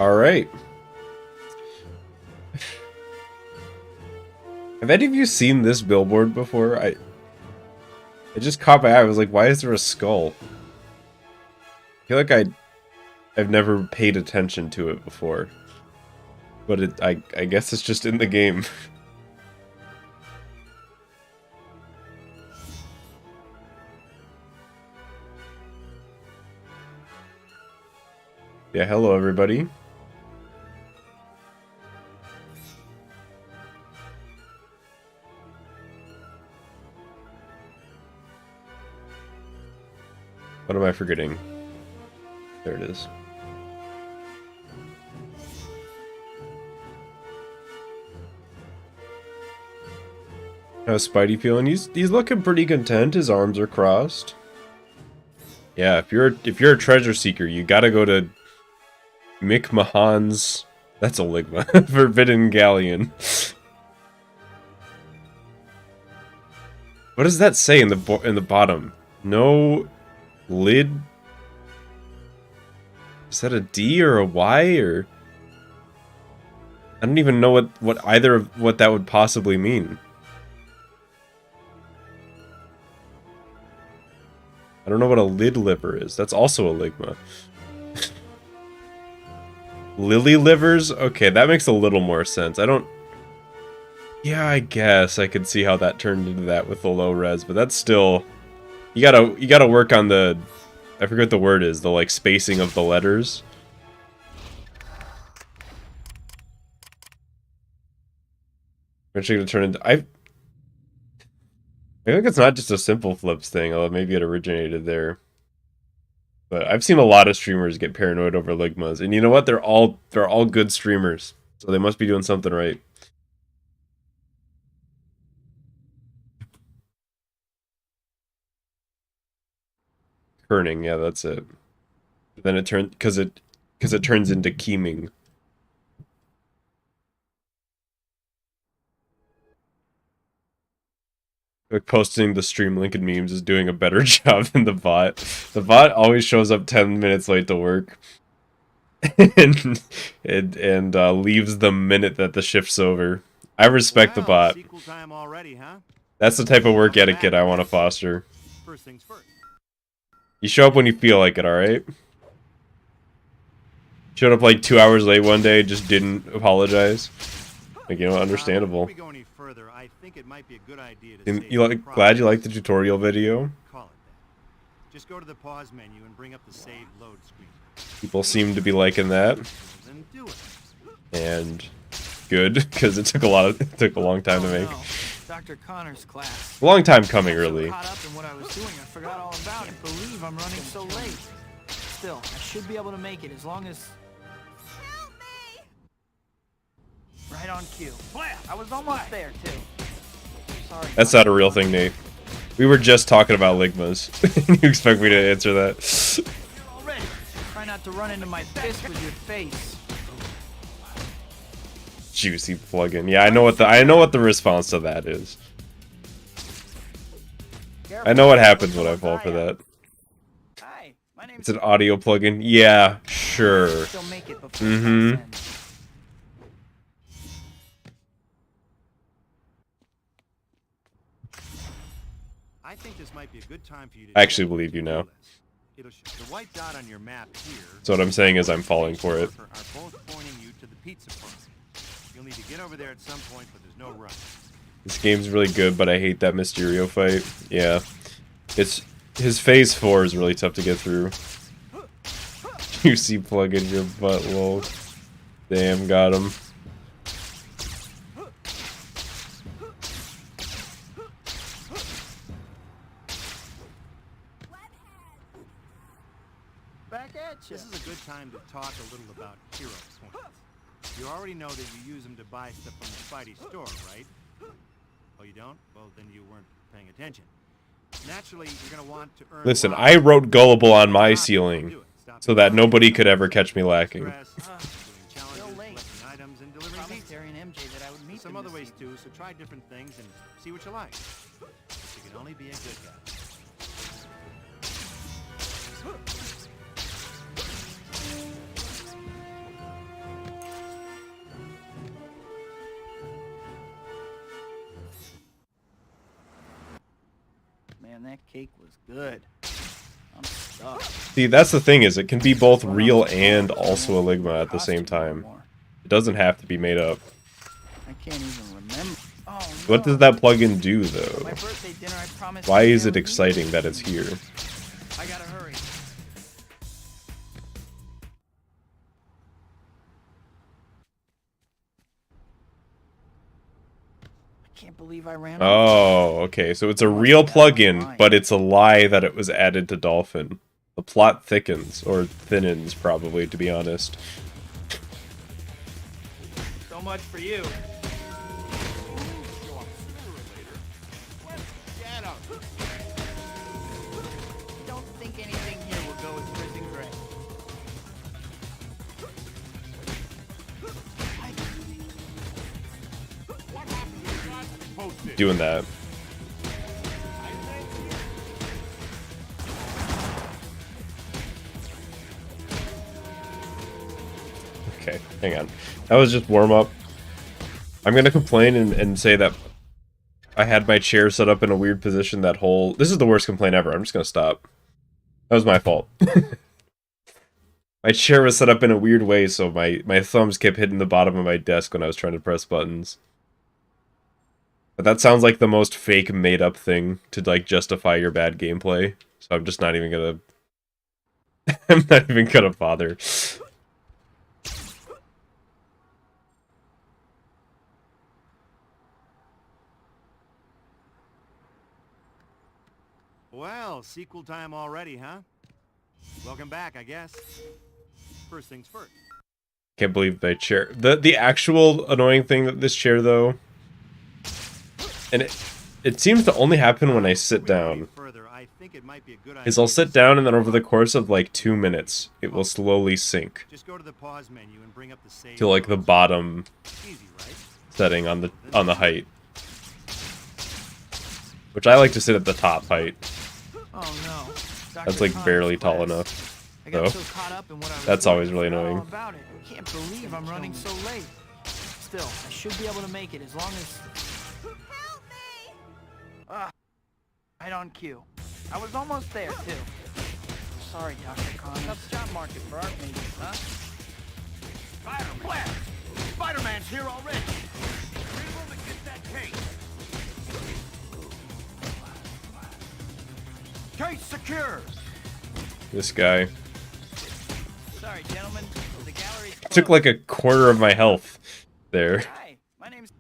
All right. Have any of you seen this billboard before? It just caught my eye. I was like, why is there a skull? I feel like I've never paid attention to it before. But I guess it's just in the game. Yeah, hello everybody. What am I forgetting? There it is. How's Spidey feeling? He's looking pretty content. His arms are crossed. Yeah, if you're a treasure seeker, you gotta go to Mick Mahan's. That's a ligma. Forbidden Galleon. What does that say in the bottom? No lid. Is that a D or a Y or? I don't even know what either of what that would possibly mean. I don't know what a lid liver is. That's also a ligma. Lily livers? Okay, that makes a little more sense. I don't... Yeah, I guess I could see how that turned into that with the low res, but that's still... You gotta work on the... I forget what the word is, the like spacing of the letters. Eventually gonna turn into... I think it's not just a simple flips thing, although maybe it originated there. But I've seen a lot of streamers get paranoid over ligmas, and you know what? They're all good streamers, so they must be doing something right. Kerning, yeah, that's it. Then it turns because it turns into keeming. Like posting the stream link and memes is doing a better job than the bot. The bot always shows up 10 minutes late to work. and leaves the minute that the shift's over. I respect the bot. That's the type of work etiquette I want to foster. First things first. You show up when you feel like it, alright? Showed up like 2 hours late one day, just didn't apologize. Like, you know, understandable. Before we go any further, I think it might be a good idea to And save you like, the glad you process. liked the tutorial video? Call it that. Just go to the pause menu and bring up the save load screen. People seem to be liking that. Then do it. And good, because it took a long time to make. No. Dr. Connor's class. A long time coming, I got so really. caught up in what I was doing, I forgot all about it. Believe I'm running so late. Still, I should be able to make it as long as... Help me! Right on cue. I was almost there, too. Sorry. That's not a real thing, Nate. We were just talking about ligmas. You expect me to answer that? You're all ready. Try not to run into my fist with your face. Juicy plugin. Yeah, I know what the response to that is. I know what happens when I fall for that. Hi, my name's... It's an audio plugin. Yeah, sure. Still make it before Mm-hmm. class ends. I think this might be a good time for you to I actually check believe you the now. list. It'll show the white dot on your map here. So what I'm saying is I'm falling for it. Are both pointing you to the pizza place. You'll need to get over there at some point, but there's no rush. This game's really good, but I hate that Mysterio fight. Yeah. His phase 4 is really tough to get through. Juicy plugin your butt, lol. Damn, got him. Back at you. This is a good time to talk a little about hero points. You already know that you use them to buy stuff from the Spidey store, right? Oh, you don't? Well, then you weren't paying attention. Naturally, you're going to want to earn... Listen, lots I of wrote Gullible on my Stop ceiling it. Stop so it. that nobody could ever catch me lacking. Stress, doing challenges, Still late. collecting items, and delivering Promised pizza. Terry and MJ that I would meet Some them other this ways evening. too, so try different things and see what you like. You can only be a good guy. Man, that cake was good. I'm stuck. See, that's the thing, is it can be both real and also a Ligma at the same time. It doesn't have to be made up. I can't even remember. Oh, What does that plugin do, though? My birthday dinner, I promised Why MJ is I it would exciting meet that her it's this evening. here? I gotta hurry. I can't believe I ran off. Oh, okay, so it's a real plugin, but it's a lie that it was added to Dolphin. The plot thickens, or thinnens, probably, to be honest. So much for you. Don't think anything here will go as prison gray. Doing that. Okay, hang on. That was just warm-up. I'm gonna complain and say that I had my chair set up in a weird position that whole... This is the worst complaint ever. I'm just gonna stop. That was my fault. My chair was set up in a weird way, so my thumbs kept hitting the bottom of my desk when I was trying to press buttons. But that sounds like the most fake made-up thing to, like, justify your bad gameplay. So I'm just not even gonna... I'm not even gonna bother. Well, sequel time already, huh? Welcome back, I guess. First things first. Can't believe my chair... The actual annoying thing that this chair, though... And it seems to only happen when I sit down. Is I'll sit down and then over the course of like 2 minutes, it will slowly sink Just go to the pause menu and bring up the save to like the bottom Easy, right? setting on the height, which I like to sit at the top height. Oh no. That's like barely tall enough. I got So so caught up in what I was that's doing, always really I forgot all annoying. about it. I can't believe I'm running so late. Still, I should be able to make it as long as... Help me! Right on cue. I was almost there, too. Sorry, Dr. Connors. Tough job market for art majors, huh? Spider-Man! Spider-Man's here already! Everyone to get that case! Case secure! This guy Sorry, gentlemen. The gallery's closed. took like a quarter of my health there. Hi, my name's...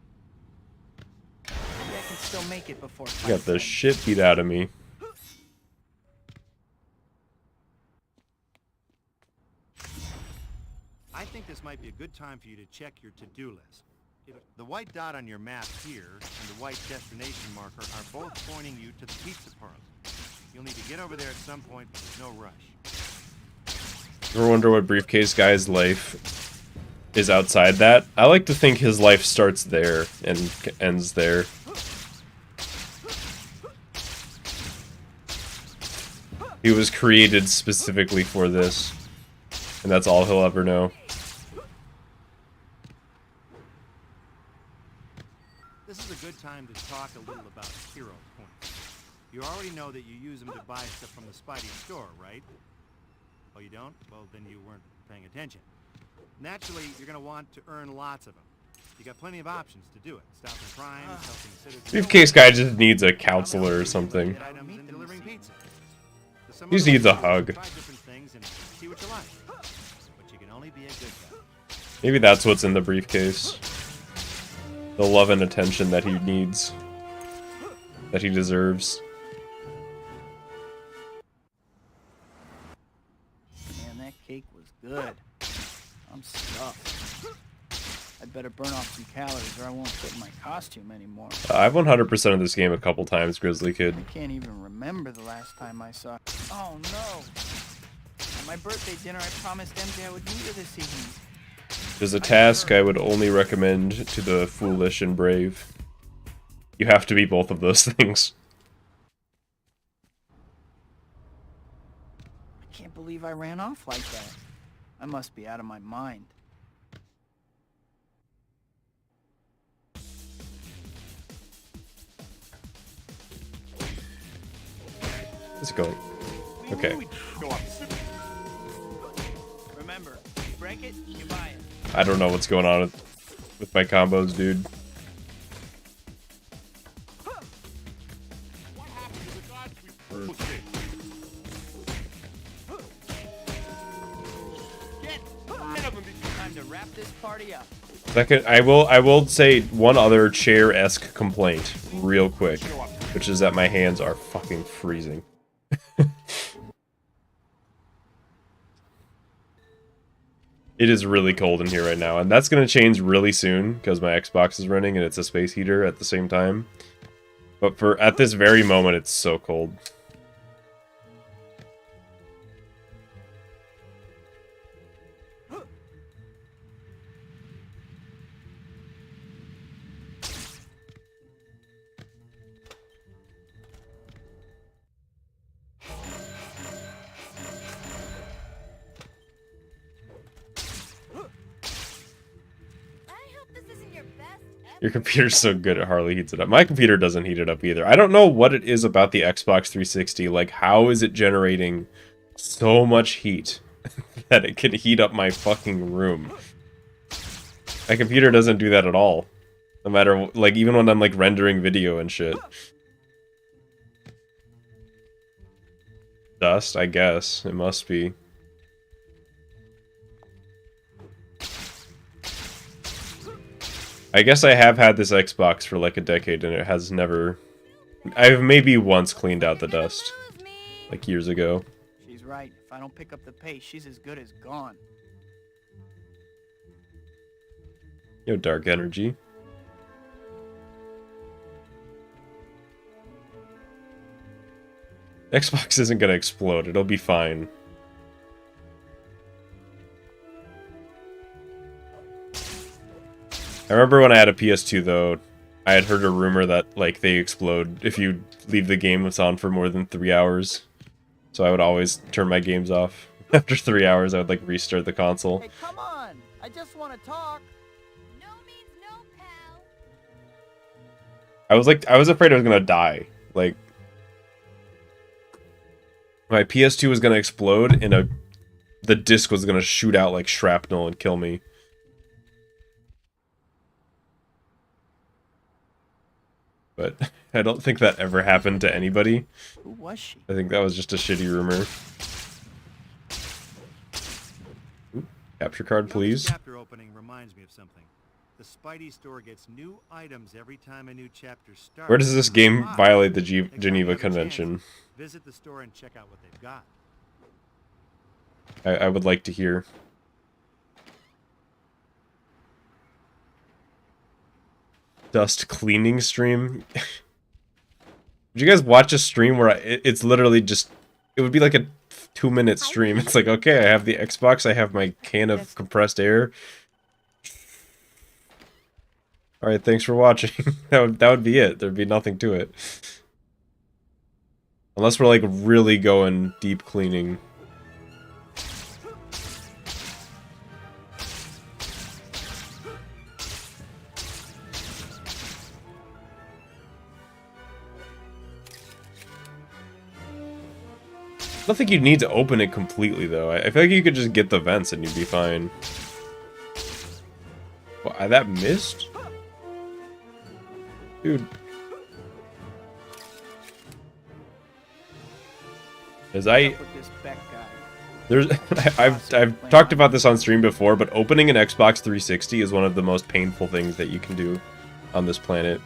Maybe I can still make it before... I got the shit beat out of me. I think this might be a good time for you to check your to-do list. The white dot on your map here and the white destination marker are both pointing you to the pizza parlor. You'll need to get over there at some point, but there's no rush. Ever wonder what Briefcase Guy's life is outside that? I like to think his life starts there and ends there. He was created specifically for this, and that's all he'll ever know. This is a good time to talk a little about hero points. You already know that you use them to buy stuff from the Spidey store, right? Oh, you don't? Well, then you weren't paying attention. Naturally, you're going to want to earn lots of them. You got plenty of options to do it. Stopping crime, helping citizens... Briefcase Guy just needs a counselor or something. Get items and delivering pizza. He just needs a hug. Try different things and see what you like. But you can only be a good guy. Maybe that's what's in the briefcase. The love and attention that he needs. That he deserves. Man, that cake was good. I'm stuffed. I'd better burn off some calories or I won't fit in my costume anymore. I've 100% of this game a couple times, Grizzly Kid. I can't even remember the last time I saw... Oh, no. At my birthday dinner, I promised MJ I would meet her this evening. There's a task I would only recommend to the foolish and brave. You have to be both of those things. I can't believe I ran off like that. I must be out of my mind. How's it going? Okay. Remember, you break it, you buy it. I don't know what's going on with my combos, dude. Time to wrap this party up. Second, I will say one other chair-esque complaint real quick, which is that my hands are fucking freezing. It is really cold in here right now, and that's going to change really soon because my Xbox is running and it's a space heater at the same time. But at this very moment, it's so cold. Your computer's so good at Harley heats it up. My computer doesn't heat it up either. I don't know what it is about the Xbox 360. Like, how is it generating so much heat that it can heat up my fucking room? My computer doesn't do that at all. No matter, like, even when I'm, like, rendering video and shit. Dust, I guess. It must be. I guess I have had this Xbox for like a decade and it has never... I've maybe once cleaned out the dust. Like years ago. She's right. If I don't pick up the pace, she's as good as gone. Yo, dark energy. Xbox isn't gonna explode. It'll be fine. I remember when I had a PS2 though, I had heard a rumor that like they explode if you leave the game that's on for more than 3 hours. So I would always turn my games off. After 3 hours, I would like restart the console. Hey, come on! I just want to talk. No means no, pal. I was afraid I was gonna die. Like my PS2 was gonna explode and the disc was gonna shoot out like shrapnel and kill me. But I don't think that ever happened to anybody. Who was she? I think that was just a shitty rumor. Ooh, capture card, please. This chapter opening reminds me of something. The Spidey store gets new items every time a new chapter starts. Where does this game violate the Geneva Convention? Visit the store and check out what they've got. I would like to hear. Dust cleaning stream. Did you guys watch a stream where it's literally just... It would be like a 2-minute stream. It's like, okay, I have the Xbox, I have my can of compressed air. Alright, thanks for watching. that would be it. There'd be nothing to it. Unless we're like really going deep cleaning. I don't think you'd need to open it completely, though. I feel like you could just get the vents and you'd be fine. Wow, that missed? Dude. I've talked about this on stream before, but opening an Xbox 360 is one of the most painful things that you can do on this planet.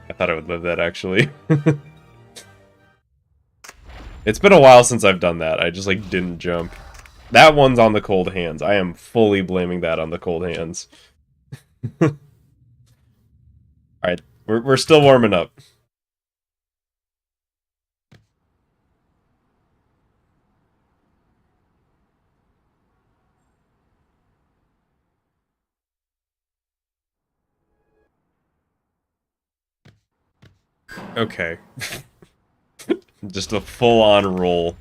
I thought I would live that, actually. It's been a while since I've done that. I just, like, didn't jump. That one's on the cold hands. I am fully blaming that on the cold hands. Alright, we're still warming up. Okay. Just a full-on roll.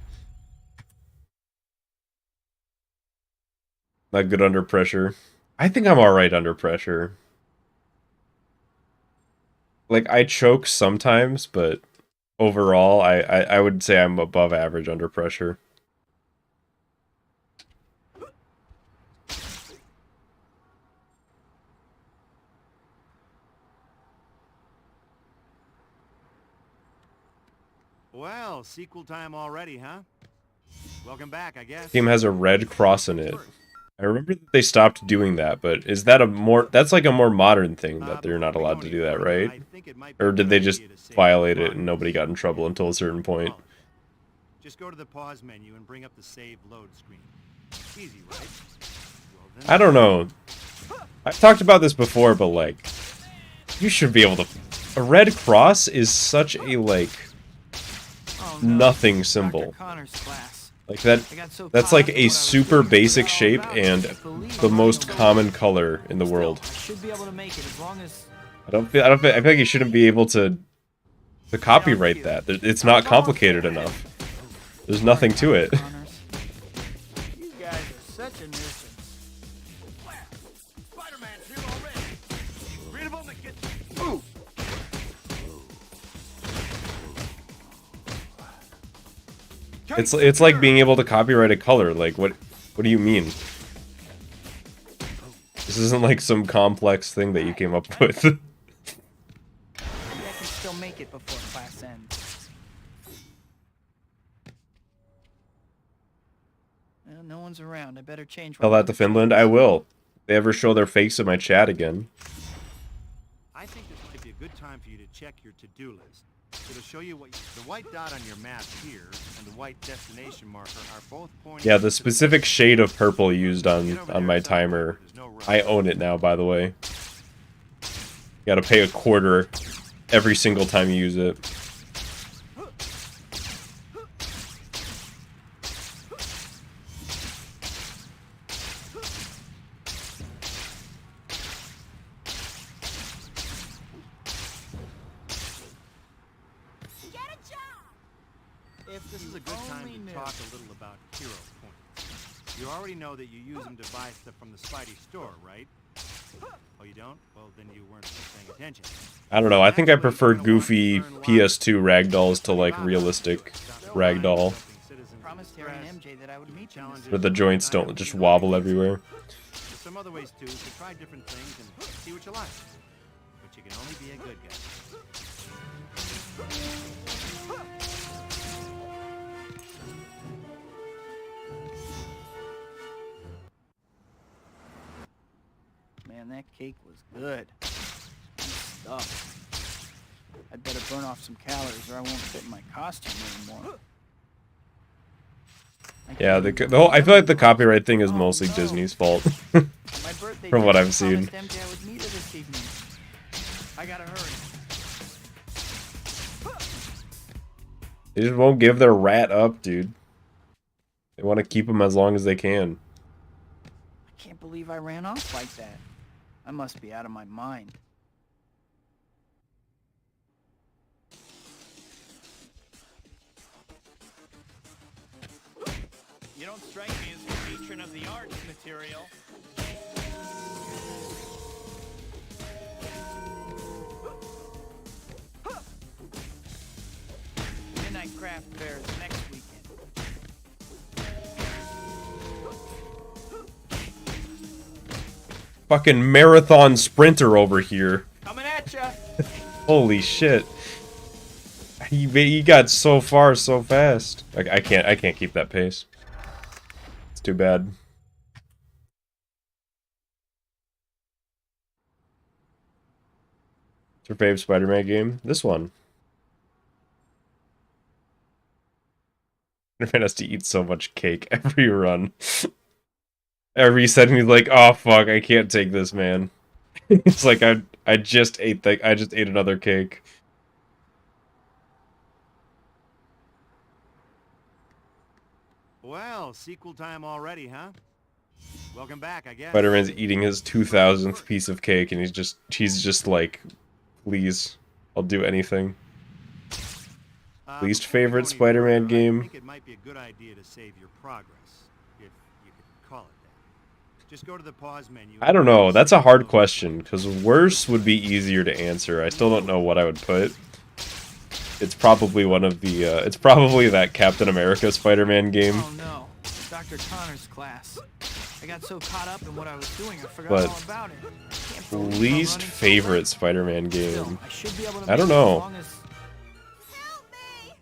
Not good under pressure. I think I'm alright under pressure. Like, I choke sometimes, but overall, I would say I'm above average under pressure. Well, sequel time already, huh? Welcome back, I guess. Game has a red cross in it. I remember that they stopped doing that, but is that that's like a more modern thing that they're not allowed to do that, right? Or did they just violate it and nobody got in trouble until a certain point? Just go to the pause menu and bring up the save load screen. Easy, right? Well, then I don't know. I've talked about this before, but like, you should be able to... A red cross is such a, like, nothing symbol. Like that's like a super basic shape and the most common color in the world. I feel like you shouldn't be able to copyright that. It's not complicated enough. There's nothing to it. You guys are such a nuisance. Spider-Man's here already. Read about the kid. Ooh. It's like being able to copyright a color. Like what do you mean? This isn't like some complex thing that you came up with. Maybe I can still make it before class ends. Well, no one's around. I better change. Tell that to Finland. I will. If they ever show their face in my chat again. I think this might be a good time for you to check your to-do list. It'll show you what the white dot on your map here and the white destination marker are both pointing. Yeah, the specific shade of purple used on my timer. I own it now, by the way. You gotta pay a quarter every single time you use it. This is a good time to talk a little about hero points. You already know that you use them to buy stuff from the Spidey store, right? Oh, you don't? Well, then you weren't paying attention. I don't know, I think I prefer goofy PS2 ragdolls to like realistic ragdoll. Promised Harry and MJ that I would meet them. Where the joints don't just wobble everywhere. There's some other ways too, to try different things and see what you like. But you can only be a good guy. Man, that cake was good. I'm stuffed. I'd better burn off some calories or I won't fit in my costume anymore. Yeah, the whole, I feel like the copyright thing is mostly Disney's fault. From what I've seen. I gotta hurry. They just won't give their rat up, dude. They want to keep him as long as they can. I can't believe I ran off like that. I must be out of my mind. You don't strike me as a patron of the arts, material. Midnight Craft Fair is next weekend. Fucking marathon sprinter over here. Coming at ya! Holy shit. He got so far so fast. I can't keep that pace. It's too bad. It's your fave Spider-Man game? This one. Spider-Man has to eat so much cake every run. Every setting he's like, oh fuck, I can't take this, man. It's like I just ate another cake. Well, sequel time already, huh? Welcome back, I guess. Spider-Man's eating his 2000th piece of cake and he's just like, please, I'll do anything. Least Before we go favorite any Spider-Man further, game? I think it might be a good idea to save your progress, if you could call it that. Just go to the pause menu. I don't know. That's a hard question, because worse would be easier to answer. I still don't know what I would put. It's probably one of the, it's probably that Captain America Spider-Man game. Oh no, Dr. Connor's class. I got so caught up in what I was doing, I forgot But all about it. I can't believe I'm least running so favorite late. Spider-Man Still, game. I should be able to I don't make it as know. long as... Help me!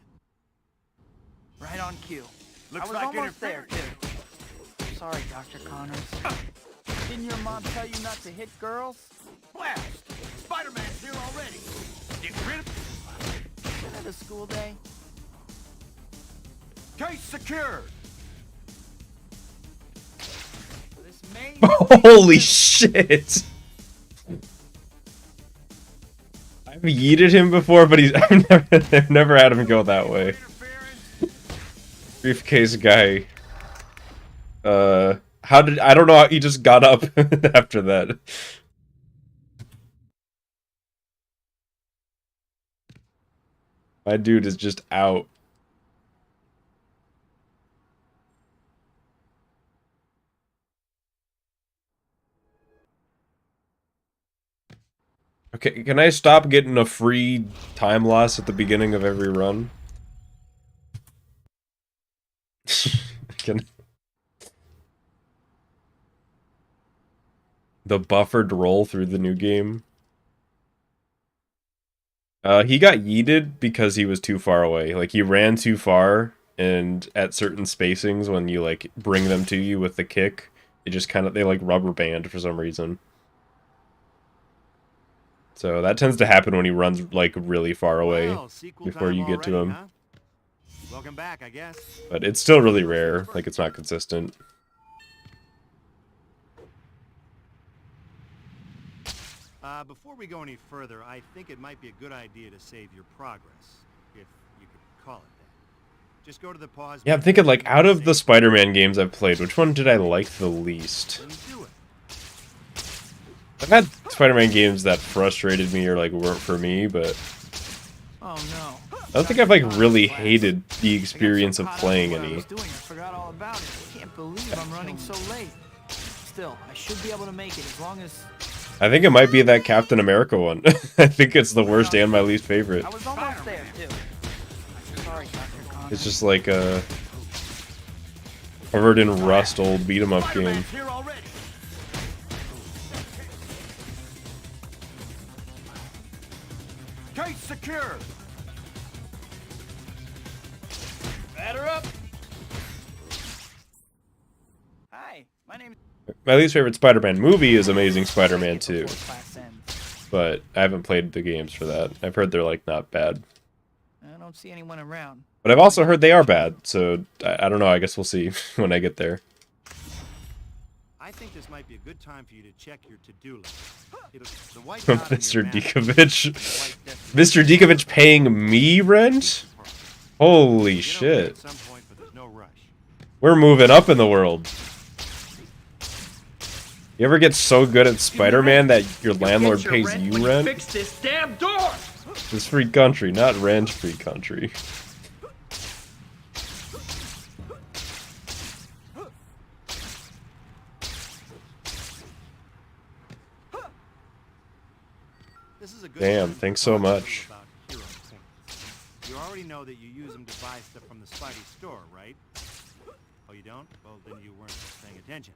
Right on cue. Looks I was like almost there, too. Sorry, Dr. Connors. Didn't your mom tell you not to hit girls? Blast! Spider-Man's here already. Get rid of Isn't it a school day? case secured. This may... Holy shit! I've yeeted him before, but I've never had him go that way. Briefcase guy. I don't know how he just got up after that. My dude is just out. Okay, can I stop getting a free time loss at the beginning of every run? Can... The buffered roll through the new game. He got yeeted because he was too far away. Like, he ran too far, and at certain spacings, when you, like, bring them to you with the kick, it just kind of, they, like, rubber band for some reason. So that tends to happen when he runs, like, really far away Well, sequel before time you get to already, him. huh? Welcome back, I guess. But it's still really rare. Like, it's not consistent. Before we go any further, I think it might be a good idea to save your progress, if you could call it that. Just go to the pause. Yeah, I'm menu thinking, like, and out of save the Spider-Man games I've played, which one did I like the least? and do it. I've had Spider-Man games that frustrated me or, like, weren't for me, but Oh no. I don't think I've, like, really hated the experience of playing I any. was doing. I forgot all about it. I can't believe I'm running so late. Still, I should be able to make it as long as... I think it might be that Captain America one. I think it's the worst and my least favorite. I was almost there, too. Sorry, Dr. Connors. It's just like a covered in rust old beat 'em up game. Spider-Man's here already. Case secured. Batter up. Hi, my name is... My least favorite Spider-Man movie is Amazing Spider-Man 2, Before class ends. but I haven't played the games for that. I've heard they're, like, not bad. I don't see anyone around. But I've also heard they are bad, so I don't know, I guess we'll see when I get there. I think this might be a good time for you to check your to-do list. The white dot on your Mr. map Dikovich. is the white destination. Mr. Dikovich paying me rent? Holy Get over there shit. at some point, but there's no rush. We're moving up in the world. You ever get so good at Spider-Man that your landlord pays you rent? Fix this damn door. It's free country, not rent-free country. This is a good Damn, time to thanks so talk a little much. about hero points. You already know that you use them to buy stuff from the Spidey store, right? Oh, you don't? Well, then you weren't paying attention.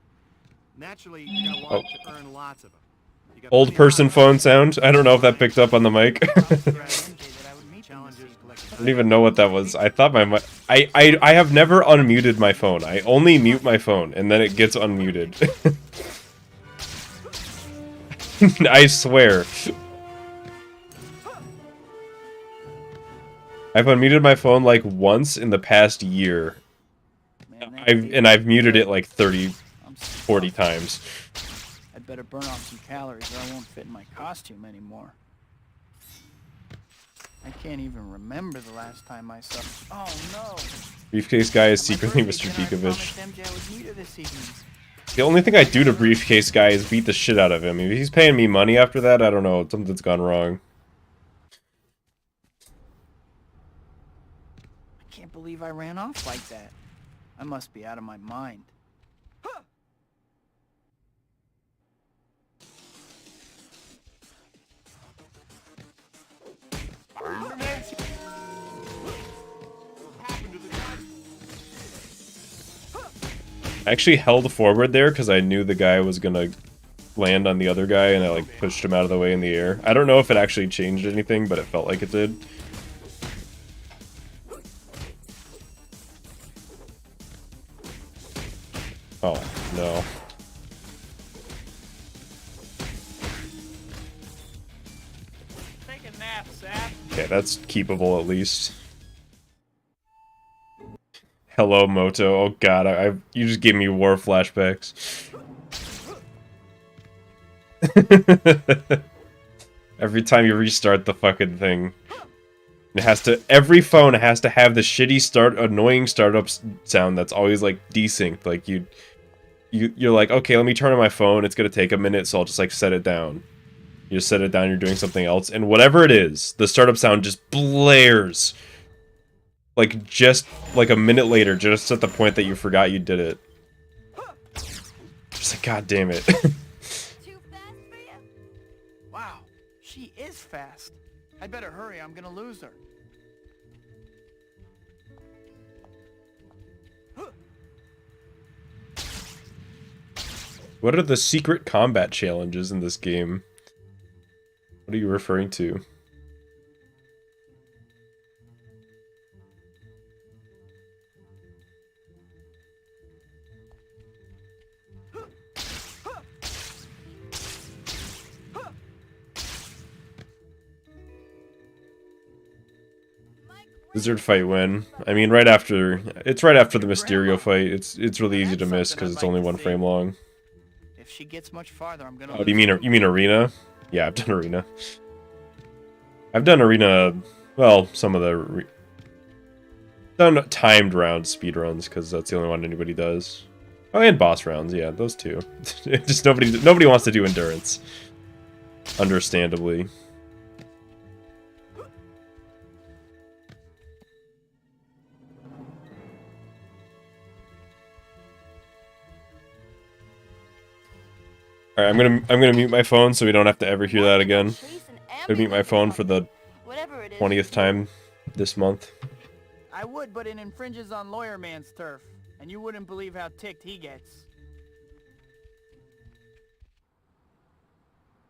Naturally, you're gonna want to earn lots of them. You got Old plenty of person options. phone sound? I don't know if that picked up on the mic. Challenges collected. I don't even know what that was. I thought my mic... I have never unmuted my phone. I only mute my phone, and then it gets unmuted. I swear. I've unmuted my phone like once in the past year. I've muted it like 30, 40 times. I'd better burn off some calories or I won't fit in my costume anymore. I can't even remember the last time I saw... Oh no! Briefcase guy is On my secretly birthday Mr. dinner, I Dikovich. promised MJ I would meet her this evening. The only thing I do to Briefcase guy is beat the shit out of him. If he's paying me money after that, I don't know. Something's gone wrong. can't believe I ran off like that. I must be out of my mind. I actually held forward there because I knew the guy was gonna land on the other guy, and I like pushed him out of the way in the air. I don't know if it actually changed anything, but it felt like it did. Oh, no. Take a nap, Sap. Okay, that's keepable at least. Hello, Moto. Oh god, you just gave me war flashbacks. Every time you restart the fucking thing, it has to. Every phone has to have the shitty annoying startup sound that's always like desynced. Like you're like, okay, let me turn on my phone. It's gonna take a minute, so I'll just like set it down. You just set it down. You're doing something else, and whatever it is, the startup sound just blares. Like, just, like, a minute later, just at the point that you forgot you did it. Just like, god damn it. Too fast for you? Wow, she is fast. I better hurry, I'm gonna lose her. What are the secret combat challenges in this game? What are you referring to? Lizard fight win. I mean, it's right after the Mysterio fight. It's really easy to miss because it's only 1 frame long. If she gets much farther, I'm gonna Oh, do you mean arena? Yeah, I've done arena. I've done arena. Well, some of the done timed round speedruns because that's the only one anybody does. Oh, and boss rounds. Yeah, those two. Just nobody wants to do endurance. Understandably. Alright, I'm gonna mute my phone so we don't have to ever hear that again. I'm gonna mute my phone for the 20th time this month. I would, but it infringes on Lawyer Man's turf, and you wouldn't believe how ticked he gets.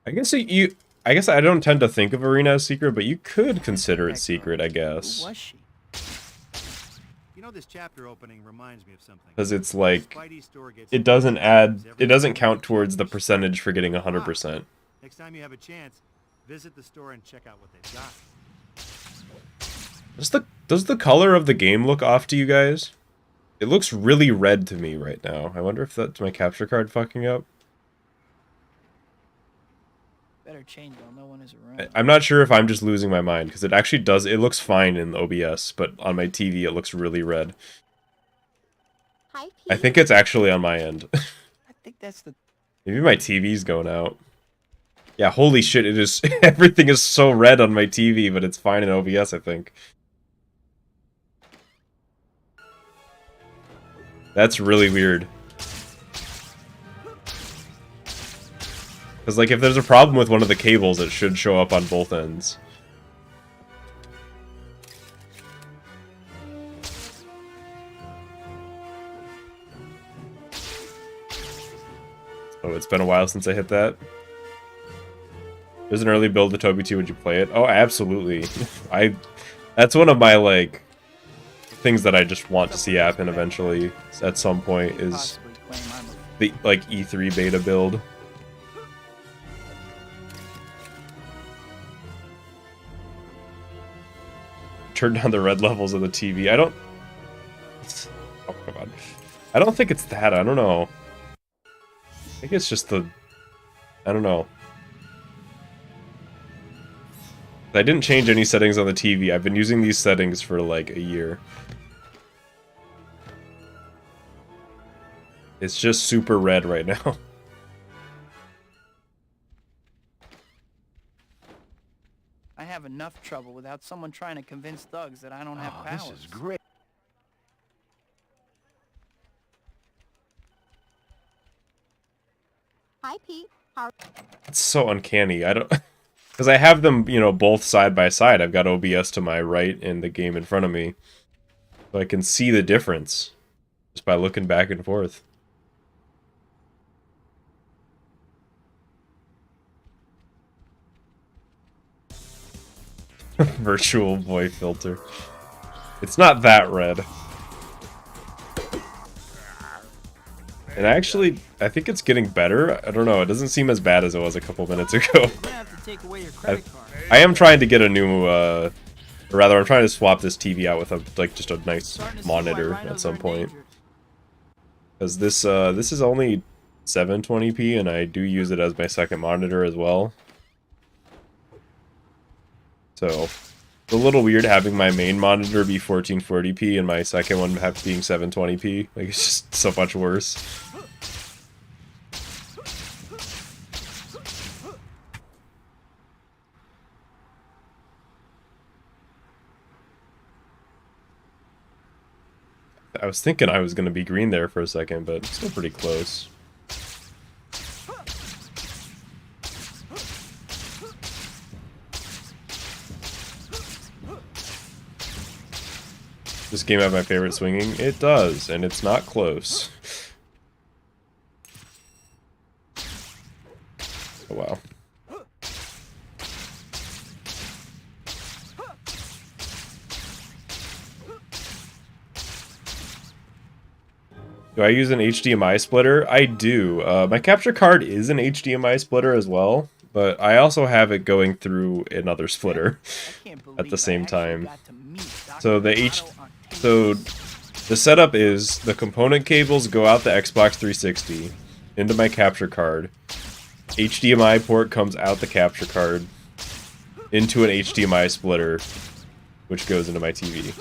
I guess I don't tend to think of arena as secret, but you could consider it secret, I guess. Who was she? You know, this chapter opening reminds me of something. Because it's like, Spidey store gets it doesn't count towards the percentage for getting 100%. Next time you have a chance, visit the store and check out what they've got. Does the color of the game look off to you guys? It looks really red to me right now. I wonder if that's my capture card fucking up. Better change while no one is around. I'm not sure if I'm just losing my mind, because it actually does, it looks fine in OBS, but on my TV it looks really red. Hi, Pete. I think it's actually on my end. I think that's the... Maybe my TV's going out. Yeah, holy shit, it is, everything is so red on my TV, but it's fine in OBS, I think. That's really weird. Because, like, if there's a problem with one of the cables, it should show up on both ends. Oh, it's been a while since I hit that. There's an early build to Toby 2, would you play it? Oh, absolutely. That's one of my, like, things that I just want to see happen eventually, at some point, is the, like, E3 beta build. Turn down the red levels of the TV. I don't... Oh, come on. I don't think it's that. I don't know. I think it's just the... I don't know. I didn't change any settings on the TV. I've been using these settings for like a year. It's just super red right now. I have enough trouble without someone trying to convince thugs that I don't have powers. This is great. It's so uncanny. I don't... Because I have them, you know, both side by side. I've got OBS to my right and the game in front of me. So I can see the difference just by looking back and forth. Virtual boy filter. It's not that red. And actually, I think it's getting better. I don't know. It doesn't seem as bad as it was a couple minutes ago. I'm gonna have to take away your credit card. I am trying to get a new, or rather, I'm trying to swap this TV out with a just a nice Starting to see why monitor rhinos at some are point. endangered. Because this is only 720p, and I do use it as my second monitor as well. So, it's a little weird having my main monitor be 1440p and my second one being 720p. Like, it's just so much worse. I was thinking I was going to be green there for a second, but still pretty close. This game have my favorite swinging? It does, and it's not close. Oh, wow. Do I use an HDMI splitter? I do. My capture card is an HDMI splitter as well, but I also have it going through another splitter I can't at the believe I same actually time. got to meet So Dr. the Otto on TV. So the setup is the component cables go out the Xbox 360 into my capture card. HDMI port comes out the capture card into an HDMI splitter, which goes into my TV.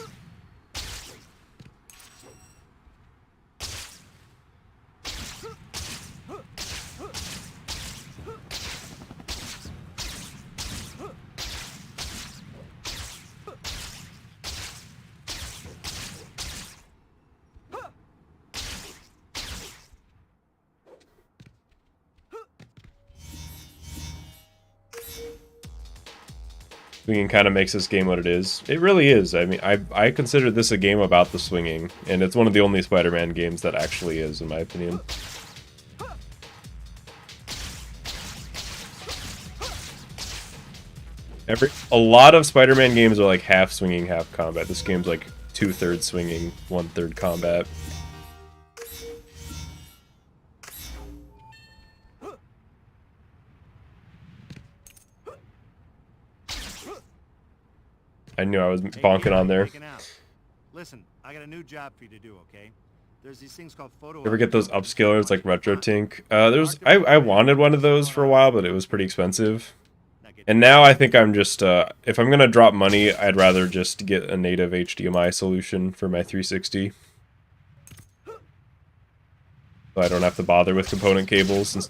Swinging kind of makes this game what it is. It really is. I mean, I consider this a game about the swinging, and it's one of the only Spider-Man games that actually is, in my opinion. A lot of Spider-Man games are like half swinging, half combat. This game's like 2/3 swinging, 1/3 combat. I knew I was bonking on there. Listen, I got a new job for you to do, okay? There's these things called photo. Ever get those upscalers like RetroTink? I wanted one of those for a while, but it was pretty expensive. And now I think I'm just if I'm gonna drop money, I'd rather just get a native HDMI solution for my 360. So I don't have to bother with component cables.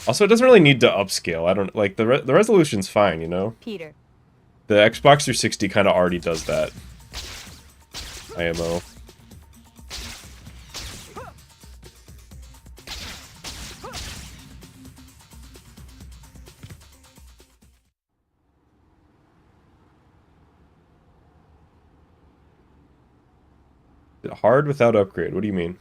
Also, it doesn't really need to upscale. I don't like the resolution's fine, you know. Peter. The Xbox 360 kind of already does that. IMO. Hard without upgrade. What do you mean?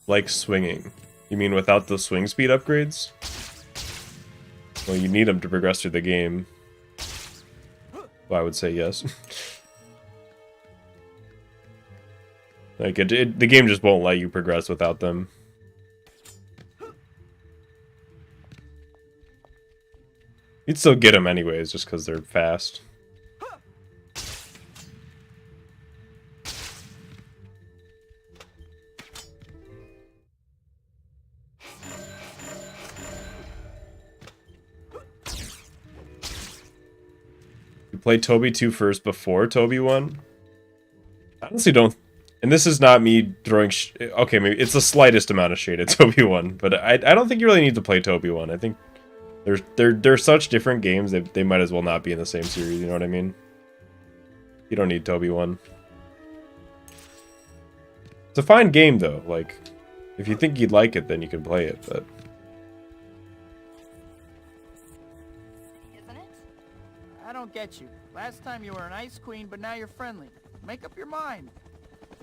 Like swinging. You mean without the swing speed upgrades? Well, you need them to progress through the game. Well, I would say yes. Like, the game just won't let you progress without them. You'd still get them anyways, just because they're fast. You played Toby 2 first before Toby 1? I honestly don't And this is not me throwing okay, maybe it's the slightest amount of shade at Toby 1, but I don't think you really need to play Toby 1. I think they're such different games that they might as well not be in the same series, you know what I mean? You don't need Toby 1. It's a fine game though, like if you think you'd like it then you can play it, but Isn't it? I don't get you. Last time you were an ice queen, but now you're friendly. Make up your mind.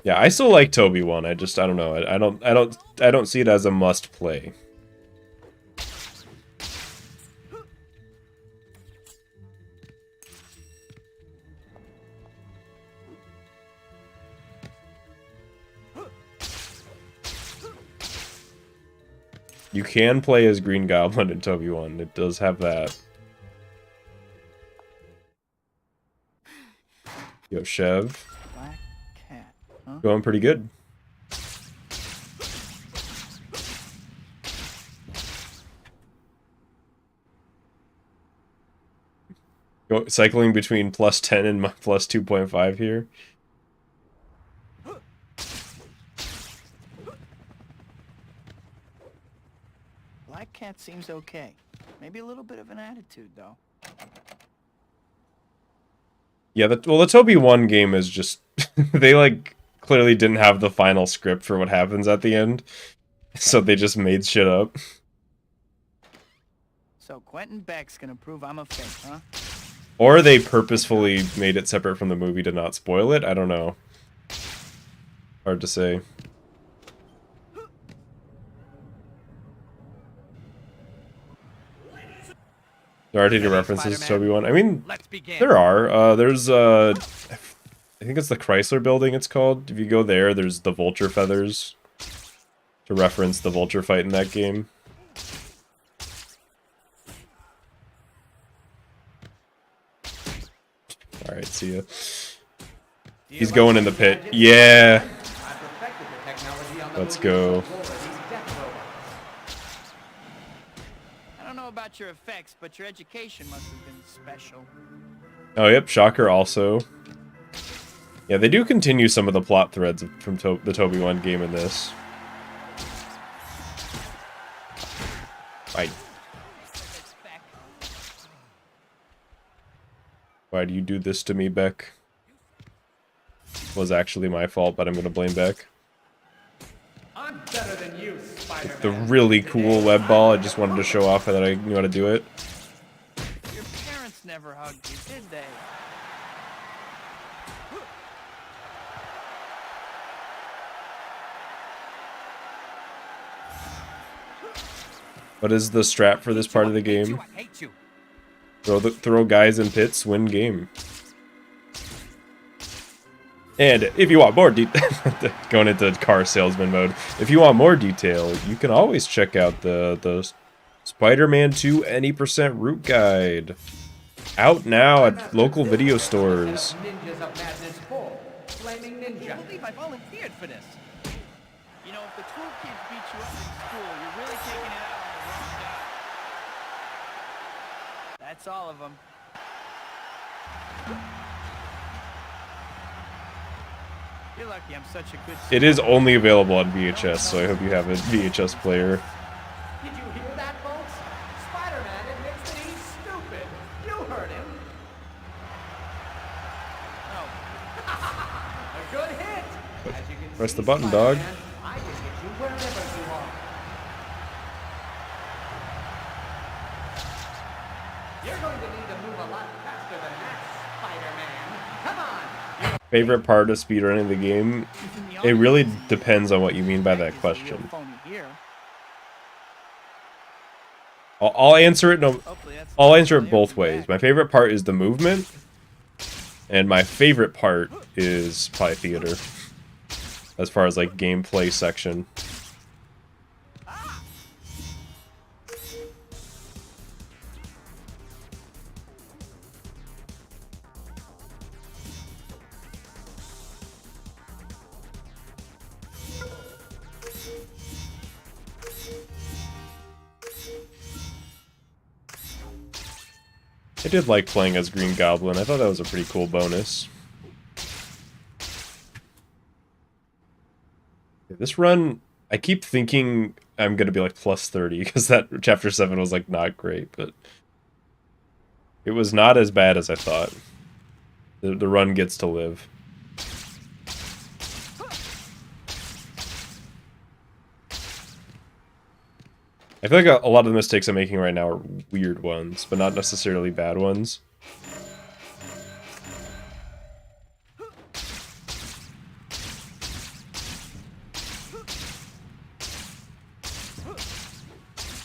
yeah, I still like Toby 1. I don't know. I don't see it as a must play. You can play as Green Goblin in Toby 1. It does have that. Yo, Chev. Black cat, huh? Going pretty good. Cycling between +10 and +2.5 here. Black cat seems okay. Maybe a little bit of an attitude, though. Yeah, the Toby 1 game is just... they, like, clearly didn't have the final script for what happens at the end. So they just made shit up. So Quentin Beck's gonna prove I'm a fake, huh? Or they purposefully made it separate from the movie to not spoil it. I don't know. Hard to say. There are any references to Toby 1. I mean, Let's begin. there are. There's, I think it's the Chrysler Building it's called. If you go there, there's the vulture feathers. To reference the vulture fight in that game. Alright, see ya. He's going in the pit. Yeah! Let's go. I don't know about your effects, but your education must have been special. Oh, yep, Shocker also. Yeah, they do continue some of the plot threads from the Toby 1 game in this. Why do you do this to me, Beck? Was actually my fault, but I'm gonna blame Beck. I'm better than you, Spider-Man. The really cool web ball, I just wanted to show off that I knew how to do it. Your parents never hugged you, did they? What is the strat for this part of the game? I hate you. Throw guys in pits, win game. And if you want more going into car salesman mode, if you want more detail, you can always check out the Spider-Man 2 Any% Route Guide. Out now at local video stores. Ninjas of Madness 4. Flaming Ninja. I believe I volunteered for this. You know, if the cool kids beat you up in school, you're really taking it out on the wrong guy. That's all of them. You're lucky I'm such a good... It is only available on VHS, so I hope you have a VHS player. Did you hear that, folks? Spider-Man admits that he's stupid. You heard him. Oh, A good hit. As you can Press see, the button, dog. Spider-Man, I can get you wherever you are. You're going to need to move a lot faster than that, Spider-Man. Come on. Favorite part of speedrunning the game? It really depends on what you mean by that he's a real question. phony here. I'll answer it. No, Hopefully that's I'll answer it clear both from ways. Beck. My favorite part is the movement, and my favorite part is probably theater. As far as like gameplay section. I did like playing as Green Goblin. I thought that was a pretty cool bonus. This run, I keep thinking I'm gonna be like plus 30 because that chapter 7 was like not great, but it was not as bad as I thought. The run gets to live. I feel like a lot of the mistakes I'm making right now are weird ones, but not necessarily bad ones.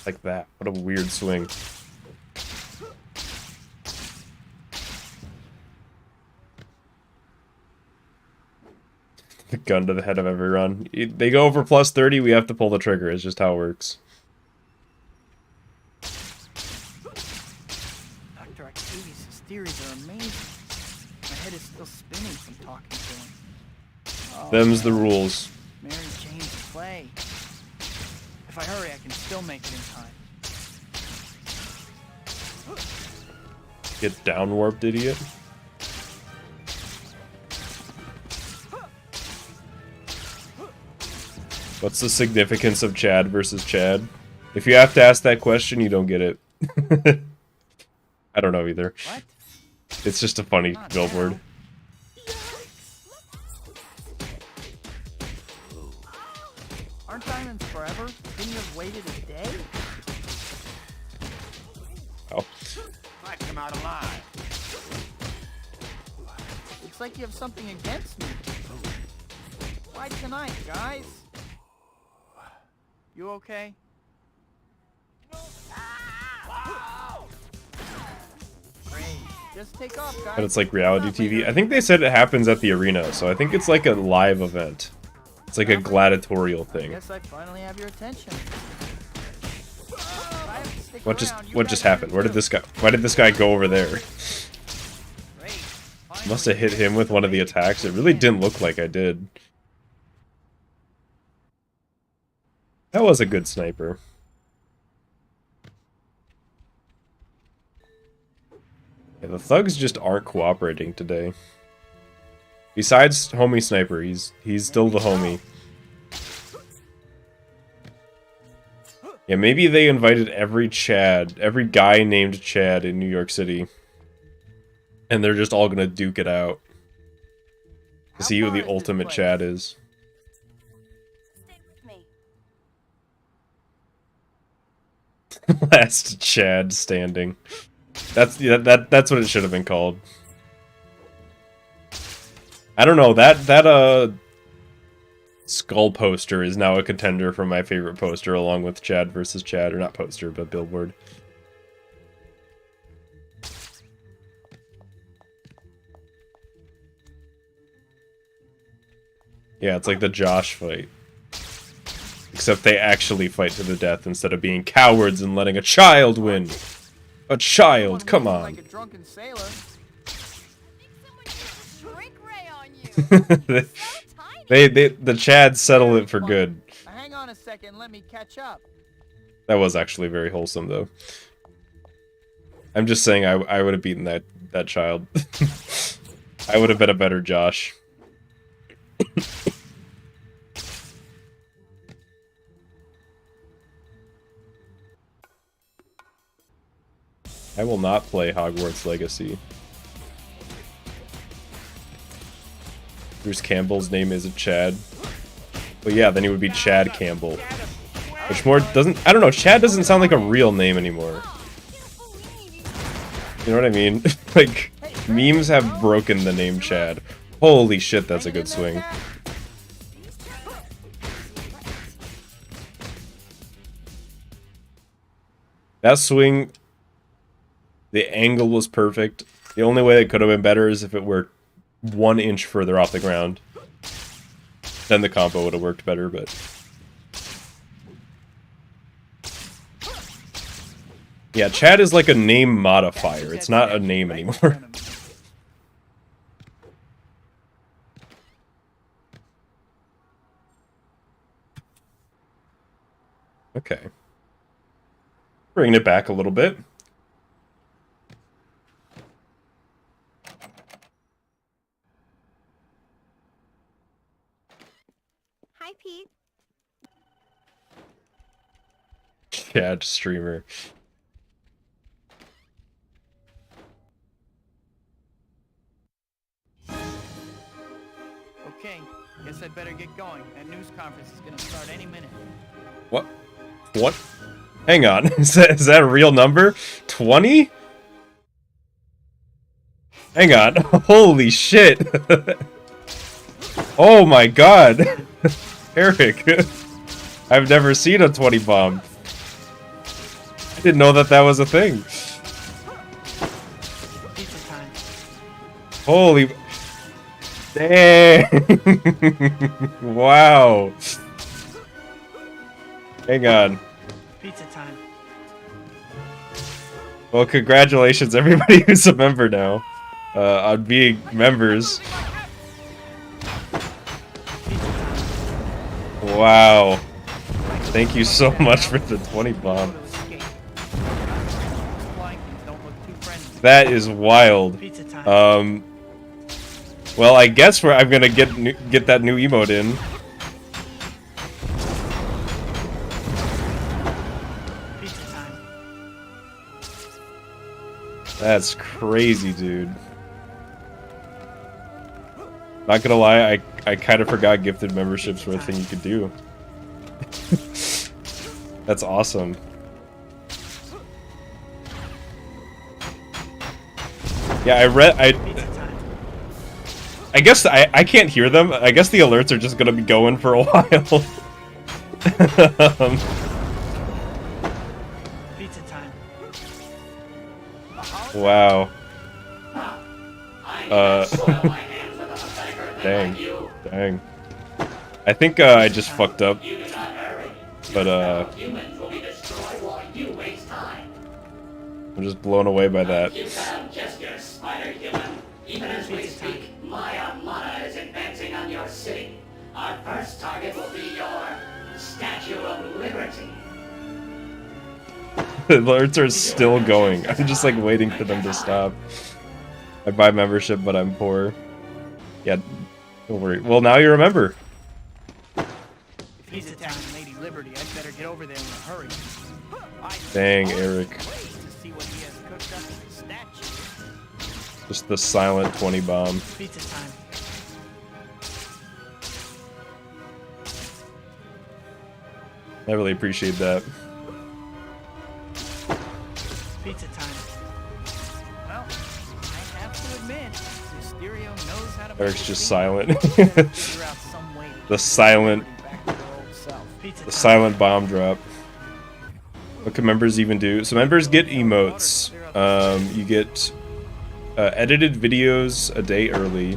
Like that. What a weird swing. The gun to the head of every run. They go over plus 30, we have to pull the trigger. It's just how it works. Dr. Octavius' theories are amazing. My head is still spinning from talking to him. Oh, Them's the rules. Mary Jane's play. If I hurry, I can still make it in time. Get down warped, idiot. What's the significance of Chad versus Chad? If you have to ask that question, you don't get it. I don't know either. What? It's just a funny Not billboard. now. Aren't diamonds forever? Couldn't you have waited a day? Oh. Might come out alive. Looks like you have something against me. Why tonight, guys? You okay? Great. Just take off, guys. But it's like reality TV. I think they said it happens at the arena, so I think it's like a live event. It's like a gladiatorial I thing. guess I finally have your attention. What just happened? Why did this guy go over there? Must have hit him with one of the attacks. It really didn't look like I did. That was a good sniper. Yeah, the thugs just aren't cooperating today. Besides homie sniper, he's still the homie. Yeah, maybe they invited every guy named Chad in New York City. And they're just all gonna duke it out. To see who the ultimate Chad is. Stay with me. Last Chad standing. That's what it should have been called. I don't know, that skull poster is now a contender for my favorite poster along with Chad versus Chad, or not poster, but billboard. Yeah, it's like the Josh fight. Except they actually fight to the death instead of being cowards and letting a child win. A child, come on. Like a drunken sailor. Shrink ray on you. The Chads settle it for good. Hang on a second, let me catch up. That was actually very wholesome, though. I'm just saying I would have beaten that child. I would have been a better Josh. I will not play Hogwarts Legacy. Bruce Campbell's name isn't Chad. But yeah, then he would be Chad Campbell. Which more doesn't... I don't know, Chad doesn't sound like a real name anymore. You know what I mean? Like, memes have broken the name Chad. Holy shit, that's a good swing. That swing... The angle was perfect. The only way it could have been better is if it were 1 inch further off the ground. Then the combo would have worked better, but... Yeah, Chad is like a name modifier. It's not a name anymore. Okay. Bringing it back a little bit. Hi, Pete. Cat streamer. Okay, guess I'd better get going. That news conference is gonna start any minute. What? What? Hang on. Is that a real number? 20? Hang on. Holy shit. Oh my god. Eric. I've never seen a 20 bomb. I didn't know that was a thing. Pizza time. Holy... Dang. Wow. Hang on. Pizza time. Well, congratulations everybody who's a member now. On being members. Wow. Thank you so much for the 20 bomb. That is wild. Pizza time. Well, I guess I'm gonna get that new emote in. Pizza time. That's crazy, dude. Not gonna lie, I kind of forgot gifted memberships were a thing you could do. That's awesome. Yeah, I guess I can't hear them. I guess the alerts are just gonna be going for a while. Pizza time. Wow. Dang. I think I just fucked up. But I'm just blown away by that. Even as we speak, my armada is advancing on your city. Our first target will be your Statue of Liberty. The alerts are still going. I'm just like waiting for them to stop. I buy membership, but I'm poor. Yeah, don't worry. Well, now you remember. If he's attacking Lady Liberty, I'd better get over there in a hurry. Dang, Eric. To see what he has cooked up in the statue. Just the silent 20 bomb. Pizza time. I really appreciate that. Pizza time. Well, I have to admit, Mysterio knows how to. Eric's just silent. Figure out some way to The silent, back to their old self. Pizza the time. silent bomb drop. What can members even do? So members get emotes. You get edited videos a day early.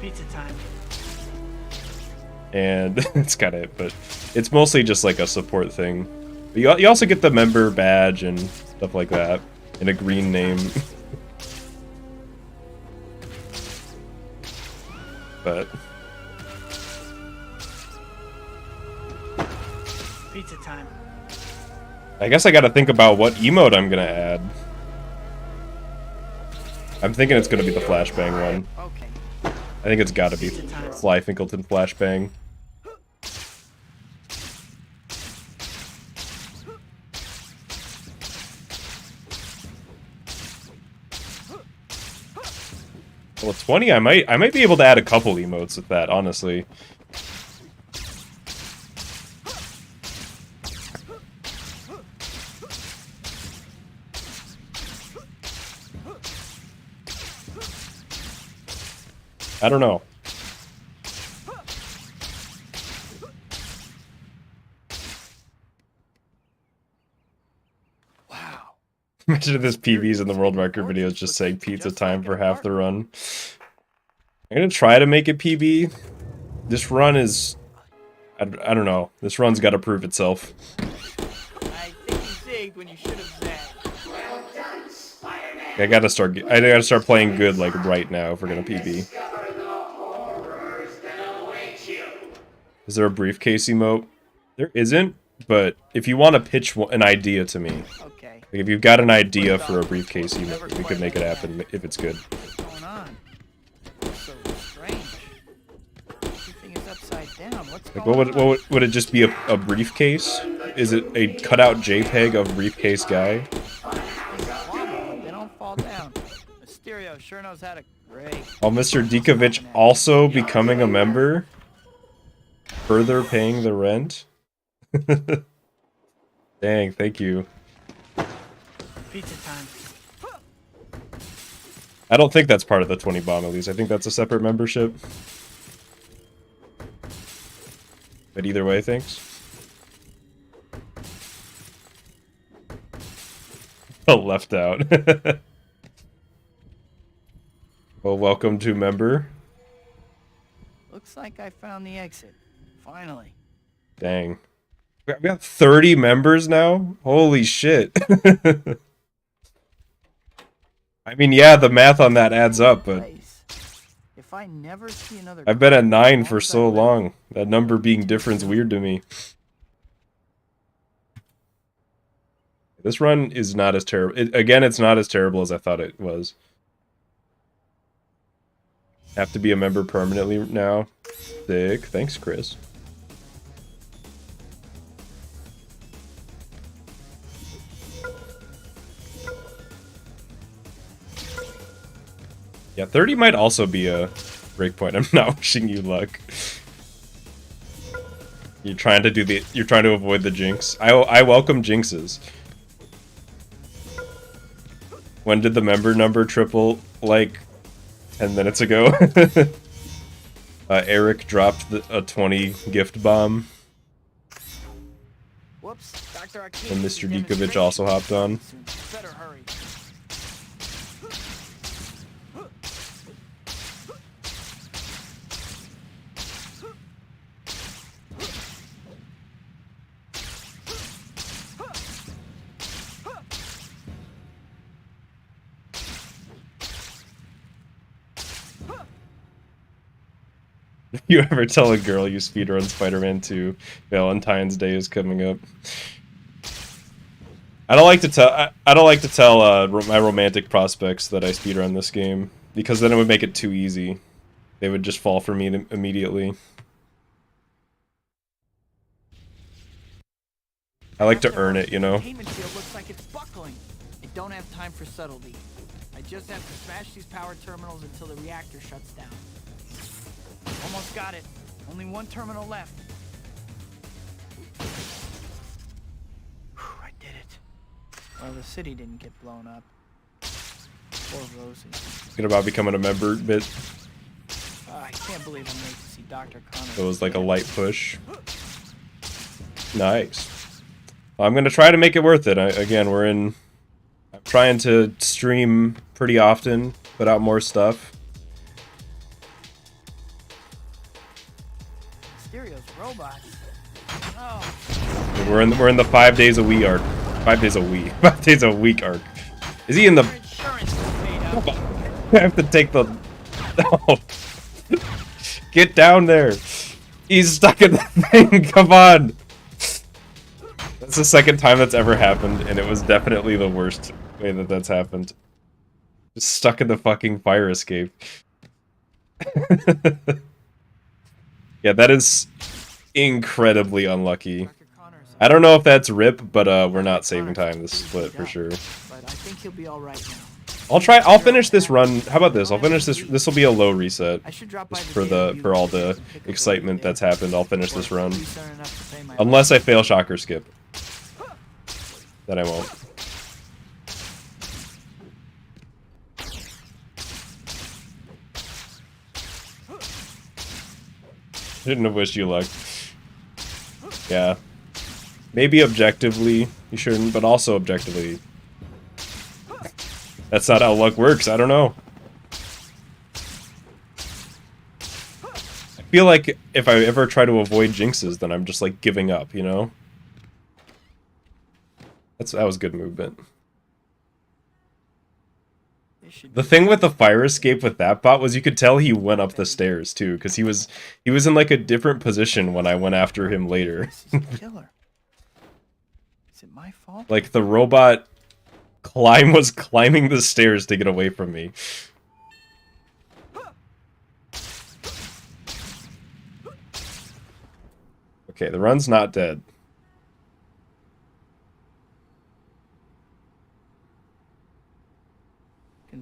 Pizza time. And that's kind of it, but it's mostly just like a support thing. But you also get the member badge and stuff like that, and a green name. But Pizza time. I guess I gotta think about what emote I'm gonna add. I'm thinking it's gonna be the flashbang one. Okay. I think it's gotta be Slyfincleton flashbang. Well, 20, I might be able to add a couple emotes with that, honestly. I don't know. Wow. Imagine if this PB's in the world record videos just saying pizza time for half the run. I'm gonna try to make it PB. This run is... I don't know. This run's gotta prove itself. I think you zigged when you should have zagged. Well done, Spider-Man. I gotta start playing good like right now if we're gonna PB. Discover the horrors that await you. Is there a briefcase emote? There isn't, but if you want to pitch an idea to me, Okay. like if you've got an idea for a briefcase emote, we could make it happen if it's good. What's going on? So strange. Everything is upside down. What's Like, going on? what would it just be a briefcase? is it a cutout JPEG of briefcase guy? They don't fall down. Mysterio sure knows how to. Great. Oh, Mr. Dikovic also becoming a member? Further paying the rent? Dang, thank you. Pizza time. I don't think that's part of the 20 bomb, at least. I think that's a separate membership. But either way, thanks. Oh, left out. Well, welcome to member. Looks like I found the exit. Finally. Dang. We got 30 members now? Holy shit. I mean, yeah, the math on that adds up, but If I never see another I've been at 9 for so long. That number being different's weird to me. This run is not as terrible. Again, it's not as terrible as I thought it was. Have to be a member permanently now. Sick. Thanks, Chris. Yeah, 30 might also be a breakpoint. I'm not wishing you luck. You're trying to avoid the jinx. I welcome jinxes. When did the member number triple? Like 10 minutes ago. Eric dropped a 20 gift bomb. Whoops, Dr. And Mr. Dikovic also hopped on. Better hurry. If you ever tell a girl you speedrun Spider-Man 2, Valentine's Day is coming up. I don't like to tell my romantic prospects that I speedrun this game, because then it would make it too easy. They would just fall for me immediately. I like to earn it, you know? Payment field looks like it's buckling. I don't have time for subtlety. I just have to smash these power terminals until the reactor shuts down. Almost got it. Only one terminal left. Whew, I did it. Well, the city didn't get blown up. Poor Rosie. Thinking about becoming a member bit. I can't believe I'm late to see Dr. Connor. It was like a light push. Nice. Well, I'm gonna try to make it worth it. Again, I'm trying to stream pretty often, put out more stuff. Mysterio's robots. Oh. We're in the 5 days a week arc. 5 days a week. 5 days a week arc. Is he in the? Insurance is paid up. I have to take the. Oh. Get down there. He's stuck in the thing. Come on. That's the second time that's ever happened, and it was definitely the worst way that that's happened. Just stuck in the fucking fire escape. Yeah, that is incredibly unlucky. I don't know if that's RIP, but we're not saving time this split for sure. But I think he'll be all right now. I'll finish this run. How about this? I'll finish this. This will be a low reset. I should drop by Just the for all the excitement that's happened. I'll finish this run. Unless I fail shocker skip. Then I won't. Shouldn't have wished you luck. Yeah. Maybe objectively you shouldn't, but also objectively. That's not how luck works, I don't know. I feel like if I ever try to avoid jinxes, then I'm just like giving up, you know? That was good movement. The thing with the fire escape with that bot was you could tell he went up the stairs too, because he was in like a different position when I went after him later. Killer. Is it my fault? Like the robot was climbing the stairs to get away from me. Okay, the run's not dead.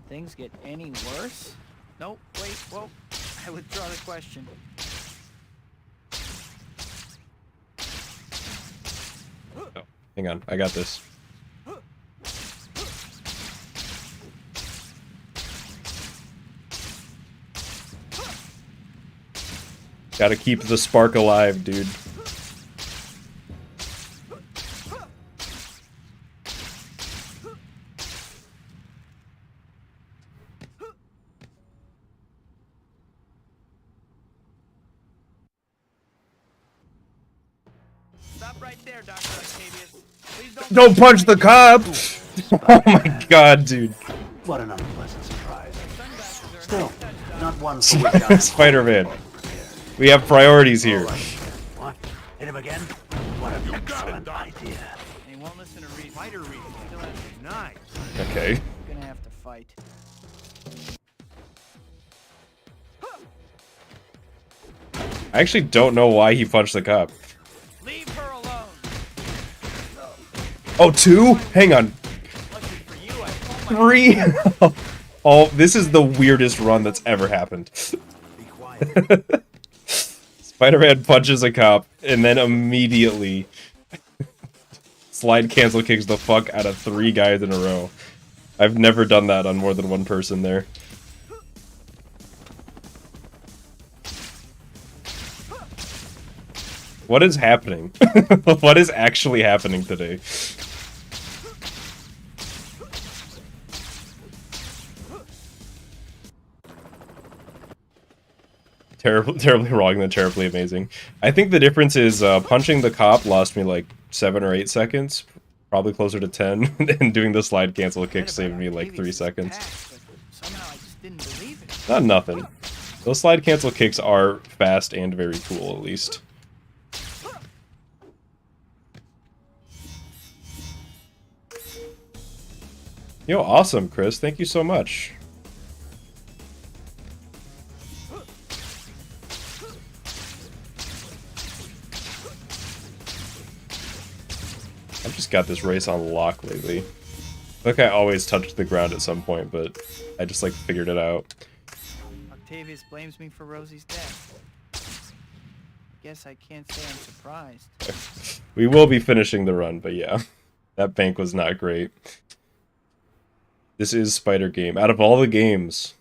Can things get any worse? Nope, wait, whoa. I withdraw the question. Oh, hang on, I got this. Gotta keep the spark alive, dude. Stop right there, Dr. Octavius. Please Don't punch the cop! Oh my god, dude. What an unpleasant surprise. Sunglasses are Still, a nice touch, not one for which I am Spider-Man. prepared. We have priorities here. All right. What? Hit him again? What an excellent idea. He won't listen to reason. Fighter reading. Still has Nice. Okay. You're gonna have to fight. I actually don't know why he punched the cop. Leave her alone. Oh, 2? Hang on. Lucky for you, I told my 3? Oh, this is the weirdest run that's ever happened. Be quiet. Spider-Man punches a cop, and then immediately slide cancel kicks the fuck out of 3 guys in a row. I've never done that on more than one person there. What is happening? What is actually happening today? Terribly wrong than terribly amazing. I think the difference is punching the cop lost me like 7 or 8 seconds, probably closer to 10, and doing the slide cancel kick saved me like 3 seconds. Somehow I just didn't believe it. Not nothing. Those slide cancel kicks are fast and very cool, at least. Yo, awesome, Chris. Thank you so much. I've just got this race on lock lately. Like I always touched the ground at some point, but I just like figured it out. Octavius blames me for Rosie's death. Guess I can't say I'm surprised. We will be finishing the run, but yeah. That bank was not great. This is Spider Game. Out of all the games,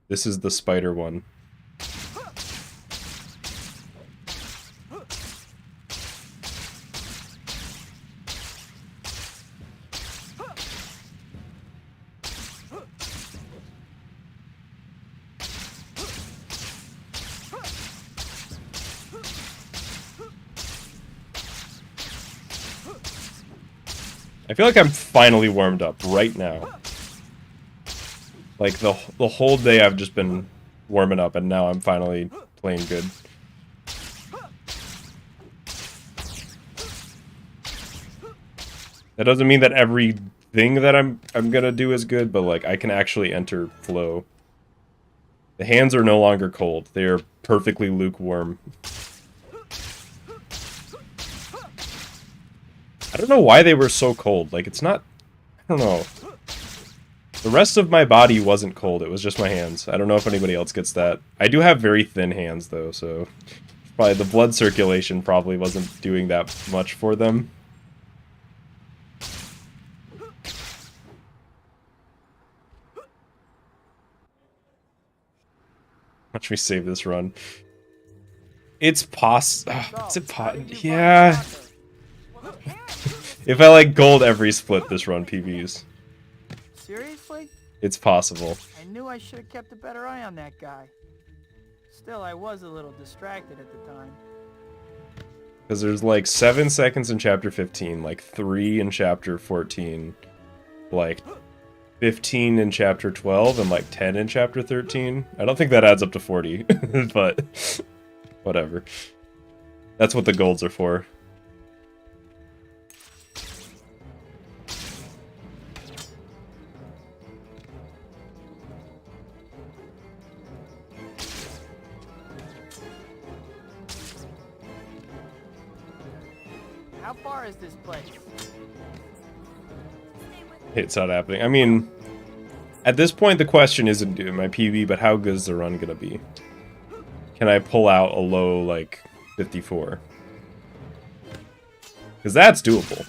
this is the Spider one. I feel like I'm finally warmed up right now. Like the whole day I've just been warming up, and now I'm finally playing good. That doesn't mean that everything that I'm gonna do is good, but like I can actually enter flow. The hands are no longer cold; they are perfectly lukewarm. I don't know why they were so cold. Like, it's not... I don't know. The rest of my body wasn't cold. It was just my hands. I don't know if anybody else gets that. I do have very thin hands, though, so... Probably the blood circulation probably wasn't doing that much for them. Watch me save this run. It's Is it yeah... If I like gold every split this run, PBs. Seriously? It's possible. I knew I should have kept a better eye on that guy. Still, I was a little distracted at the time. Because there's like 7 seconds in chapter 15, like 3 in chapter 14, like 15 in chapter 12, and like 10 in chapter 13. I don't think that adds up to 40, but whatever. That's what the golds are for. How far is this place? It's not happening. I mean, At this point, the question isn't my PB, but how good is the run gonna be? Can I pull out a low, like, 54? Because that's doable.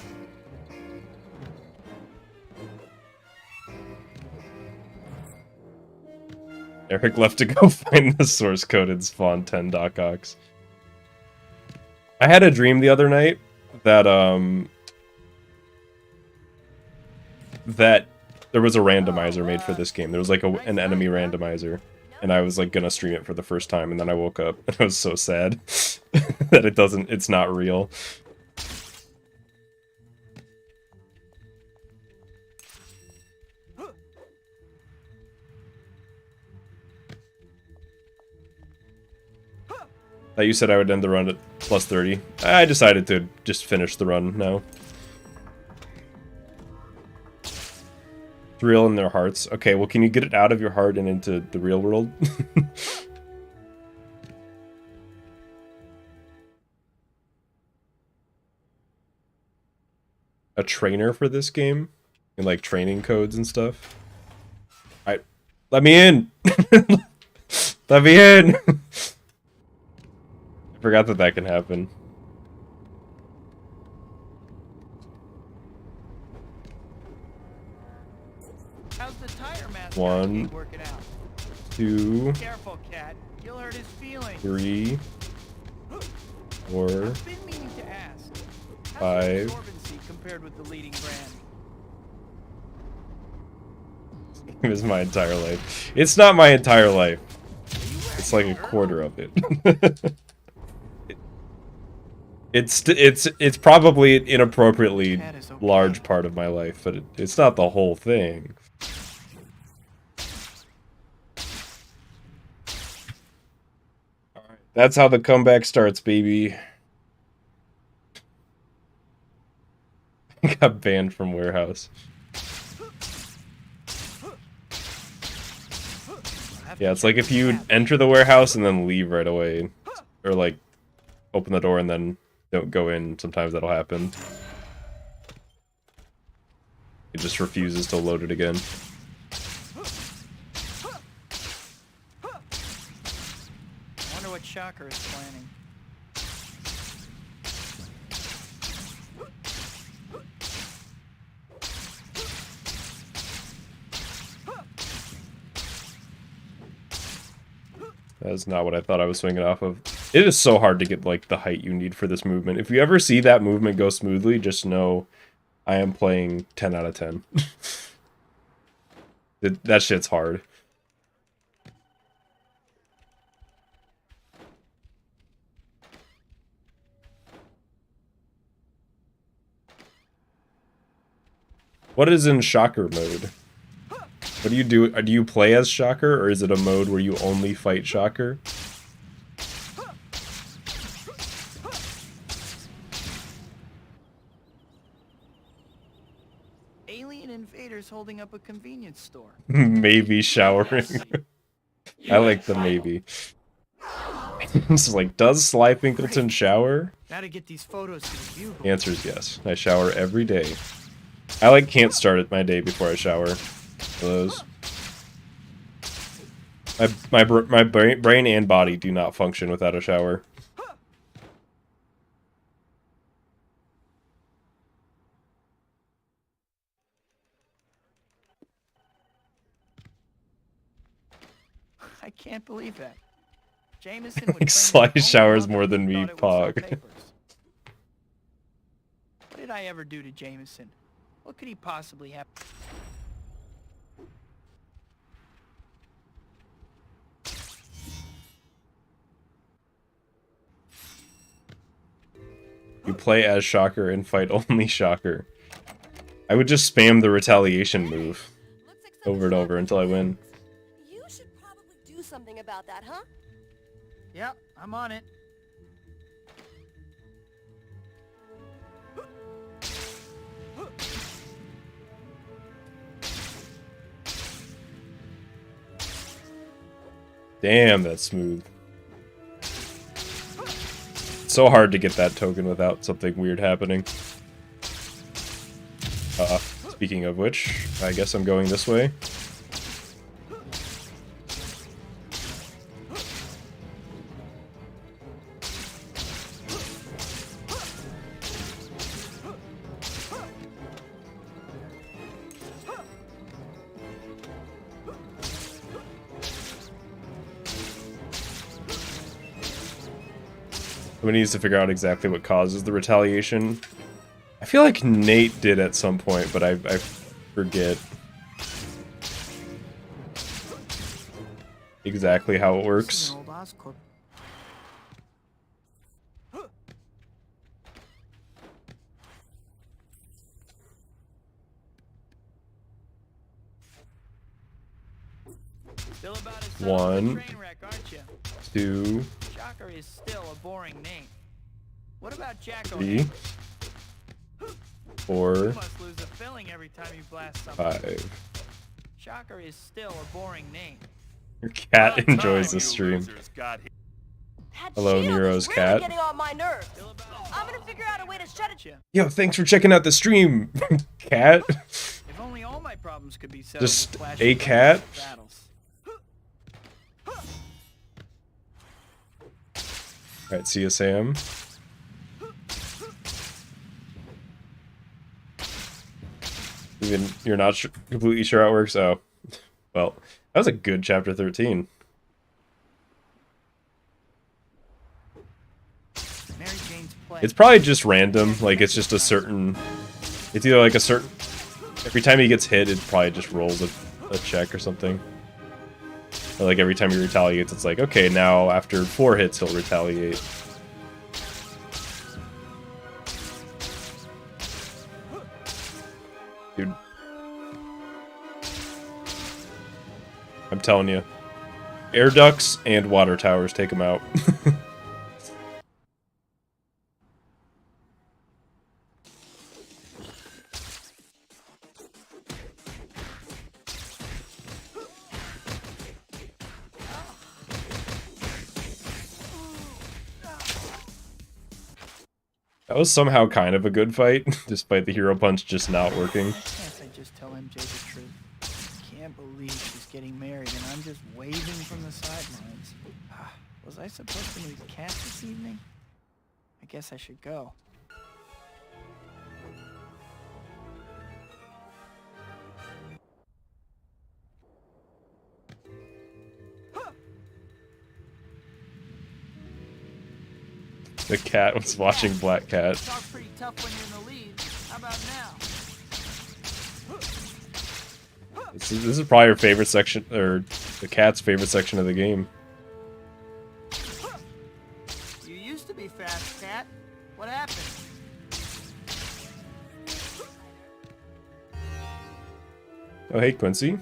Eric left to go find the source code in Spawn 10 DocOx. I had a dream the other night that, that there was a randomizer made for this game. There was like an enemy randomizer. And I was like gonna stream it for the first time, and then I woke up and I was so sad that it's not real. You said I would end the run at plus 30. I decided to just finish the run now. It's real in their hearts. Okay, well, can you get it out of your heart and into the real world? A trainer for this game? And like training codes and stuff? Alright, let me in! Let me in! I forgot that that can happen. How's the tire mask 1, working out? 2, Careful, cat. You'll hurt his feelings. 3, 4, I've been meaning to ask. How's 5. the absorbency compared with the leading brand? It was my entire life. It's not my entire life. It's like a quarter of it. It's probably an inappropriately large part of my life, but it's not the whole thing. Alright, that's how the comeback starts, baby. I got banned from warehouse. Yeah, it's like if you enter the warehouse and then leave right away. Or like, open the door and then don't go in, sometimes that'll happen. It just refuses to load it again. I wonder what Shocker is planning. That is not what I thought I was swinging off of. It is so hard to get, like, the height you need for this movement. If you ever see that movement go smoothly, just know I am playing 10 out of 10. That shit's hard. What is in Shocker mode? What do you do? Do you play as Shocker, or is it a mode where you only fight Shocker? Alien invaders holding up a convenience store. Maybe showering. I like the maybe. It's like, does Slyfincleton shower? Gotta get these photos to the view. The answer is yes. I shower every day. I like can't start it my day before I shower. Those. My brain and body do not function without a shower. I can't believe that. Jameson would Like Sly showers more than me, Pog. What did I ever do to Jameson? What could he possibly have? You play as Shocker and fight only Shocker. I would just spam the retaliation move over and over until I win. You should probably do something about that, huh? Yep, I'm on it. Damn, that's smooth. So hard to get that token without something weird happening. Speaking of which, I guess I'm going this way. Somebody needs to figure out exactly what causes the retaliation. I feel like Nate did at some point, but I forget exactly how it works. An old Oscorp. Still about as subtle as a One. train wreck, aren't you? 2, Shocker is still a boring name. What about Jack 3, 4, You must lose a filling every time you blast something. 5. Shocker is still a boring name. Your cat enjoys the stream. That Hello, shield Nero's is really cat. getting on my nerves. I'm gonna figure out a way to shut it. Yo, thanks for checking out the stream, cat. If only all my problems could be settled Just with flash a cat? battles. Alright, see you, Sam. Even you're not completely sure how it works? Oh. Well, that was a good chapter 13. Mary Jane's play. It's probably just random, like it's just a certain... It's either like a certain... Every time he gets hit, it probably just rolls a check or something. Or like every time he retaliates, it's like, okay, now after 4 hits, he'll retaliate. Dude. I'm telling you. Air ducts and water towers, take them out. That was somehow kind of a good fight, despite the hero punch just not working. Why can't I just tell MJ the truth? I can't believe she's getting married and I'm just waving from the sidelines. Was I supposed to meet Kat this evening? I guess I should go. The cat was watching Black Cat. Talk pretty tough when you're in the lead. How about now? This is probably your favorite section, or the cat's favorite section of the game. You used to be fast, Kat. What happened? Oh, hey, Quincy.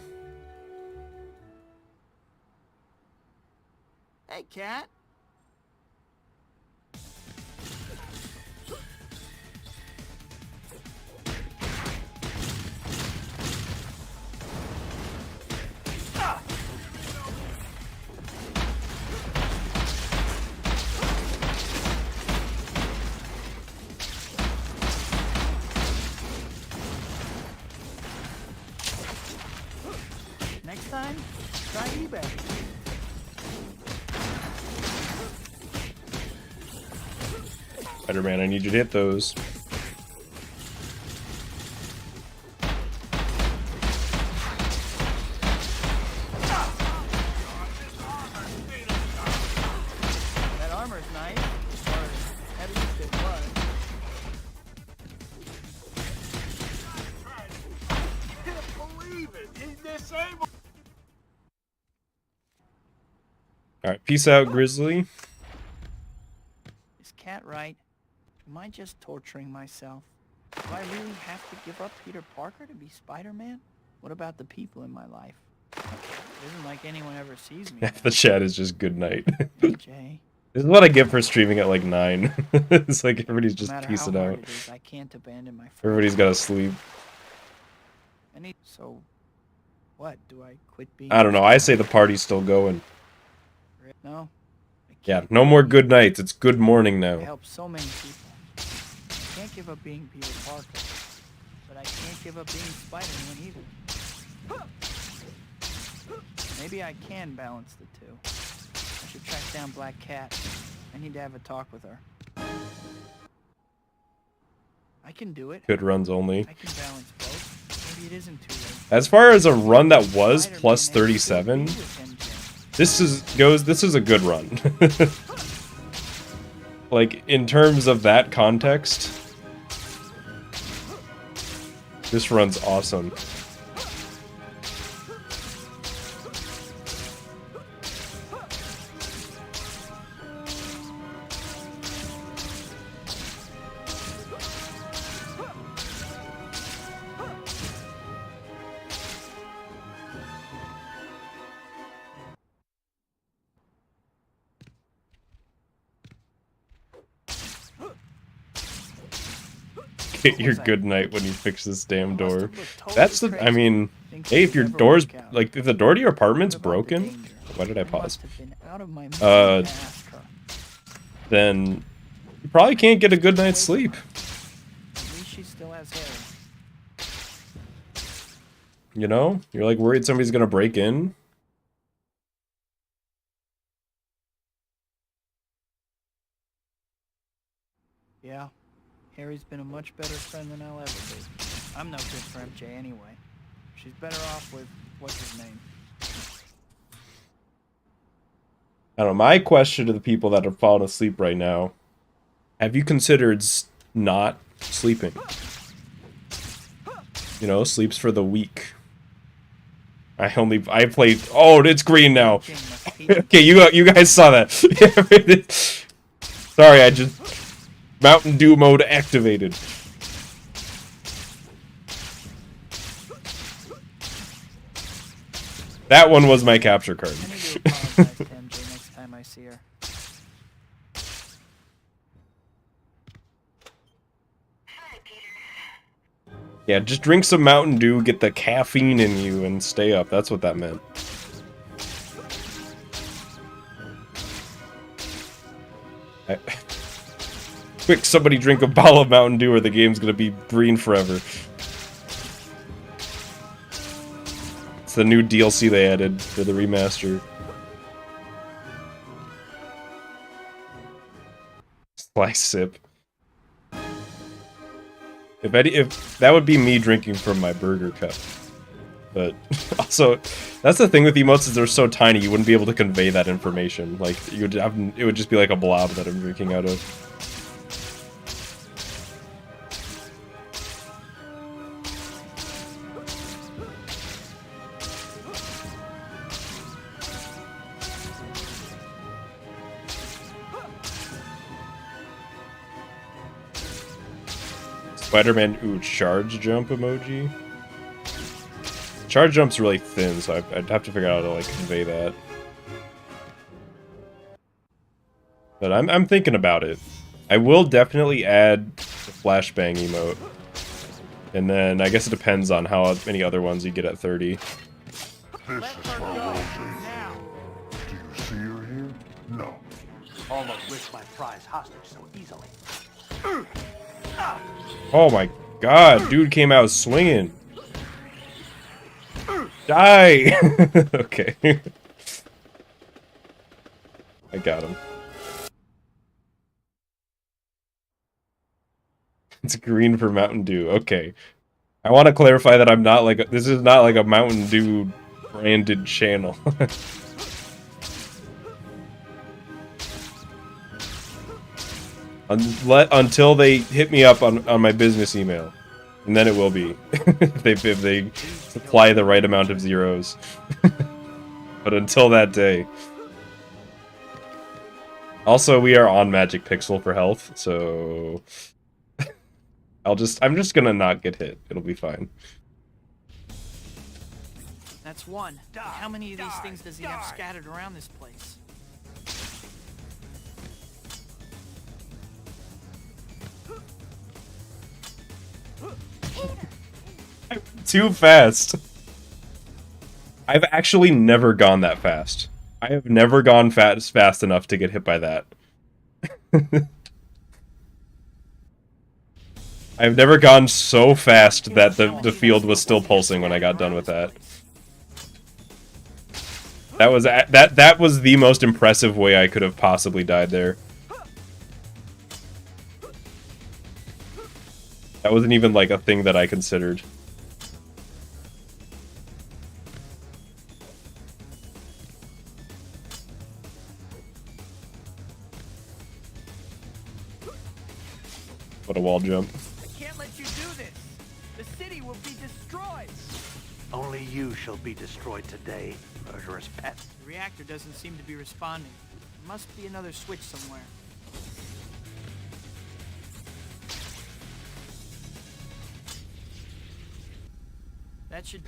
Hey, Kat. Next time, try eBay. Spider-Man, I need you to hit those. That armor's nice, or at least it was. Alright, peace out, Grizzly. Is Kat right? Am I just torturing myself? Do I really have to give up Peter Parker to be Spider-Man? What about the people in my life? It isn't like anyone ever sees me. The chat is just good night. Jay, This is what I get for streaming at like 9. It's like everybody's no just matter peacing how hard out. it is, I can't abandon my friends. Everybody's gotta sleep. So, what? Do I quit being... I don't know, I say the party's still going. No? I Yeah, can't. no more good nights, it's good morning I now. help so many people. I can't give up being Peter Parker. But I can't give up being Spider-Man either. Maybe I can balance the two. I should track down Black Cat. I need to have a talk with her. I can do it. Good runs only. I can balance both. Maybe it isn't too late. As far as a run that was Spider-Man plus has to 37, be with MJ. this is a good run. like, in terms of that context, this run's awesome. Get your good night when you fix this damn door. That's the, I mean, hey, if your door's, like, if the door to your apartment's broken, why did I pause? Then you probably can't get a good night's sleep. At least she still has hair. You know? You're like worried somebody's gonna break in. Yeah. Harry's been a much better friend than I'll ever be. I'm no good for MJ anyway. She's better off with, what's his name? I don't know, my question to the people that are falling asleep right now, have you considered not sleeping? You know, sleeps for the weak. I played, oh, it's green now. Okay, you guys saw that. Sorry, I just, Mountain Dew mode activated. That one was my capture card. I need to apologize to MJ next time I see her. Yeah, just drink some Mountain Dew, get the caffeine in you, and stay up. That's what that meant. Quick, somebody drink a bottle of Mountain Dew or the game's gonna be green forever. It's the new DLC they added for the remaster. Slice sip. If that would be me drinking from my burger cup. But also, that's the thing with emotes is they're so tiny you wouldn't be able to convey that information. Like it would just be like a blob that I'm drinking out of. Spider-Man, ooh, charge jump emoji. Charge jump's really thin, so I'd have to figure out how to like convey that. But I'm thinking about it. I will definitely add the flashbang emote. And then I guess it depends on how many other ones you get at 30. This is for Rosie. Do you see her here? No. Almost risked my prize hostage so easily. Oh my god, dude came out swinging. Die! Okay. I got him. It's green for Mountain Dew. Okay. I want to clarify that I'm not like this is not like a Mountain Dew branded channel. Until they hit me up on my business email, and then it will be if they supply the right amount of zeros. But until that day. Also, we are on Magic Pixel for health, so I'm just gonna not get hit. It'll be fine. That's one. How many of these things does he have scattered around this place? Too fast. I've actually never gone that fast. I have never gone fast enough to get hit by that. I've never gone so fast that the field was still pulsing when I got done with that. That was the most impressive way I could have possibly died there. That wasn't even like a thing that I considered. a wall jump. I can't let you do this. The city will be destroyed. Only you shall be destroyed today, murderous pet. The reactor doesn't seem to be responding. There must be another switch somewhere. That should...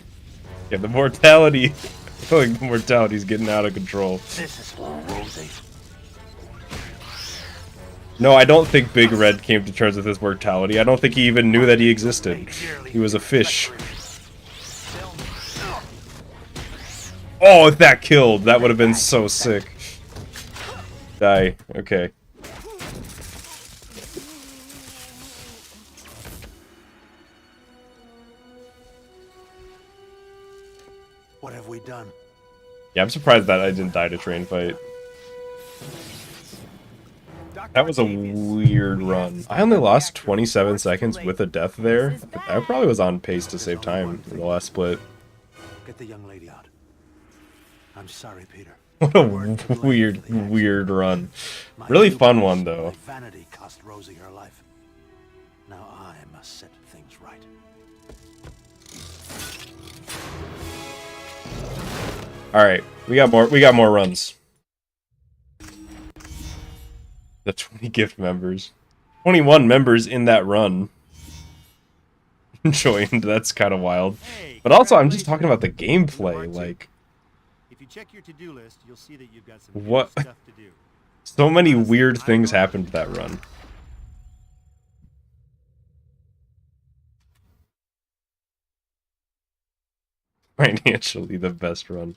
Yeah, the mortality. I feel like the mortality's getting out of control. This is for Rosie. No, I don't think Big Red came to terms with his mortality. I don't think he even knew that he existed. He was a fish. Oh, if that killed, that would have been so sick. Die. Okay. What have we done? Yeah, I'm surprised that I didn't die to train fight. That was a weird run. I only lost 27 seconds with a death there. I probably was on pace to save time in the last split. Get the young lady out. I'm sorry, Peter. What a weird run. Really fun one, though. Vanity cost Rosie her life. Now I must set things right. All right, we got more runs. The 20 gift members. 21 members in that run. Joined, that's kind of wild. But also, I'm just talking about the gameplay, like... If you check your to-do list, you'll see that you've got some What? good stuff to do. So many weird things happened to that run. Financially, the best run.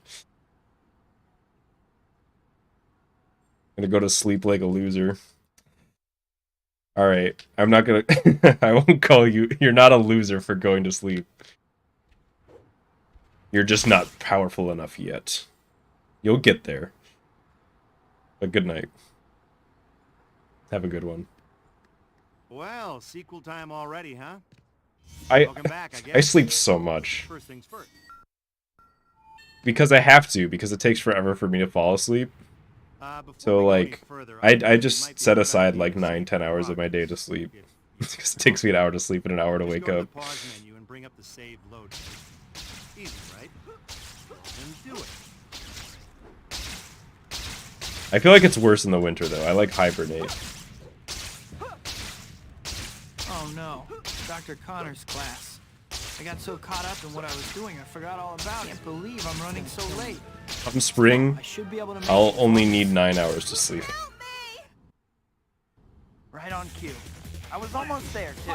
Gonna go to sleep like a loser. Alright, I'm not gonna... I won't call you... You're not a loser for going to sleep. You're just not powerful enough yet. You'll get there. But good night. Have a good one. Well, sequel time already, huh? I Welcome back, I guess. I sleep so much. First things first. Because I have to, because it takes forever for me to fall asleep. Before So, we go any like, further, I think it might just be set a good aside idea like to 9-10 hours of my day to progress. sleep. If- Because it takes me an hour to sleep and an hour to Just wake go to up. the pause menu and bring up the save load. Easy, right? Then do it. I feel like it's worse in the winter, though. I like hibernate. Oh no, Dr. Connor's class. I got so caught up in what I was doing, I forgot all about it. Can't believe I'm running so late. Come spring, I should be able to make I'll it. only need 9 hours to sleep. Right on cue. I was almost there, too.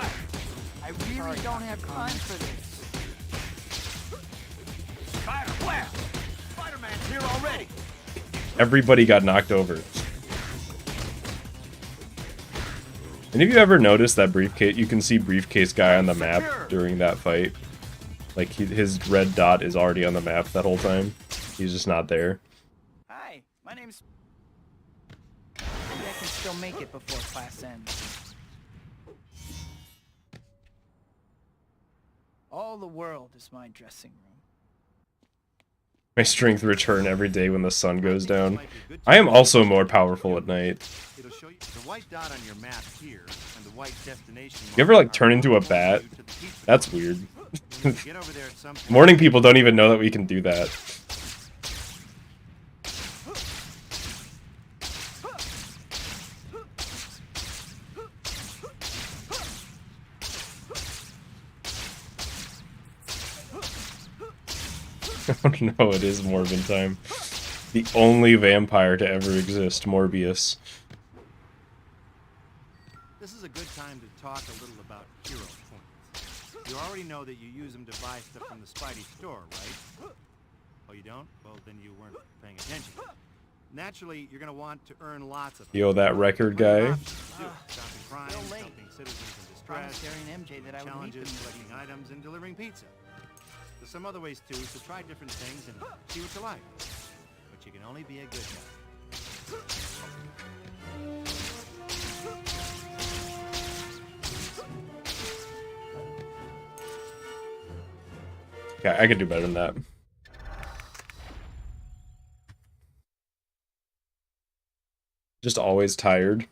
I really don't have time for this. Spider, where? Spider-Man's here already. Everybody got knocked over. And have you ever noticed that briefcase? You can see briefcase guy on the map during that fight. Like his red dot is already on the map that whole time. He's just not there. Hi, my name's... Maybe I can still make it before class ends. All the world is my dressing room. My strength return every day when the sun goes down. I am also more powerful at night. It'll show you the white dot on your map here and the white destination. You ever like mark turn are into a pointing bat? you to the pizza. That's weird. When you get over there at some point, Morning people don't even know that we can do that. Oh no, it is Morbin time. The only vampire to ever exist, Morbius. This is a good time to talk a little about hero points. You already know that you use them to buy stuff from the Spidey store, right? Oh, you don't? Well, then you weren't paying attention. Naturally, you're going to want to earn lots of them. Yo, that record guy. Stopping crimes, Still late. helping citizens in Promised distress, Gary and MJ that I would meet them. challenges, collecting items, and delivering pizza. There's some other ways too, so try different things and see what you like. But you can only be a good guy. Yeah, I could do better than that. Just always tired.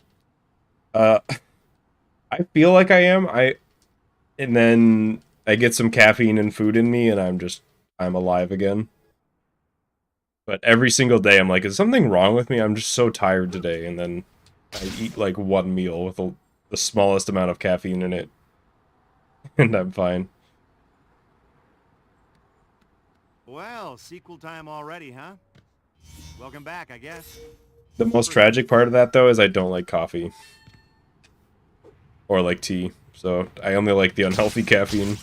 I feel like I am. And then I get some caffeine and food in me, and I'm alive again. But every single day, I'm like, is something wrong with me? I'm just so tired today, and then I eat like one meal with the smallest amount of caffeine in it, and I'm fine. Well, sequel time already, huh? Welcome back, I guess. The most tragic part of that, though, is I don't like coffee. Or like tea. So I only like the unhealthy caffeine.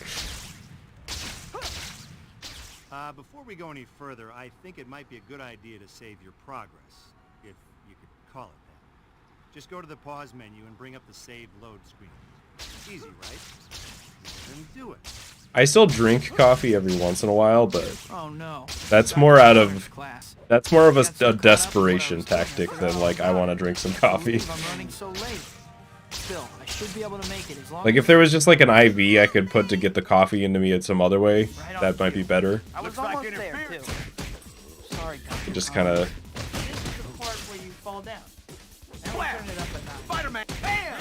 Before we go any further, I think it might be a good idea to save your progress, if you could call it that. Just go to the pause menu and bring up the save load screen. Easy, right? Then do it. I still drink coffee every once in a while, but Oh no. that's more out of Class. that's more of a desperation tactic than like I want to drink some coffee. I'm running so late. Still, I should be able to make it as long Like if there was just like an IV I could put to get the coffee into me in some other way, Right on that might be better. I was almost there too. Sorry, Dr. Just kind of. This is the part where you fall down. Now we're turning it up a notch. Spider-Man, bam!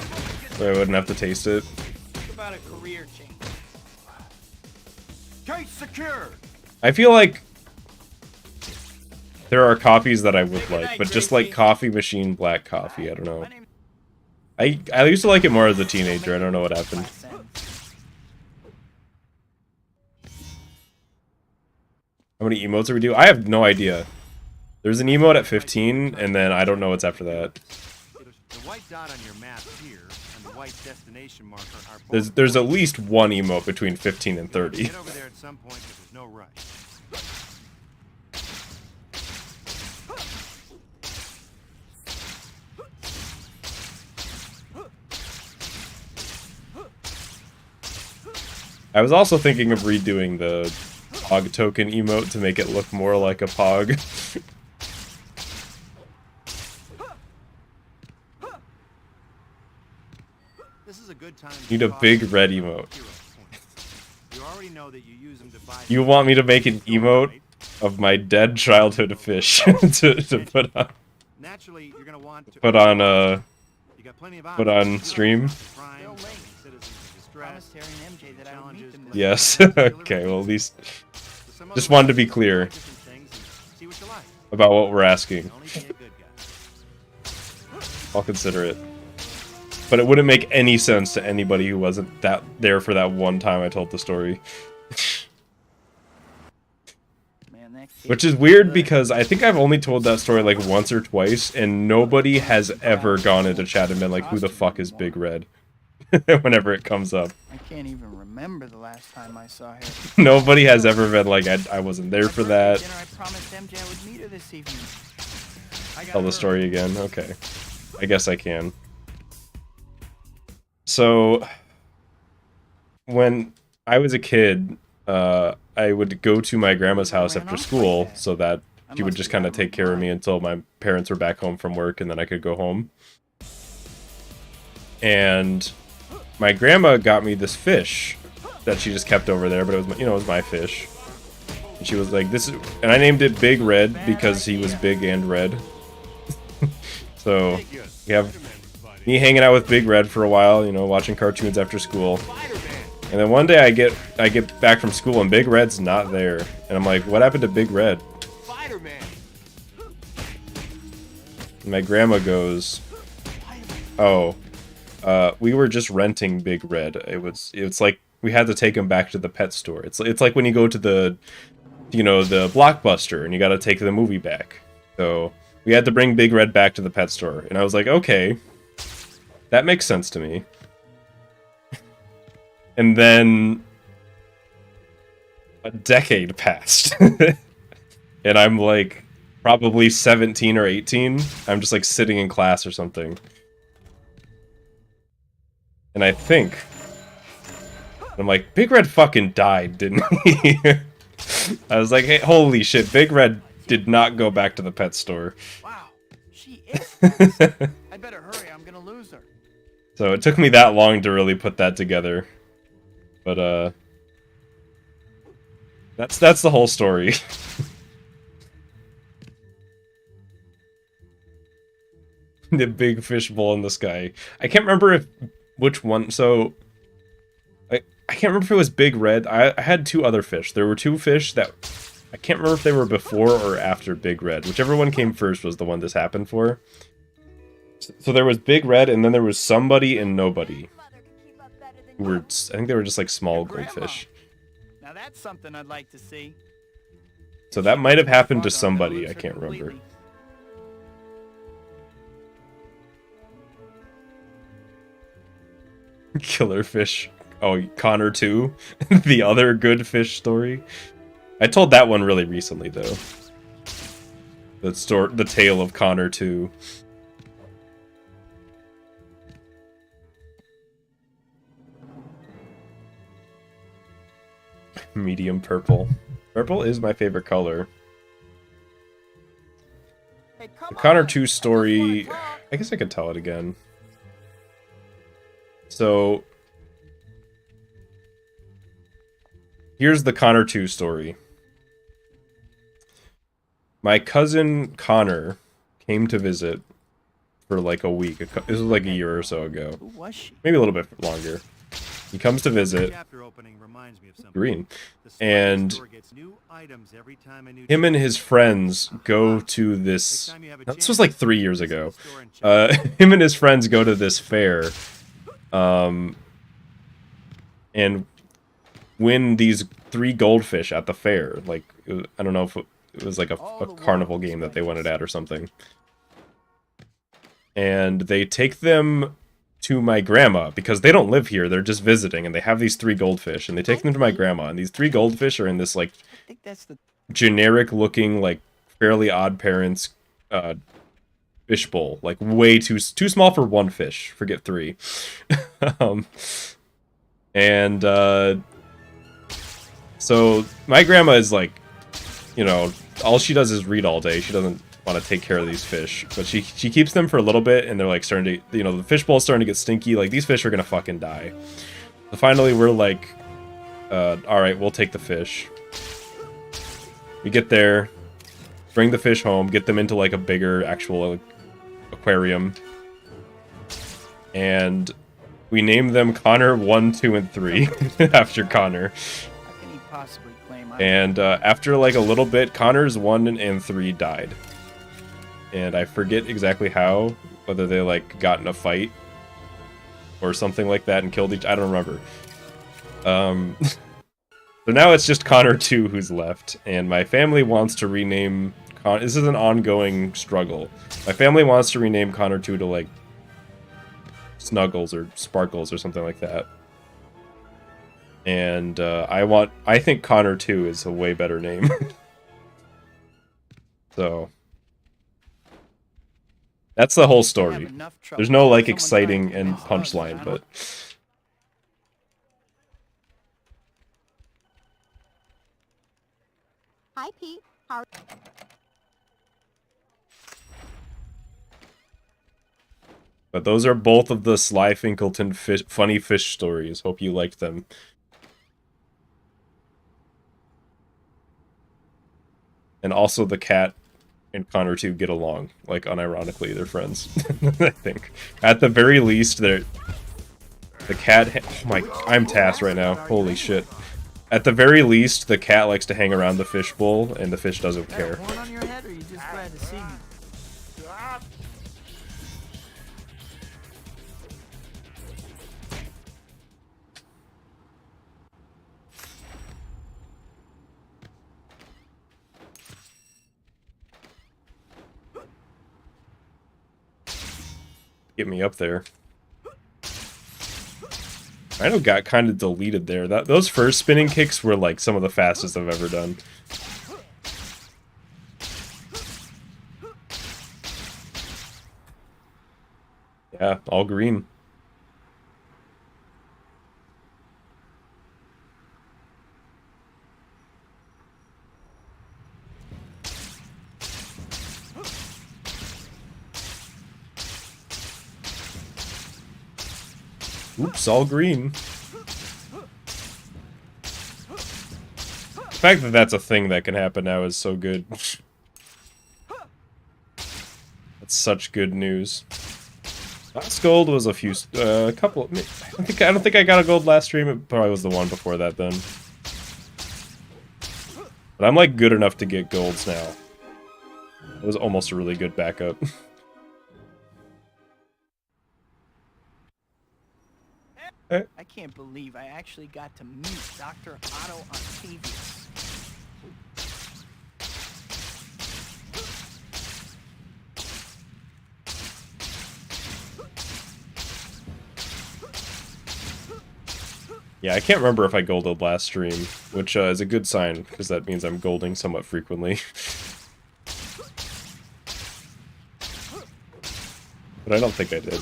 So I wouldn't have to taste it. Think about a career change. Case secured! I feel like there are coffees that I would like, but just like coffee machine black coffee, I don't know. I used to like it more as a teenager, I don't know what happened. How many emotes are we do? I have no idea. There's an emote at 15, and then I don't know what's after that. The white dot on your map here and the white destination marker are both... There's at least one emote between 15 and 30. Get over there at some point, but there's no rush. I was also thinking of redoing the Pog token emote to make it look more like a Pog. This is a good time Need a big red emote. You already know that you use them to buy... You want me to make an emote of my dead childhood fish to put on Naturally, you're gonna want to... put on You got plenty of put on stream? Crime, citizens in distress, Promised Harry and MJ that I would meet them. Yes. Okay, well at least just wanted to be clear about what we're asking. I'll consider it. But it wouldn't make any sense to anybody who wasn't there for that one time I told the story. Man, that kid Which is weird because I think I've only told that story like once or twice, and nobody has ever gone into chat and been like, who the fuck is Big Red? Whenever it comes up. I can't even remember the last time I saw her. Nobody has ever been like, I wasn't there for that. Dinner, I promised MJ I would meet her this evening. Tell the story again. Okay. I guess I can. So, when I was a kid, I would go to my grandma's house after school so that she would just kind of take care of me until my parents were back home from work and then I could go home. And my grandma got me this fish that she just kept over there, but it was, it was my fish. And she was like, "This is," and I named it Big Red because he was big and red. So we have me hanging out with Big Red for a while, watching cartoons after school. And then one day I get back from school and Big Red's not there. And I'm like, what happened to Big Red? And my grandma goes, "Oh, we were just renting Big Red. It's like we had to take him back to the pet store. It's like when you go to the the Blockbuster and you got to take the movie back. So we had to bring Big Red back to the pet store." And I was like, okay, that makes sense to me. And then a decade passed. And I'm like probably 17 or 18. I'm just like sitting in class or something. And I think I'm like, Big Red fucking died, didn't he? I was like, hey, holy shit, Big Red did not go back to the pet store. Wow, she is. I better hurry, I'm gonna lose her. So it took me that long to really put that together. But that's the whole story. The big fishbowl in the sky. I can't remember if which one. So I can't remember if it was Big Red. I had two other fish. There were two fish that I can't remember if they were before or after Big Red. Whichever one came first was the one this happened for. So there was Big Red, and then there was somebody and nobody. Who were, I think they were just like small goldfish. Now that's something I'd like to see. So that might have happened to somebody. I can't remember. Killer fish. Oh, Connor 2, the other good fish story. I told that one really recently, though. The tale of Connor 2. Medium purple. Purple is my favorite color. Hey, The Connor 2 story, I guess I could tell it again. So, here's the Connor 2 story. My cousin Connor came to visit for like a week. This was like a year or so ago. Who was she? Maybe a little bit longer. He comes to visit. Chapter opening reminds me of something. Green. The Spidey And store gets new items every time a new him and his chapter friends opens. go to this... Next time you have a This chance, was like 3 years visit the ago. store and check Him and his friends go to this fair. And win these 3 goldfish at the fair. Like, I don't know if it was like a carnival game that they won it at or something. And they take them to my grandma, because they don't live here, they're just visiting, and they have these 3 goldfish, and they take them to my grandma, and these 3 goldfish are in this, like, I think that's the generic-looking, like, Fairly Odd Parents, fish bowl. Like, way too small for 1 fish, forget 3. So, my grandma is, like, you know, all she does is read all day, she doesn't want to take care of these fish, but she keeps them for a little bit, and they're like starting to, you know, the fish bowl's starting to get stinky, like these fish are gonna fucking die. So finally we're like, alright, we'll take the fish. We get there, bring the fish home, get them into like a bigger actual aquarium, and we name them Connor 1, 2, and 3 after Connor. How can he possibly claim And after like a little bit, Connor's 1 and 3 died. And I forget exactly how, whether they like got in a fight or something like that and killed each. I don't remember. So now it's just Connor 2 who's left, and my family wants to rename. This is an ongoing struggle. My family wants to rename Connor 2 to like Snuggles or Sparkles or something like that. And I think Connor 2 is a way better name. So. That's the whole story. There's no, like, exciting and punchline, but... Hi, Pete. How... But those are both of the Slyfincleton funny fish stories. Hope you liked them. And also the cat and Connor 2 get along. Like, unironically, they're friends. I think. At the very least, they're... The cat... Oh my... I'm tasked right now. Holy shit. At the very least, the cat likes to hang around the fish bowl, and the fish doesn't care. Horn on your head, or are you just glad to see me? Get me up there. I know got kind of deleted there. Those first spinning kicks were like some of the fastest I've ever done. Yeah, all green. Oops, all green. The fact that that's a thing that can happen now is so good. That's such good news. Last gold was a few, a couple. I don't think I got a gold last stream. It probably was the one before that then. But I'm like good enough to get golds now. It was almost a really good backup. I can't believe I actually got to meet Dr. Otto Octavius. Yeah, I can't remember if I golded last stream, which is a good sign, because that means I'm golding somewhat frequently. But I don't think I did.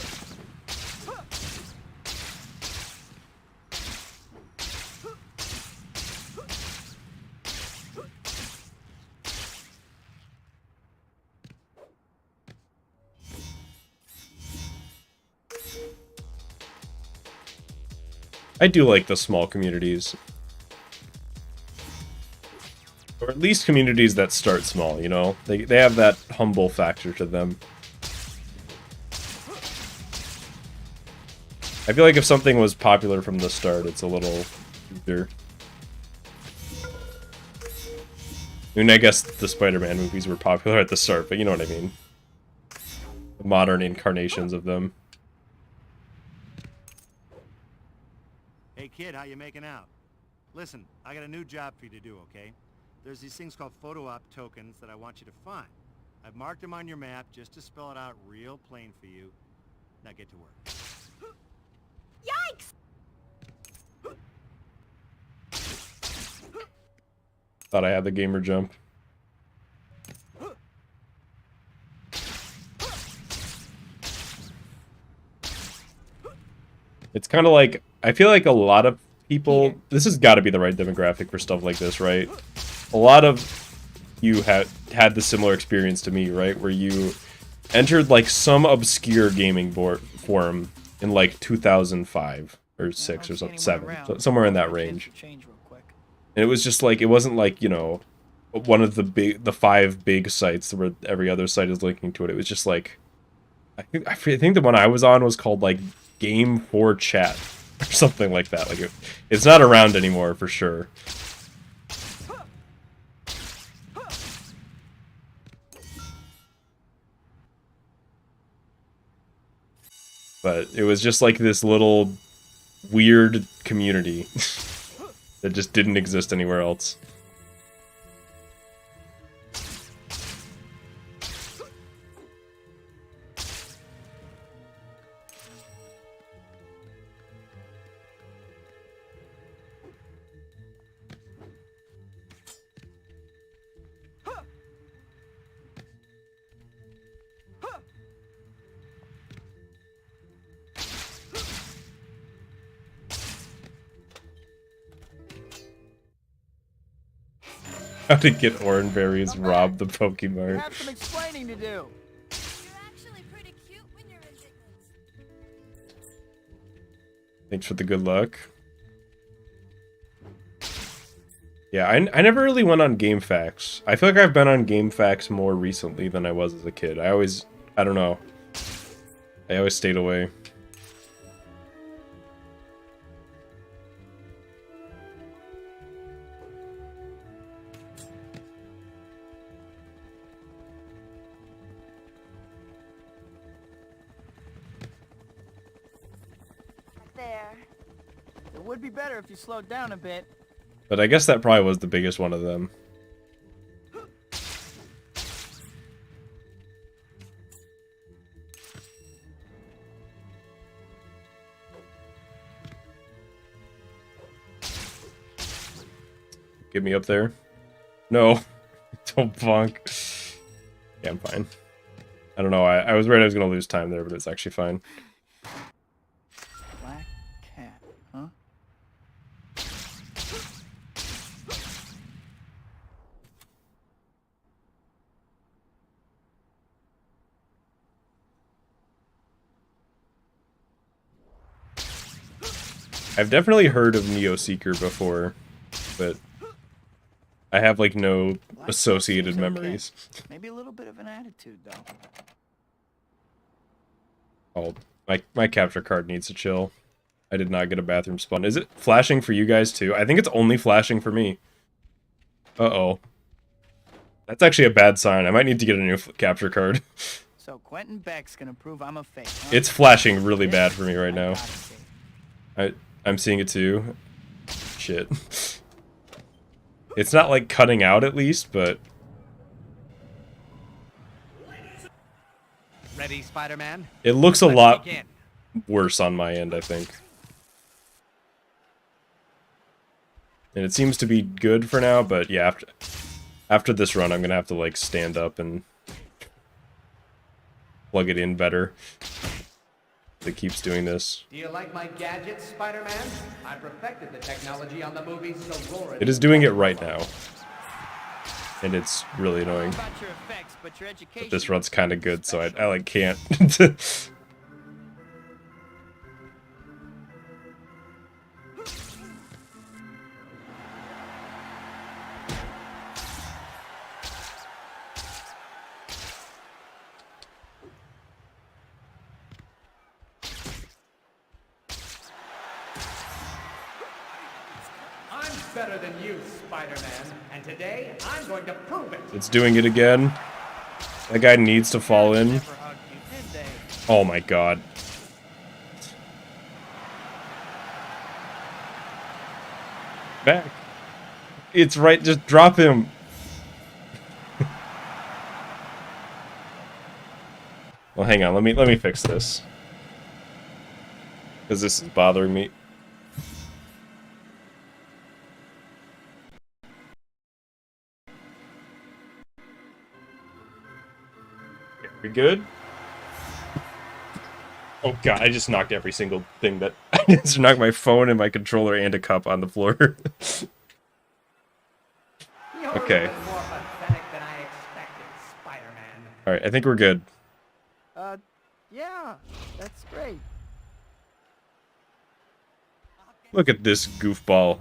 I do like the small communities. Or at least communities that start small, you know? They have that humble factor to them. I feel like if something was popular from the start, it's a little easier. I mean, I guess the Spider-Man movies were popular at the start, but you know what I mean. The modern incarnations of them. Hey kid, how you making out? Listen, I got a new job for you to do, okay? There's these things called photo op tokens that I want you to find. I've marked them on your map just to spell it out real plain for you. Now get to work. Yikes! Thought I had the gamer jump. It's kind of like, I feel like a lot of people, this has got to be the right demographic for stuff like this, right? A lot of you had the similar experience to me, right? Where you entered like some obscure gaming forum in like 2005 or 6 or something, 7, so somewhere in that range. And it was just like, it wasn't like, you know, one of the 5 big sites where every other site is linking to it. It was just like, I think the one I was on was called like Game 4 Chat or something like that. Like it's not around anymore for sure. But it was just like this little weird community that just didn't exist anywhere else. How to get oranberries, rob the Pokemart. I have some explaining to do. You're actually pretty cute when you're indignant. Thanks for the good luck. Yeah, I never really went on GameFAQs. I feel like I've been on GameFAQs more recently than I was as a kid. I don't know. I always stayed away. There. It would be better if you slowed down a bit. But I guess that probably was the biggest one of them. Get me up there. No. Don't bonk. Yeah, I'm fine. I don't know. I was worried I was going to lose time there, but it's actually fine. Black cat, huh? I've definitely heard of Neo Seeker before, but I have like no associated memories. Maybe a little bit of an attitude though. Called My capture card needs to chill. I did not get a bathroom spawn. Is it flashing for you guys too? I think it's only flashing for me. Uh-oh. That's actually a bad sign. I might need to get a new capture card. So Quentin Beck's gonna prove I'm a fake, huh? It's flashing really bad for me right now. I gotta see. I'm seeing it too. Shit. It's not like cutting out at least, but Ready, Spider-Man? it looks a Let's lot begin. worse on my end, I think. And it seems to be good for now, but yeah, after this run, I'm gonna have to like stand up and plug it in better. It keeps doing this. Do you like my gadgets, Spider-Man? I perfected the technology on the movie, so roar It is doing it right now. And it's really annoying. About your effects, but your education. But this run's kind of good, so I like can't. I'm better than you, Spider-Man, and today I'm going to prove it. It's doing it again. That guy needs to fall in. Never hugged you, did they? Oh my god. Back. It's right, just drop him. Well, hang on, let me fix this. Because this is bothering me. We good? Oh god, I just knocked every single thing that... I just knocked my phone and my controller and a cup on the floor. You're Okay. even more pathetic than I expected, Spider-Man. Alright, I think we're good. Yeah, that's great. Look at this goofball.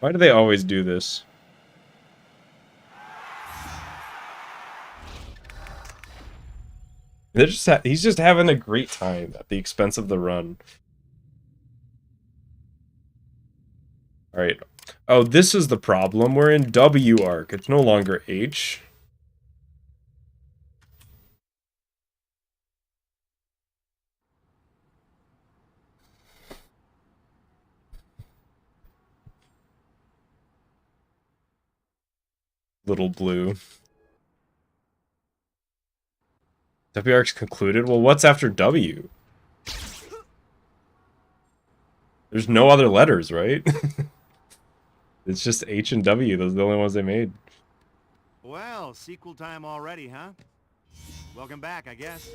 Why do they always do this? They're just he's just having a great time at the expense of the run. Alright. Oh, this is the problem. We're in W arc. It's no longer H. Little blue. W arc's concluded? Well, what's after W? There's no other letters, right? It's just H and W. Those are the only ones they made. Well, sequel time already, huh? Welcome back, I guess.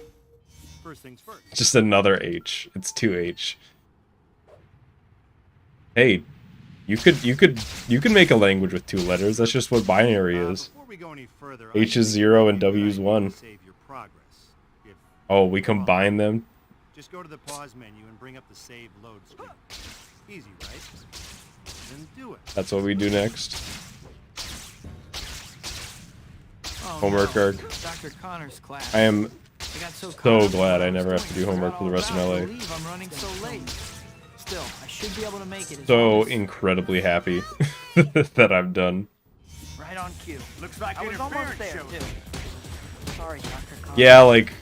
First things first. Just another H. It's 2H. Hey, you could make a language with 2 letters. That's just what binary is. Before we go any further, H I is think 0 and it'd be a good W is idea 1. to save your progress. If Oh, we combine them? just go to the pause menu and bring up the save load screen. Easy, right? Then do it. That's what we do next. Oh, Homework no. arc. Dr. Connor's class. I am I got so so caught glad up I in what never was have to do doing, homework for the rest of my I life. believe I'm running so late. Still, I should be able to make it. As So long as- incredibly happy that I'm done. right on cue. Looks like I was almost there shows. too. Sorry, Dr. Connor. Yeah, like,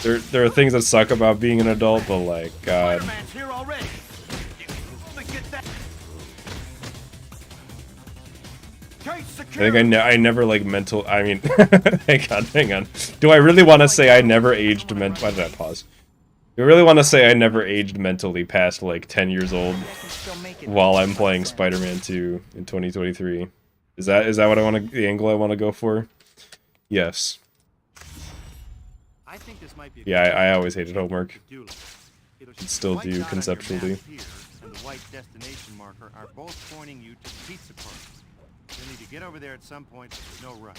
there are things that suck about being an adult, but like, God. Spider-Man's here already. Only get that. Case I think I never like mental. I mean, hang on. Do I really want to say I never aged Why did I pause? Do I really want to say I never aged mentally past like 10 years old I can still make it while I'm playing Spider-Man 2 in 2023? Is that what I want to, the angle I want to go for? Yes. I think this might be a Yeah, good I always hated homework. to-do list. It'll show Still the white do dot on your conceptually. map here and the white destination marker are both pointing you to the pizza party. You'll need to get over there at some point, but there's no rush.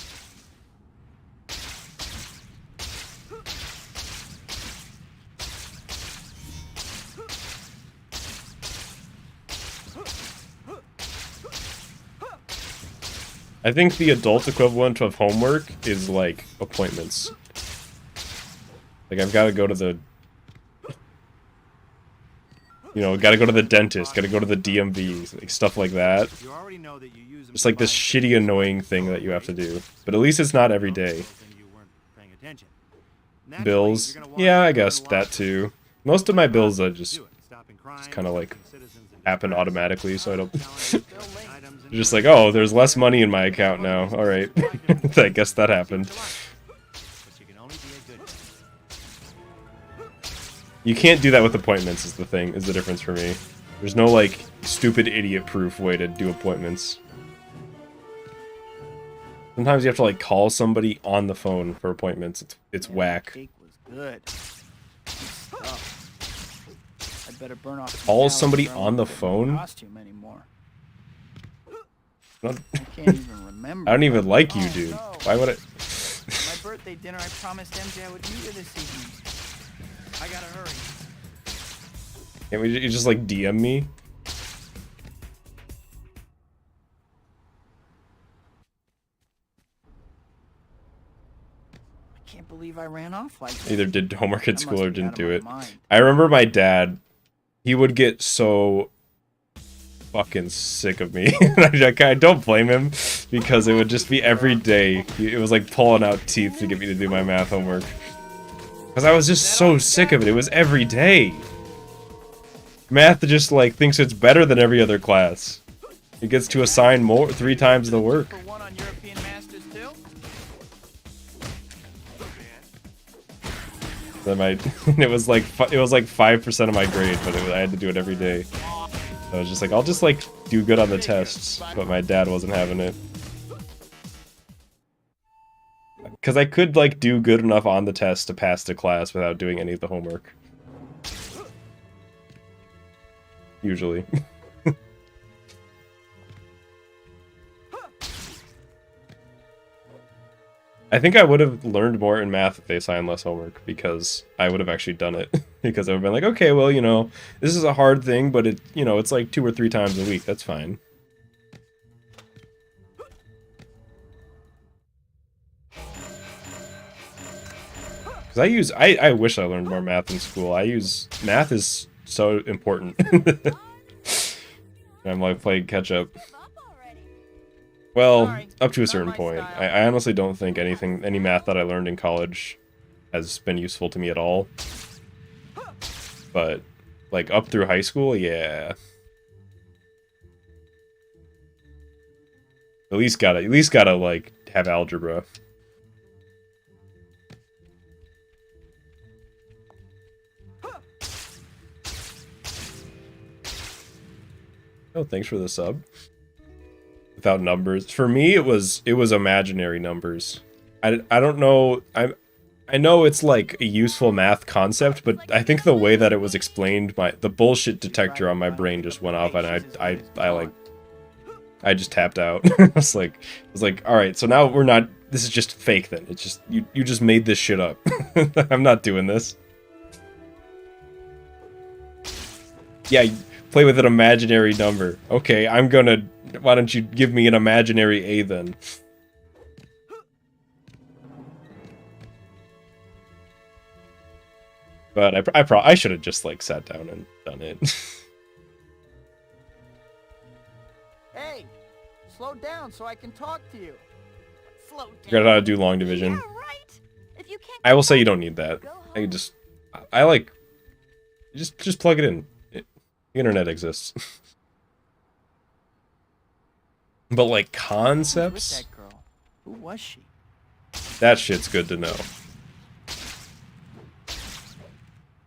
I think the adult equivalent of homework is like appointments. Like I've got to go to the, you know, got to go to the dentist, got to go to the DMV, like stuff like that. You already know that you use them Just to like this buy stuff shitty from the annoying Spidey thing store, that you have to right? do. But at least it's not every Well, day. then you weren't paying attention. Naturally, Bills, you're gonna want yeah, I to guess learn that lots. too. Most of my bills I just Do it. Stopping crime, kind of like helping citizens in happen distress, automatically, so I don't. selling items and Just like, goods. oh, there's less money in my account now. All right, I guess that happened. But you can only be a good guy. You can't do that with appointments. Is the thing? Is the difference for me? There's no like stupid idiot-proof way to do appointments. Sometimes you have to like call somebody on the phone for appointments. It's Man, whack. that cake was good. Good stuff. I'd better burn off some Call calories somebody or I on won't the fit in phone? costume anymore. Not- I can't even remember. I don't even like you, Oh, dude. no. Why would I? My birthday dinner, I promised MJ I would meet her this evening. I gotta hurry. Can't we? You just like DM me? I can't believe I ran off like that. Either did homework at I school must or be out didn't of do my it. mind. I remember my dad. He would get so fucking sick of me. I don't blame him because it would just be every day. It was like pulling out teeth to get me to do my math homework. Because I was just so sick of it. It was every day. Math just like thinks it's better than every other class. It gets to assign 3 times the work. For one on European Masters too? Then it was like 5% of my grade, but I had to do it every day. I was just like, I'll just like do good on the tests, but my dad wasn't having it. Because I could like do good enough on the test to pass the class without doing any of the homework. Usually. I think I would have learned more in math if they assigned less homework, because I would have actually done it. Because I would have been like, okay, well, you know, this is a hard thing, but it, you know, it's like 2 or 3 times a week. That's fine. Because I wish I learned more math in school. Math is so important. I'm like playing catch up. Give up already. Well, Sorry, up to a not certain my point. style. I honestly don't think any math that I learned in college has been useful to me at all. But like up through high school, yeah. At least gotta like have algebra. Oh, thanks for the sub. Without numbers. For me, it was imaginary numbers. I don't know. I know it's like a useful math concept, but I think the way that it was explained, the bullshit detector on my brain just went off, and I just tapped out. I was like, all right, so now we're not. This is just fake. Then it's just you just made this shit up. I'm not doing this. Yeah, play with an imaginary number. Okay, I'm gonna. Why don't you give me an imaginary A then? But I should have just like sat down and done it. Hey, slow down so I can talk to you. Slow down. Figured out how to do long division. Yeah, right. If you can't I will say you don't need that. go I home. can I like just plug it in. The internet exists. But like Who's concepts, with that girl? Who was she? that shit's good to know.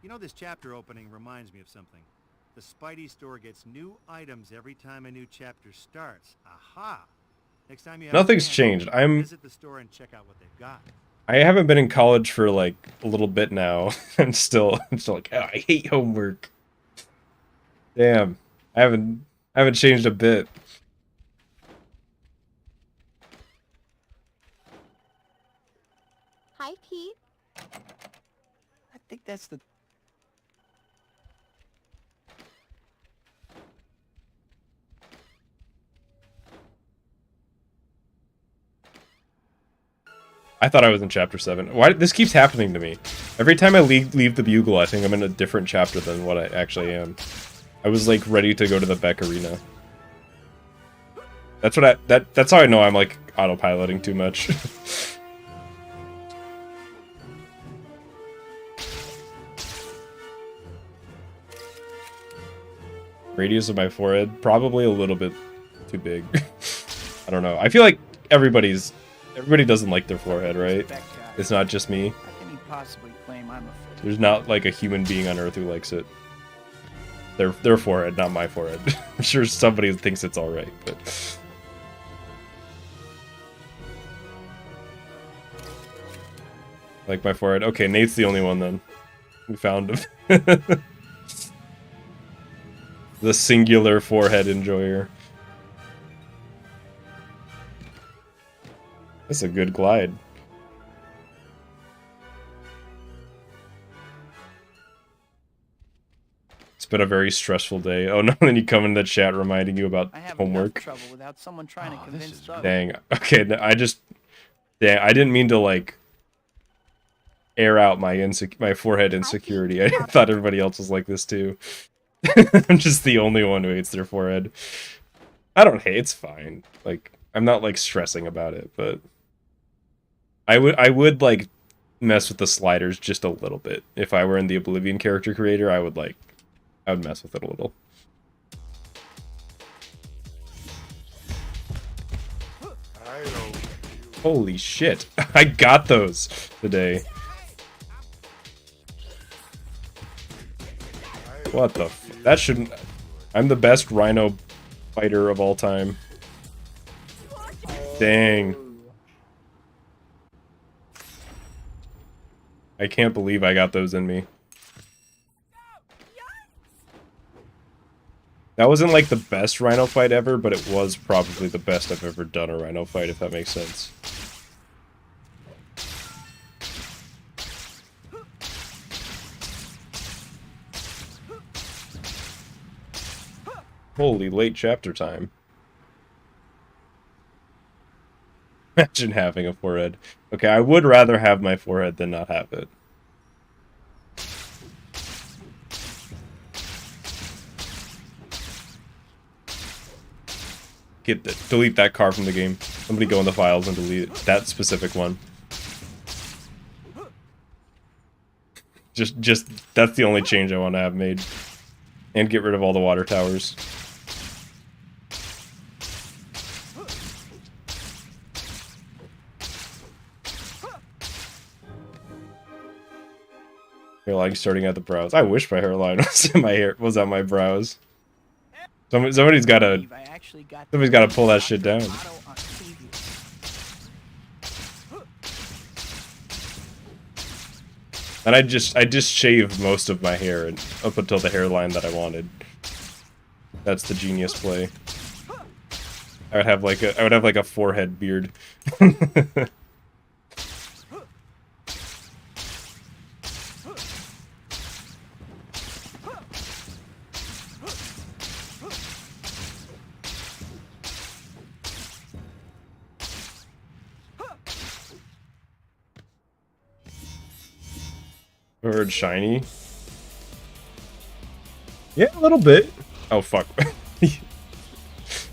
You know, this chapter opening reminds me of something. The Spidey store gets new items every time a new chapter starts. Aha! Next time you have Nothing's a chance, changed. visit the store and check out what they've got. I haven't been in college for like a little bit now. I'm still like, oh, I hate homework. Damn, I haven't changed a bit. Hi, Pete. I think that's the... I thought I was in chapter 7. Why this keeps happening to me? Every time I leave the Bugle, I think I'm in a different chapter than what I actually am. I was like ready to go to the Beck Arena. That's what that's how I know I'm like autopiloting too much. Radius of my forehead, probably a little bit too big. I don't know. I feel like everybody doesn't like their forehead, right? It's not just me. How can he possibly claim I'm a fool? There's not like a human being on Earth who likes it. Their forehead, not my forehead. I'm sure somebody thinks it's all right, but like my forehead. Okay, Nate's the only one then. We found him. The singular forehead enjoyer. That's a good glide. It's been a very stressful day. Oh no, then you come in the chat reminding you about I have homework. enough trouble without someone trying to convince Doug. Dang. Okay, I didn't mean to like air out my forehead insecurity. I thought everybody else was like this too. I'm just the only one who hates their forehead. I don't hate, it's fine. Like, I'm not like stressing about it, but I would like mess with the sliders just a little bit. If I were in the Oblivion character creator, I would mess with it a little. Holy shit. I got those today. What the f- that shouldn't- I'm the best rhino fighter of all time. Dang. I can't believe I got those in me. That wasn't like the best rhino fight ever, but it was probably the best I've ever done a rhino fight, if that makes sense. Holy late chapter time. Imagine having a forehead. Okay, I would rather have my forehead than not have it. Delete that car from the game. Somebody go in the files and delete it. That specific one. Just that's the only change I want to have made. And get rid of all the water towers. Hairline starting at the brows. I wish my hairline was on my brows. Somebody's got to pull that shit down. And I just shaved most of my hair and up until the hairline that I wanted. That's the genius play. I would have like a forehead beard. Heard shiny. Yeah, a little bit. Oh fuck.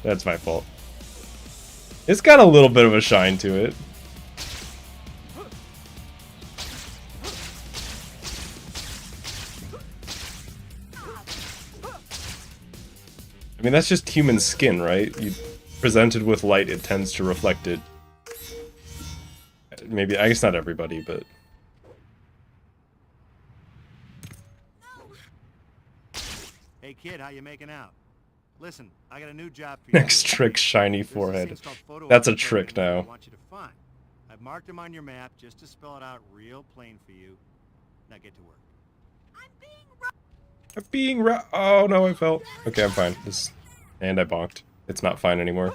That's my fault. It's got a little bit of a shine to it. I mean, that's just human skin, right? You presented with light, it tends to reflect it. Maybe, I guess not everybody, but... Hey kid, how you making out? Listen, I got a new job for you. Next trick, shiny forehead. That's a trick now. I want you to find. I've marked them on your map just to spell it out real plain for you. Now get to work. Oh no, I fell. Okay, I'm fine. And I bonked. It's not fine anymore.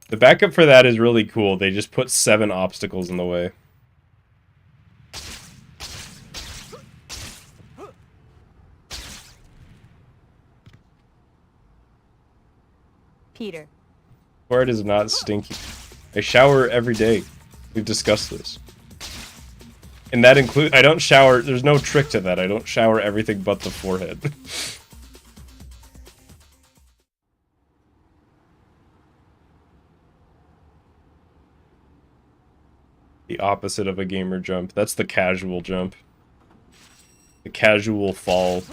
The backup for that is really cool. They just put 7 obstacles in the way. Peter. Word is not stinky. I shower every day. We've discussed this. And that includes... I don't shower... There's no trick to that. I don't shower everything but the forehead. The opposite of a gamer jump. That's the casual jump. The casual fall.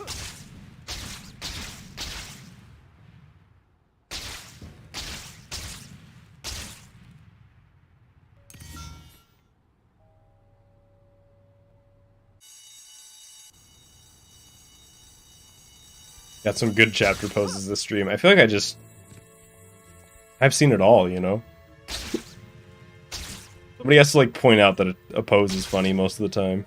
Got some good chapter poses this stream. I feel like I've seen it all, you know? Somebody has to, like, point out that a pose is funny most of the time.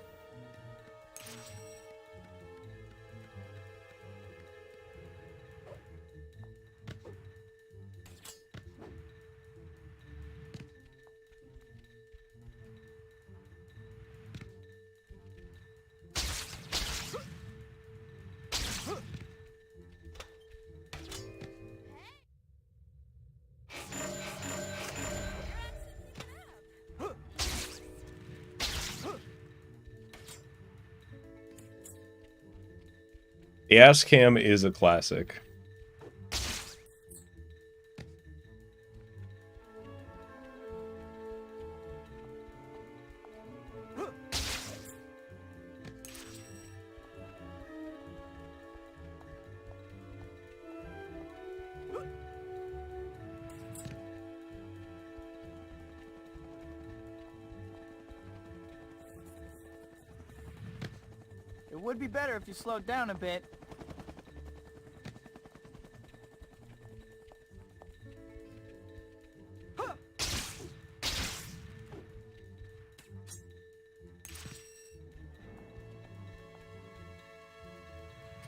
The ass cam is a classic. It would be better if you slowed down a bit.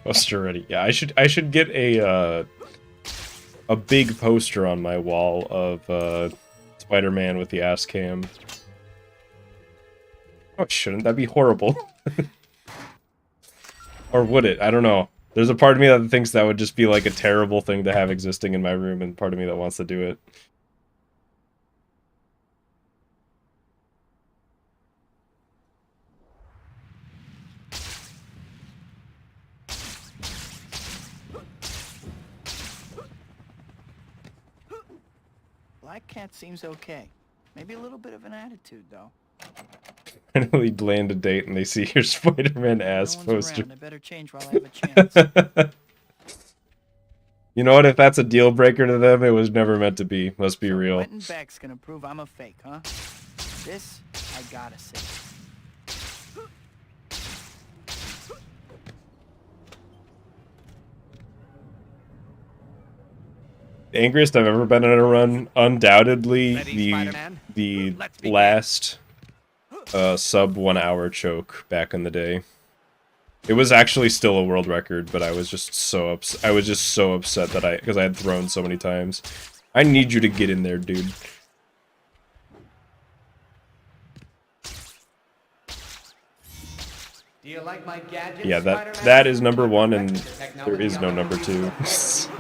Poster ready. Yeah, I should get a big poster on my wall of Spider-Man with the ass cam. Oh, it shouldn't. That'd be horrible. Or would it? I don't know. There's a part of me that thinks that would just be like a terrible thing to have existing in my room, and part of me that wants to do it. Black Cat seems okay. Maybe a little bit of an attitude, though. Finally land a date and they see your Spider-Man ass No one's poster. around. I better change while I have a chance. You know what? If that's a deal breaker to them, it was never meant to be. Must be real. Quentin Beck's gonna prove I'm a fake, huh? This, I gotta see. The angriest I've ever been in a run, undoubtedly Ready, Spider-Man? the Let's begin. last sub 1 hour choke back in the day. It was actually still a world record, but I was just so upset that because I had thrown so many times. I need you to get in there, dude. Do you like my gadgets, Yeah, Spider-Man? that is number one, and Perfected the there technology is no on the number two.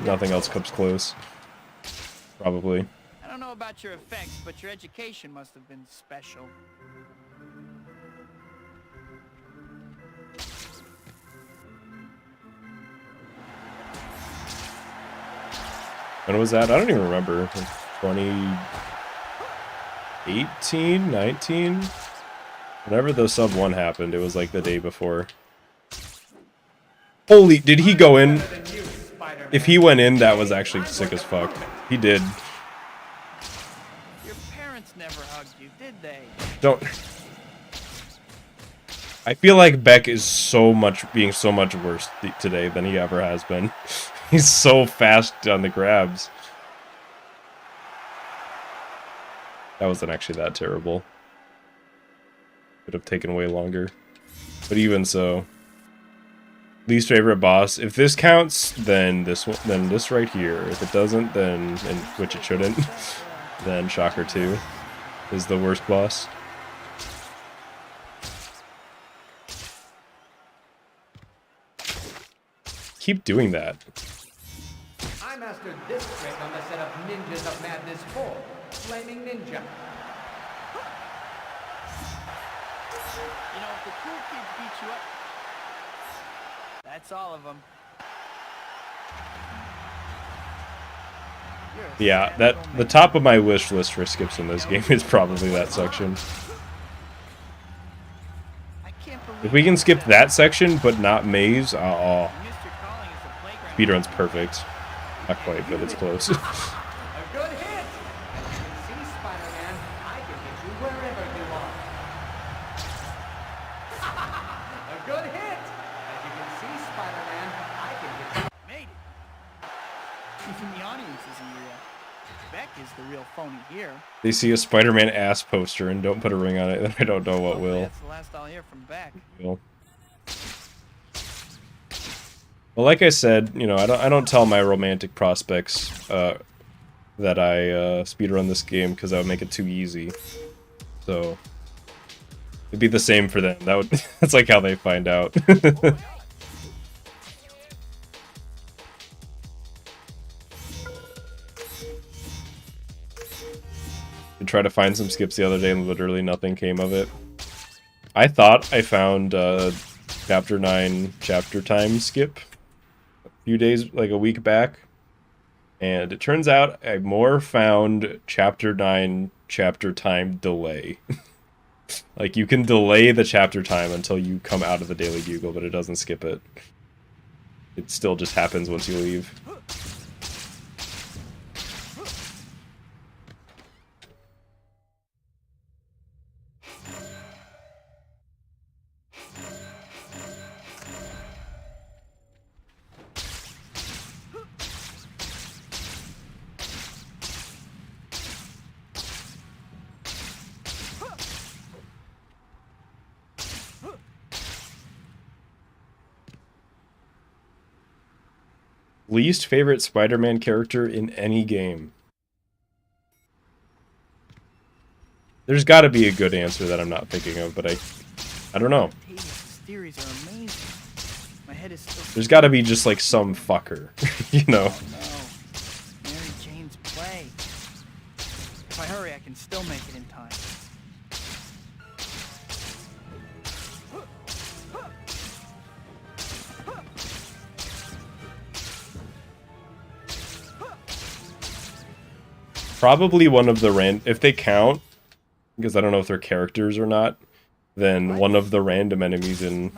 Nothing else comes close. Probably. I don't know about your effects, but your education must have been special. When was that? I don't even remember. 2018, 19? Whenever the sub 1 happened, it was like the day before. Holy, did he go in? If he went in, that was actually sick as fuck. He did. Your parents never hugged you, did they? Don't. I feel like Beck is being so much worse today than he ever has been. He's so fast on the grabs. That wasn't actually that terrible. Could have taken way longer. But even so. Least favorite boss. If this counts, then this right here. If it doesn't, then, which it shouldn't, then Shocker 2 is the worst boss. Keep doing that. I mastered this trick on the set of Ninjas of Madness 4. flaming ninja. You know, if the cool kids beat you up, that's all of them. Yeah, the top of my wish list for skips in this game is probably that section. If we can skip that section, but not maze, speedrun's perfect. Not quite, but it's close. A good hit! As you can see, Spider-Man, I can hit you wherever you are. A good hit! As you can see, Spider-Man, I can hit you. Made it. Even the audience isn't real. Beck is the real phony here. They see a Spider-Man ass poster and don't put a ring on it, then I don't know what will. That's the last I'll hear from Beck. Well, like I said, you know, I don't tell my romantic prospects that I speedrun this game because that would make it too easy. So it'd be the same for them. That's like how they find out. I tried to find some skips the other day and literally nothing came of it. I thought I found Chapter 9 Chapter Time skip a few days, like a week back. And it turns out I more found Chapter 9 Chapter Time delay. Like, you can delay the chapter time until you come out of the Daily Bugle, but it doesn't skip it. It still just happens once you leave. Least favorite Spider-Man character in any game? There's got to be a good answer that I'm not thinking of, but I don't know. Theories are amazing. My head is still... There's got to be just like some fucker, you know. Oh, no. Mary Jane's play. If I hurry, I can still make it in time. Probably one of the if they count, because I don't know if they're characters or not, then one of the random enemies in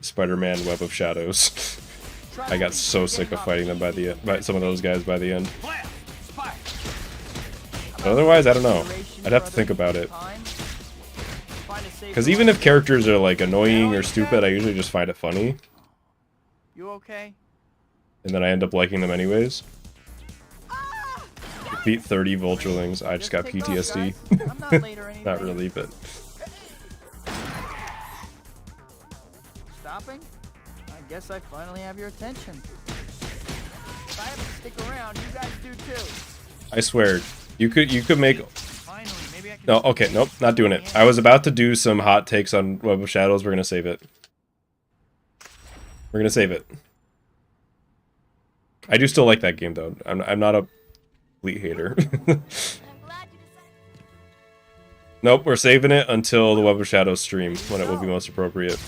Spider-Man Web of Shadows. I got so sick of fighting them by some of those guys by the end. But otherwise, I don't know. I'd have to think about it. Because even if characters are like annoying or stupid, I usually just find it funny. You okay? And then I end up liking them anyways. Beat 30 Vulturelings. I just got PTSD. Not really, but... Stopping? I guess I finally have your attention. If I have to stick around, you guys do too. I swear, you could make... Finally, maybe I can... No, okay, nope, not doing it. I was about to do some hot takes on Web of Shadows. We're gonna save it. We're gonna save it. I do still like that game, though. I'm not a complete hater. Nope, we're saving it until the Web of Shadows stream, when it will be most appropriate.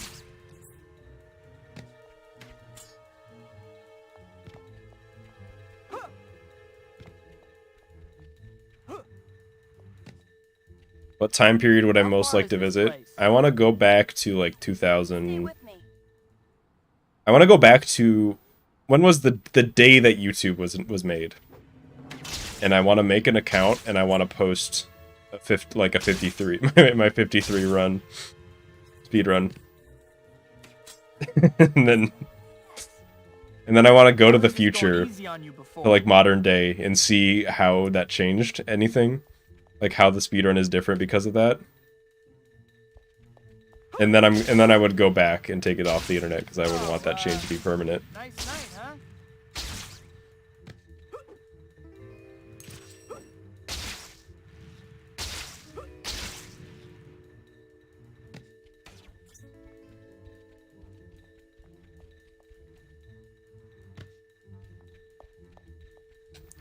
What time period would I most like to visit? I want to go back to like 2000. I want to go back to when was the day that YouTube was made, and I want to make an account and I want to post a 53 my 53 run speed run, and then I want to go to the future, to like modern day, and see how that changed anything. Like how the speedrun is different because of that. And then I would go back and take it off the internet because I wouldn't want that change to be permanent. Nice night, huh?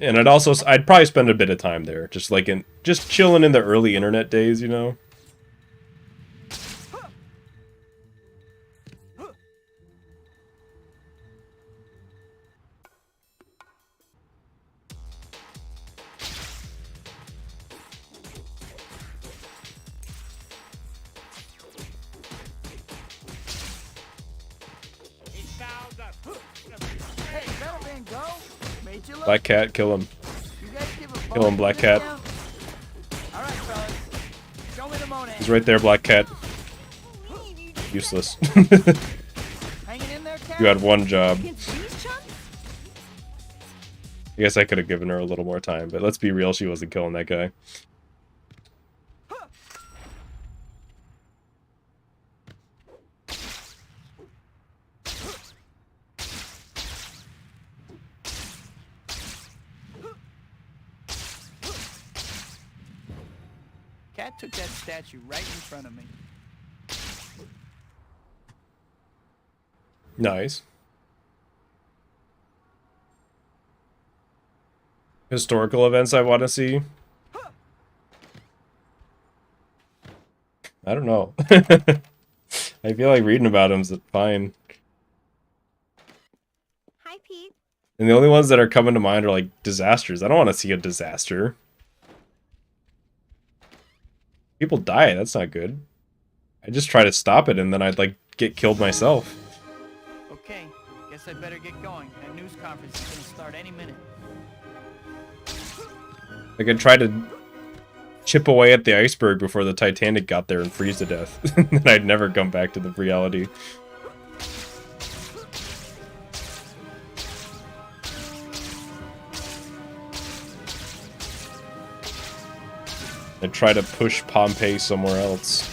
And I'd probably spend a bit of time there, just like just chilling in the early internet days, you know. Hey, better man, go. Made you look. Black Cat, kill him. You guys give a Kill him, fuck Black this Cat. now? All right, fellas. Show me the Monet. He's right there, Black Cat. Useless. Hanging in there, Cat? You had one job. Against these chunks? I guess I could have given her a little more time, but let's be real, she wasn't killing that guy. Cat took that statue right in front of me. Nice. Historical events I want to see. I don't know. I feel like reading about them is fine. Hi, Pete. And the only ones that are coming to mind are like disasters. I don't want to see a disaster. People die, that's not good. I just try to stop it and then I'd like get killed myself. Okay, guess I better get going. That news conference is gonna start any minute. Like I tried to chip away at the iceberg before the Titanic got there and freeze to death. And I'd never come back to the reality. I try to push Pompeii somewhere else.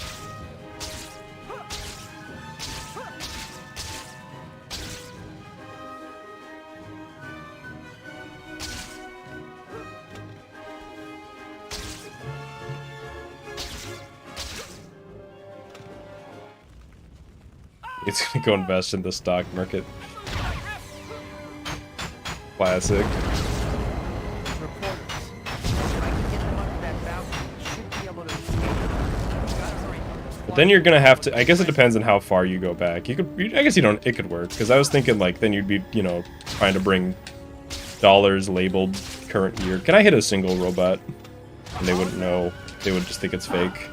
It's gonna go invest in the stock market. Classic. Reporters. If I can get them under that balcony, we should be able to escape. Gotta hurry. But then you're gonna have to. I guess it depends on how far you go back. You could. I guess you don't. It could work because I was thinking like then you'd be trying to bring dollars labeled current year. Can I hit a single robot? And they wouldn't know. They would just think it's fake.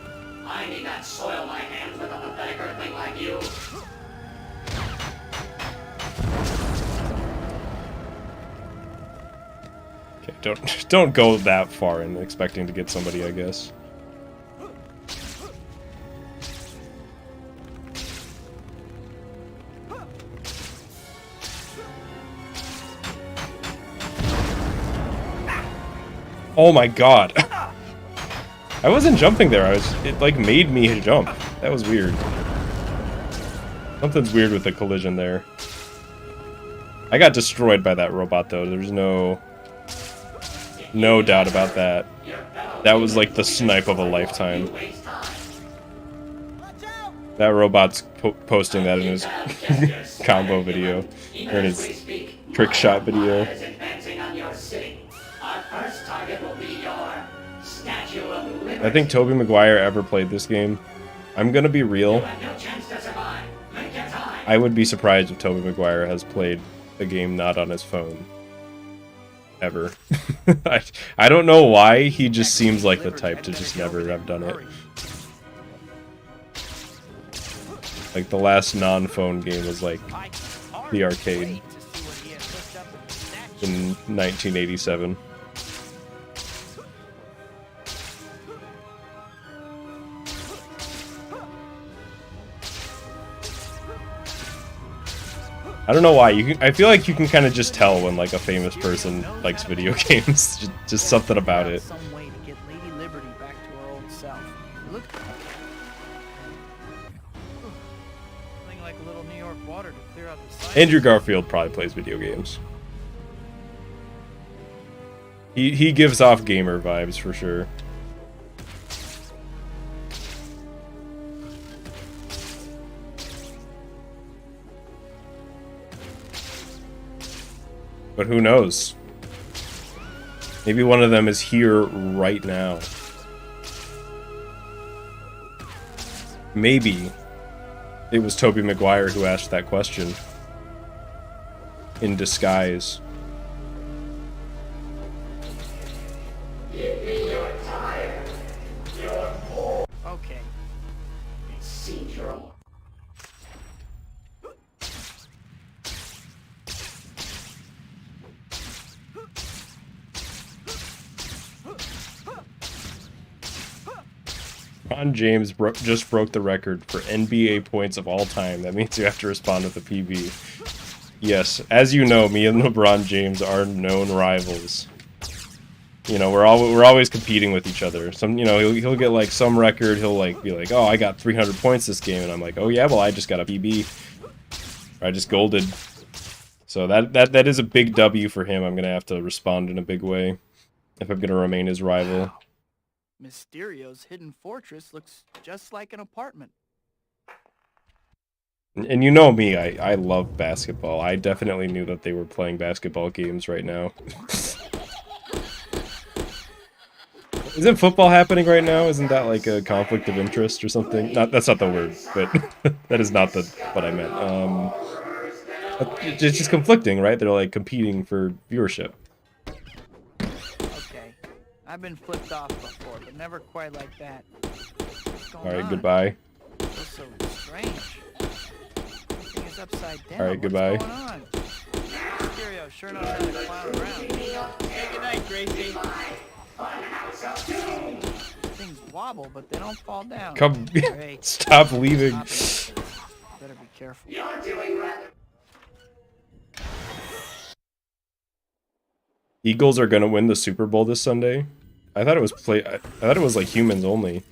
I need not soil my hands with a pathetic earthling like you. Okay, don't go that far in expecting to get somebody, I guess. Oh my god. I wasn't jumping there. It like made me jump. That was weird. Something's weird with the collision there. I got destroyed by that robot though. There's no doubt about that. That was like the snipe of a lifetime. That robot's posting that in his combo video, or in his trick shot video. I think Tobey Maguire ever played this game. I'm gonna be real. I would be surprised if Tobey Maguire has played a game not on his phone. Ever. I don't know why, he just seems like the type to just never have done it. Like the last non-phone game was like the arcade in 1987. I don't know why. I feel like you can kind of just tell when like a famous person likes video games. just something about it. Some way to get Lady Liberty back to her old self. Look. Something like a little New York water to clear out the site. Andrew Garfield probably plays video games. He gives off gamer vibes for sure. But who knows? Maybe one of them is here right now. Maybe it was Tobey Maguire who asked that question. In disguise. Okay. It seems you're all. Ron James just broke the record for NBA points of all time. That means you have to respond with a PB. Yes, as you know, me and LeBron James are known rivals. You know, we're always competing with each other. Some, you know, he'll get like some record. He'll like be like, "Oh, I got 300 points this game," and I'm like, "Oh yeah, well I just got a PB. Or I just golded." So that is a big W for him. I'm gonna have to respond in a big way if I'm gonna remain his rival. Wow. Mysterio's hidden fortress looks just like an apartment. And you know me, I love basketball. I definitely knew that they were playing basketball games right now. Isn't football happening right now? Isn't that like a conflict of interest or something? That's not the word, but that is not what I meant. It's just conflicting, right? They're like competing for viewership. Okay. I've been flipped off before, but never quite like that. What's going All right, on? goodbye. Feels so strange. Everything is upside down. All right, goodbye. What's going on? Mysterio sure knows how to clown around. Hey, good night, Gracie. Things wobble, but they don't fall down. Come, Hey, stop leaving. better be careful. You're doing rather. Eagles are gonna win the Super Bowl this Sunday. I thought it was I thought it was like humans only.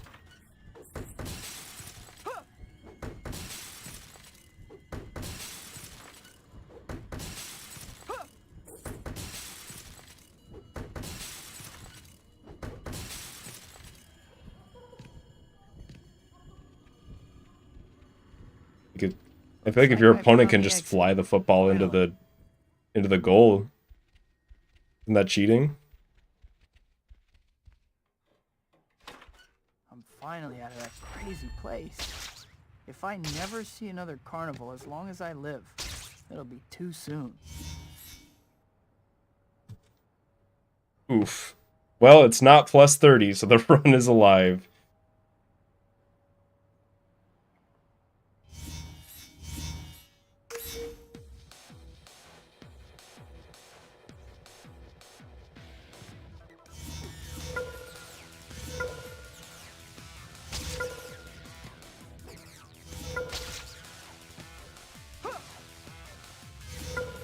I feel like if your opponent can just fly the football into the goal, isn't that cheating? I'm finally out of that crazy place. If I never see another carnival as long as I live, it'll be too soon. Oof. Well, it's not plus 30, so the run is alive.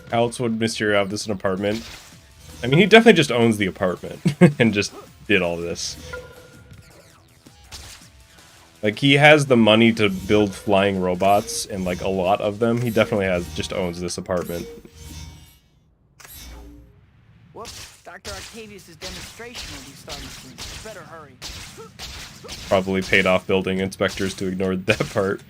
How else would Mysterio have this an apartment? I mean, he definitely just owns the apartment and just did all this. Like, he has the money to build flying robots, and like a lot of them. He definitely just owns this apartment. Whoops, Dr. Octavius' demonstration will be starting soon. Better hurry. Probably paid off building inspectors to ignore that part.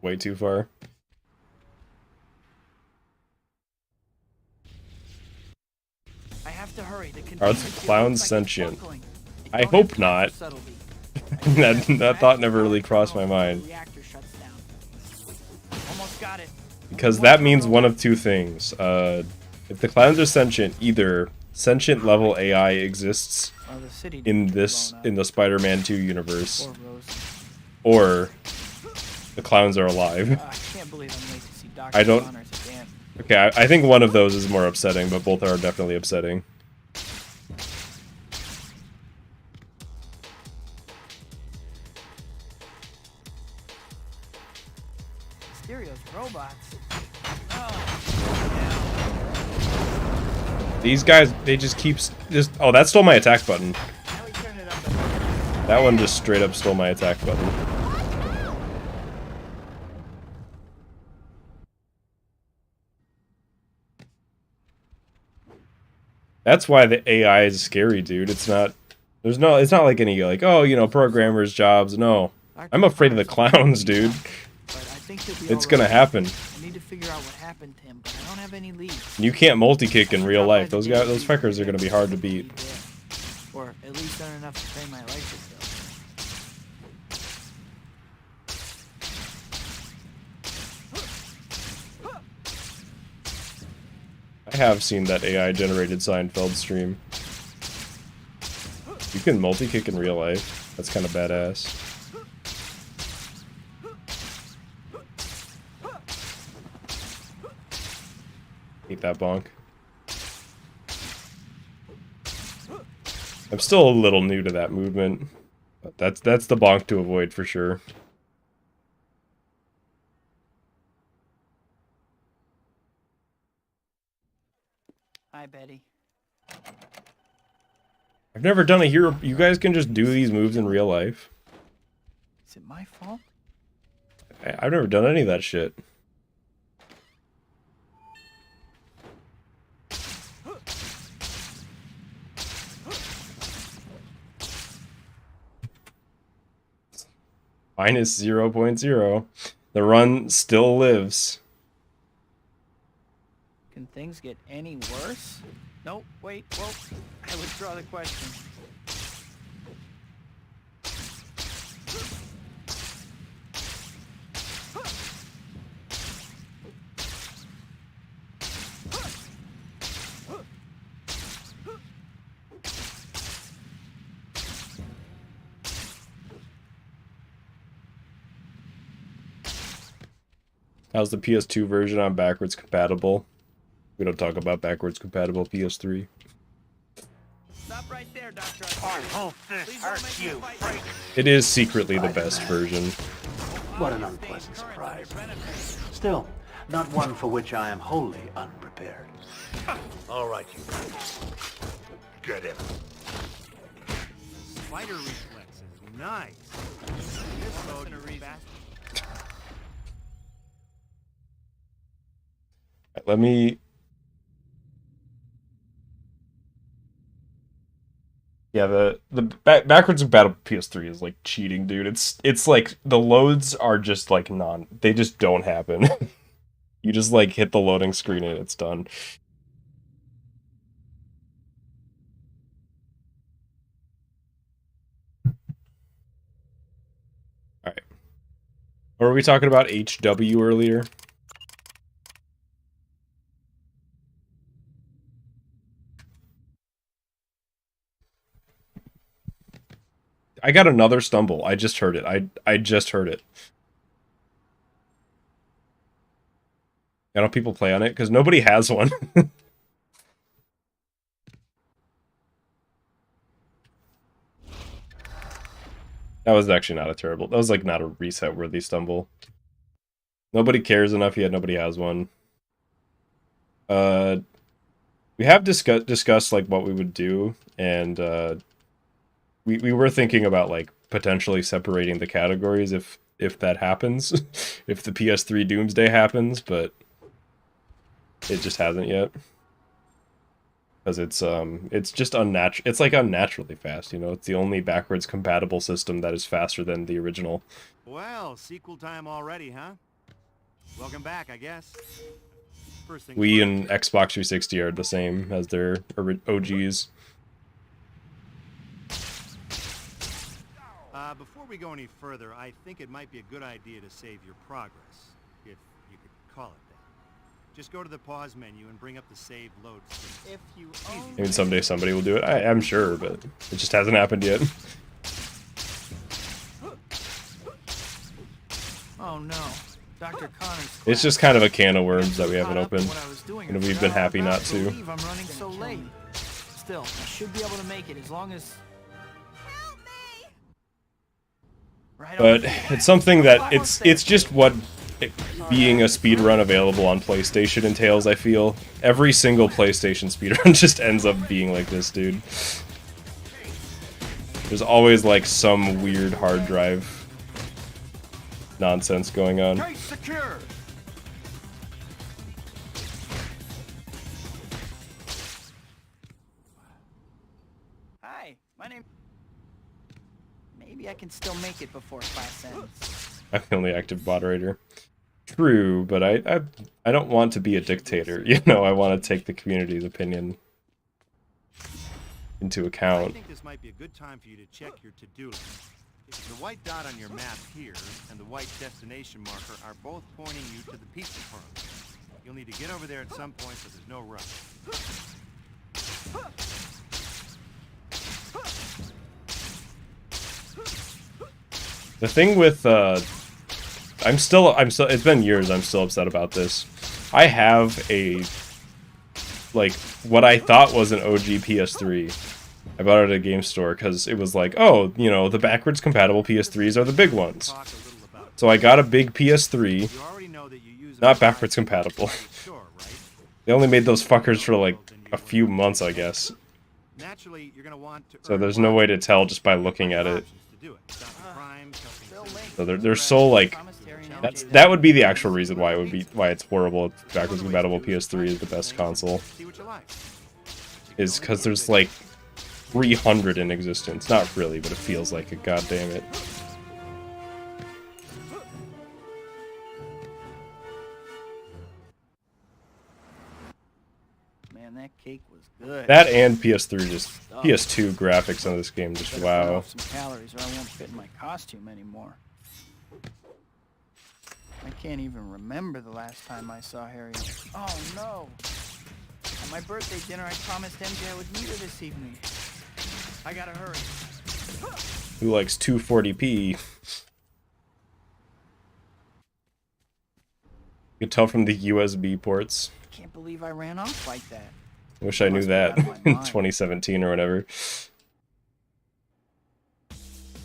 Way too far. I have to hurry. Are the clowns sentient? I hope not. that thought never really crossed my mind. Almost got it. Because that means one of two things. If the clowns are sentient, either sentient level AI exists in the Spider-Man 2 universe, or the clowns are alive. I can't believe I'm late to see Dr. I don't. Connors again. Okay, I think one of those is more upsetting, but both are definitely upsetting. Mysterio's robots. These guys, they just keep just. Oh, that stole my attack button. Now we turn it up. That one just straight up stole my attack button. That's why the AI is scary, dude. It's not. There's no. It's not like any like, oh, you know, programmers' jobs. No, I'm afraid of the clowns, dude. But I think he'll be It's all gonna right. happen. I need to figure out what happened to him, but I don't have any leads. You can't multi-kick in real life. Those guys, those fuckers are gonna be hard to beat. Or at least earn enough to pay my electric bill. I have seen that AI-generated Seinfeld stream. You can multi-kick in real life. That's kind of badass. Hate that bonk. I'm still a little new to that movement. But that's the bonk to avoid for sure. Hi, Betty. I've never done a hero. You guys can just do these moves in real life. Is it my fault? I've never done any of that shit. Minus 0.0. The run still lives. Can things get any worse? Nope, wait, whoa. I withdraw the question. How's the PS2 version on backwards compatible? We don't talk about backwards compatible PS3. Stop right there, Doctor. I hope this hurts you. It is secretly the best version. What an unpleasant surprise. Still, not one for which I am wholly unprepared. All right, you guys. Get him. Spider reflex is nice. This mode is fast. Let me... Yeah, the backwards compatible PS3 is like cheating, dude. It's like the loads are just like they just don't happen. You just like hit the loading screen and it's done. All right. Or were we talking about HW earlier? I got another stumble. I just heard it. I just heard it. I know people play on it because nobody has one. That was actually not a terrible. That was like not a reset worthy stumble. Nobody cares enough yet. Nobody has one. We have discussed like what we would do, and we were thinking about like potentially separating the categories if that happens, if the PS3 Doomsday happens, but it just hasn't yet. Because it's just unnatural. It's like unnaturally fast, you know. It's the only backwards compatible system that is faster than the original. Well, sequel time already, huh? Welcome back, I guess. First thing Wii first. and Xbox 360 are the same as their OGs. Before we go any further, I think it might be a good idea to save your progress, if you could call it that. Just go to the pause menu and bring up the save load screen. If you I mean, someday somebody will do it. I'm sure, but it just hasn't happened yet. Oh no, Dr. Connor's. It's just kind of a can of worms that we haven't Caught up in opened, what I was doing, and I we've forgot been all happy about not it. to. Believe I'm running so late. Still, I should be able to make it as long as. Help me! Right But on. it's something that it's just what being a speedrun available on PlayStation entails, I feel. Every single PlayStation speedrun just ends up being like this, dude. There's always like some weird hard drive nonsense going on. Case secure. Hi, my name... Maybe I can still make it before class ends. I'm the only active moderator. True, but I don't want to be a dictator. You know, I want to take the community's opinion into I account. think this might be a good time for you to check your to-do list. The white dot on your map here and the white destination marker are both pointing you to the pizza parlor. You'll need to get over there at some point, so there's no rush. The thing with I'm still it's been years, I'm still upset about this. I have a like what I thought was an OG PS3. I bought it at a game store because it was like, oh, you know, the backwards compatible PS3s are the big ones. So I got a big PS3, not backwards compatible. They only made those fuckers for like a few months, I guess. So there's no way to tell just by looking at it. So they're so like that would be the actual reason why it's horrible. Backwards compatible PS3 is the best console. Is because there's like 300 in existence. Not really, but it feels like it. God damn it. Man, that cake was good. That and PS3 just PS2 graphics on this game just Better wow. burn off some calories, or I won't fit in my costume anymore. I can't even remember the last time I saw Harry. Oh no! At my birthday dinner, I promised MJ I would meet her this evening. I gotta hurry. Who likes 240p? You can tell from the USB ports. I can't believe I ran off like that. Wish I knew that in 2017 or whatever.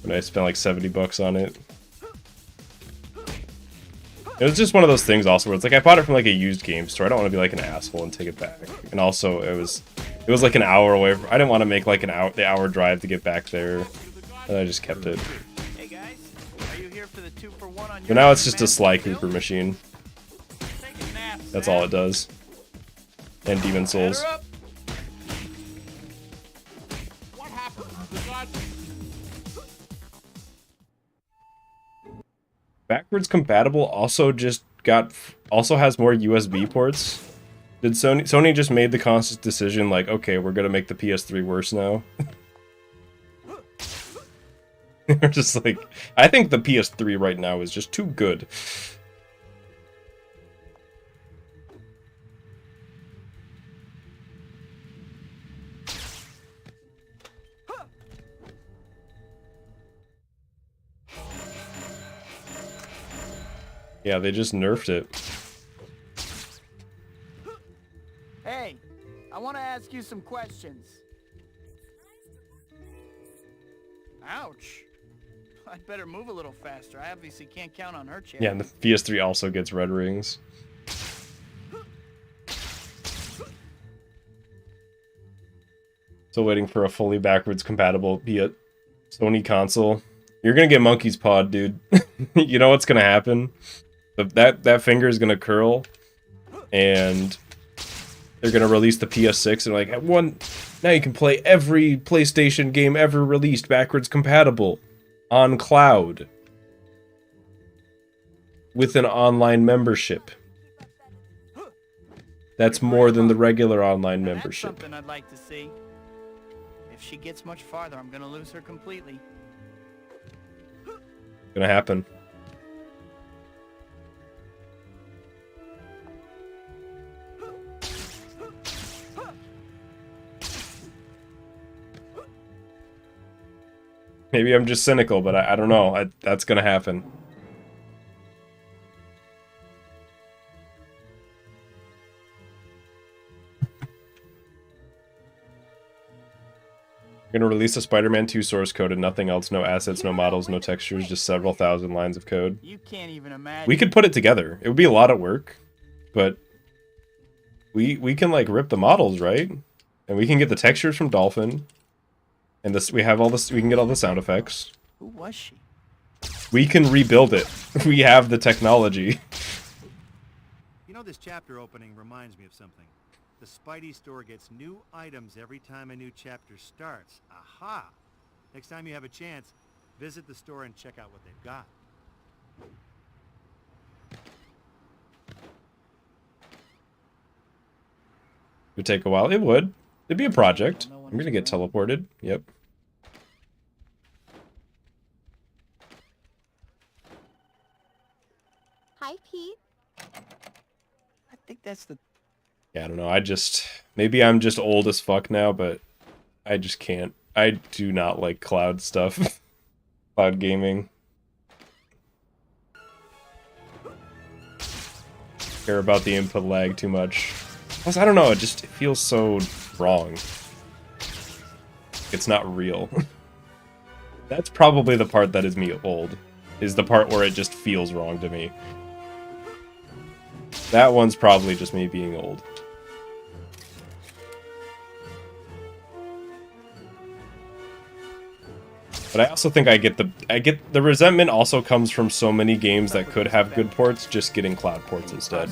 When I spent like $70 on it. It was just one of those things also where it's like I bought it from like a used game store. I don't want to be like an asshole and take it back. And also it was like an hour away. I didn't want to make like the hour drive to get back there. And I just kept it. Hey guys, are you here for the 2-for-1 on your But now it's just a Sly Cooper machine. That's all it does. And Demon Souls. What happened? The god... Backwards compatible also has more USB ports. Did Sony just made the conscious decision like, okay, we're gonna make the PS3 worse now? They're just like, I think the PS3 right now is just too good. Yeah, they just nerfed it. Hey, I want to ask you some questions. Ouch. I'd better move a little faster. I obviously can't count on her chair. Yeah, and the PS3 also gets red rings. Still waiting for a fully backwards compatible Sony console. You're gonna get monkey's paw, dude. You know what's gonna happen? That finger is gonna curl, and they're gonna release the PS6 and like now you can play every PlayStation game ever released backwards compatible on cloud with an online membership. That's more than the regular online membership. That's something I'd like to see. If she gets much farther, I'm gonna lose her completely. Gonna happen. Maybe I'm just cynical, but I don't know. That's gonna happen. We're gonna release a Spider-Man 2 source code and nothing else. No assets, no models, no textures, just several thousand lines of code. You can't even imagine. We could put it together. It would be a lot of work, but we can like rip the models, right? And we can get the textures from Dolphin. And this we have all this. We can get all the sound effects. Who was she? We can rebuild it. We have the technology. You know, this chapter opening reminds me of something. The Spidey store gets new items every time a new chapter starts. Aha! Next time you have a chance, visit the store and check out what they've got. It would take a while. It would. It'd be a project. I'm gonna get teleported. Yep. Hi, Pete. I think that's the... Yeah, I don't know. Maybe I'm just old as fuck now, but I just can't. I do not like cloud stuff. Cloud gaming. Care about the input lag too much. Plus, I don't know, it feels so wrong. It's not real. That's probably the part that is me old. Is the part where it just feels wrong to me. That one's probably just me being old. But I also think I get the resentment also comes from so many games that could have good ports just getting cloud ports instead.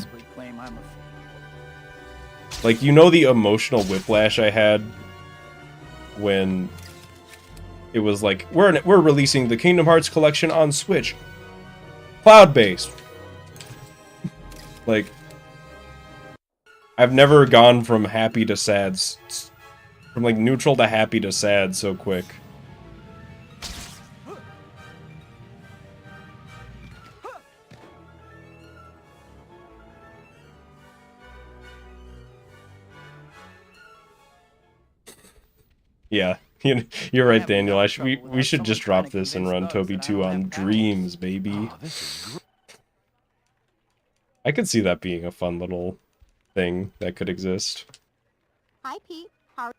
Like, you know, the emotional whiplash I had when it was like, we're releasing the Kingdom Hearts collection on Switch, cloud-based. Like, I've never gone from happy to sad, from like neutral to happy to sad so quick. Yeah, you're right, Daniel. We should just drop this and run Toby 2 on Dreams, baby. I could see that being a fun little thing that could exist. Hi, Pete. How?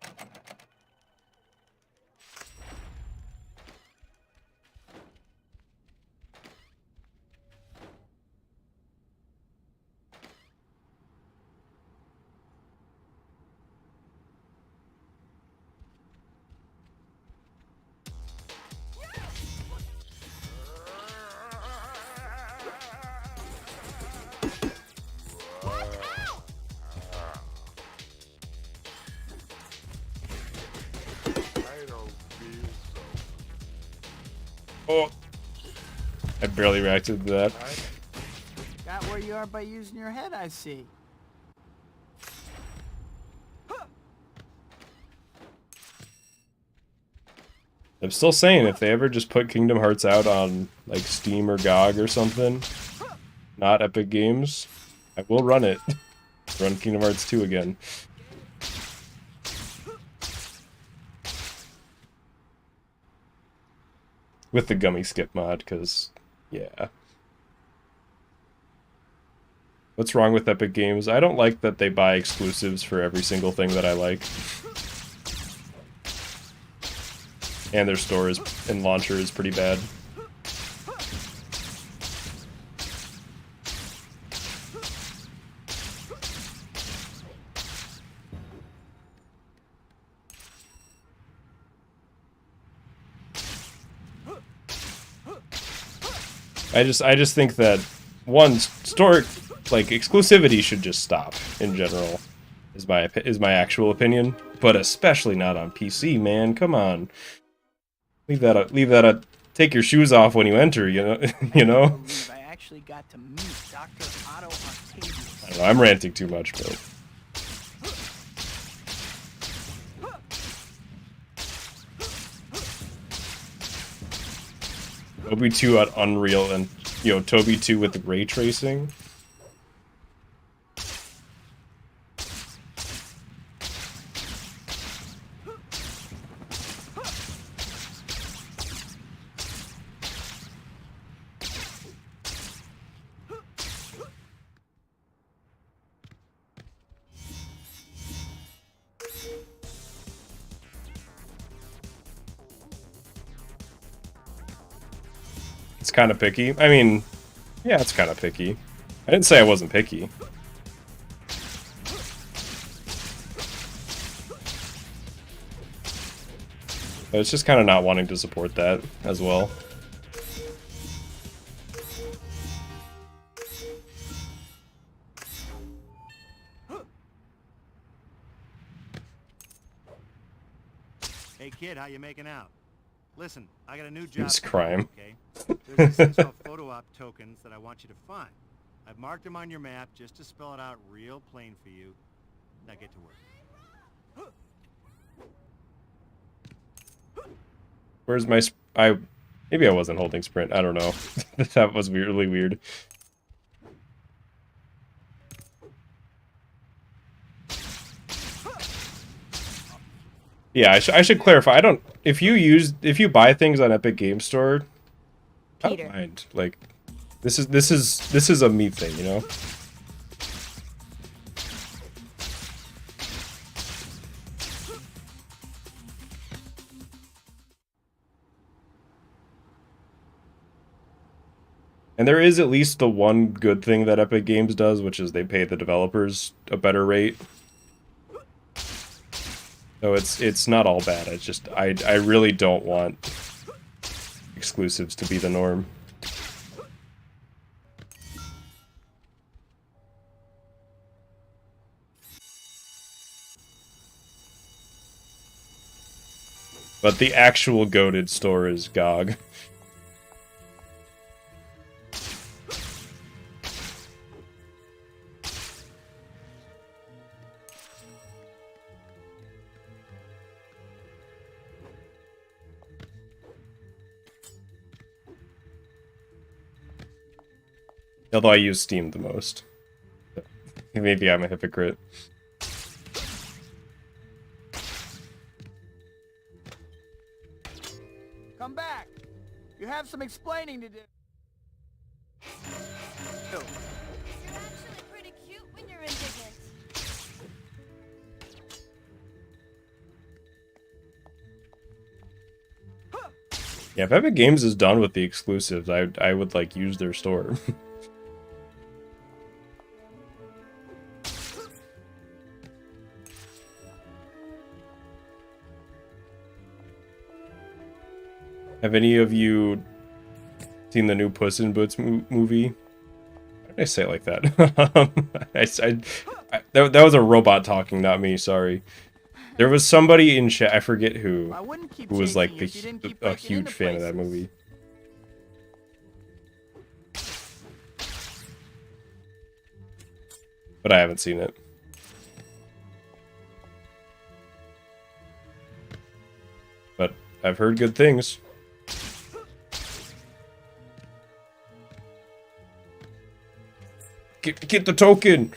Oh, I barely reacted to that. Got where you are by using your head, I see. I'm still saying, if they ever just put Kingdom Hearts out on like Steam or GOG or something, not Epic Games, I will run it. Run Kingdom Hearts 2 again. With the gummy skip mod, because, yeah. What's wrong with Epic Games? I don't like that they buy exclusives for every single thing that I like. And their store and launcher is pretty bad. I just think that one store, like, exclusivity should just stop in general. Is my actual opinion, but especially not on PC, man. Come on, leave that up. Take your shoes off when you enter. You know, you know. I actually got to meet Dr. Otto Octavius. I don't know, I'm ranting too much, but. Toby 2 at Unreal and, you know, Toby 2 with the ray tracing. It's kind of picky. I mean, yeah, it's kind of picky. I didn't say I wasn't picky. But it's just kind of not wanting to support that as well. Hey kid, how you making out? Listen, I got a new job. It's crime. Okay. There's these things called photo op tokens that I want you to find. I've marked them on your map just to spell it out real plain for you. Now get to work. Where's my... Maybe I wasn't holding sprint. I don't know. That was really weird. Yeah, I should clarify. I don't... If you buy things on Epic Game Store, I don't mind. Like, this is a me thing, you know? And there is at least the one good thing that Epic Games does, which is they pay the developers a better rate. So it's not all bad. It's just I really don't want exclusives to be the norm. But the actual goated store is GOG. Although I use Steam the most. Maybe I'm a hypocrite. Come back! You have some explaining to do. You're actually pretty cute when you're indignant. Yeah, if Epic Games is done with the exclusives, I would like use their store. Have any of you seen the new Puss in Boots movie? Why did I say it like that? That was a robot talking, not me. Sorry. There was somebody in chat, I forget who was like a huge fan of that movie. But I haven't seen it. But I've heard good things. Get the token!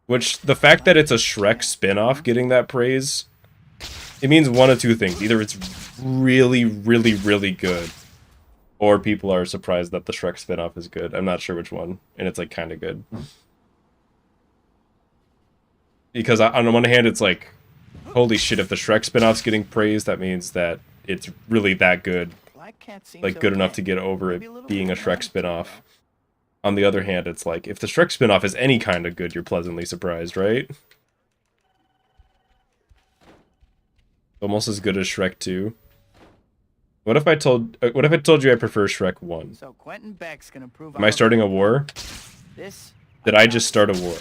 Which, the fact that it's a Shrek spin-off getting that praise, it means one of two things. Either it's really, really, really good, or people are surprised that the Shrek spin-off is good. I'm not sure which one, and it's, like, kind of good. Because on the one hand, it's like, holy shit, if the Shrek spin-off's getting praised, that means that it's really that good. Like, good enough to get over it being a Shrek spin-off. On the other hand, it's like, if the Shrek spin-off is any kind of good, you're pleasantly surprised, right? Almost as good as Shrek 2. What if I told you I prefer Shrek 1? So Quentin Beck's gonna prove Am I starting a war? Did I just start a war?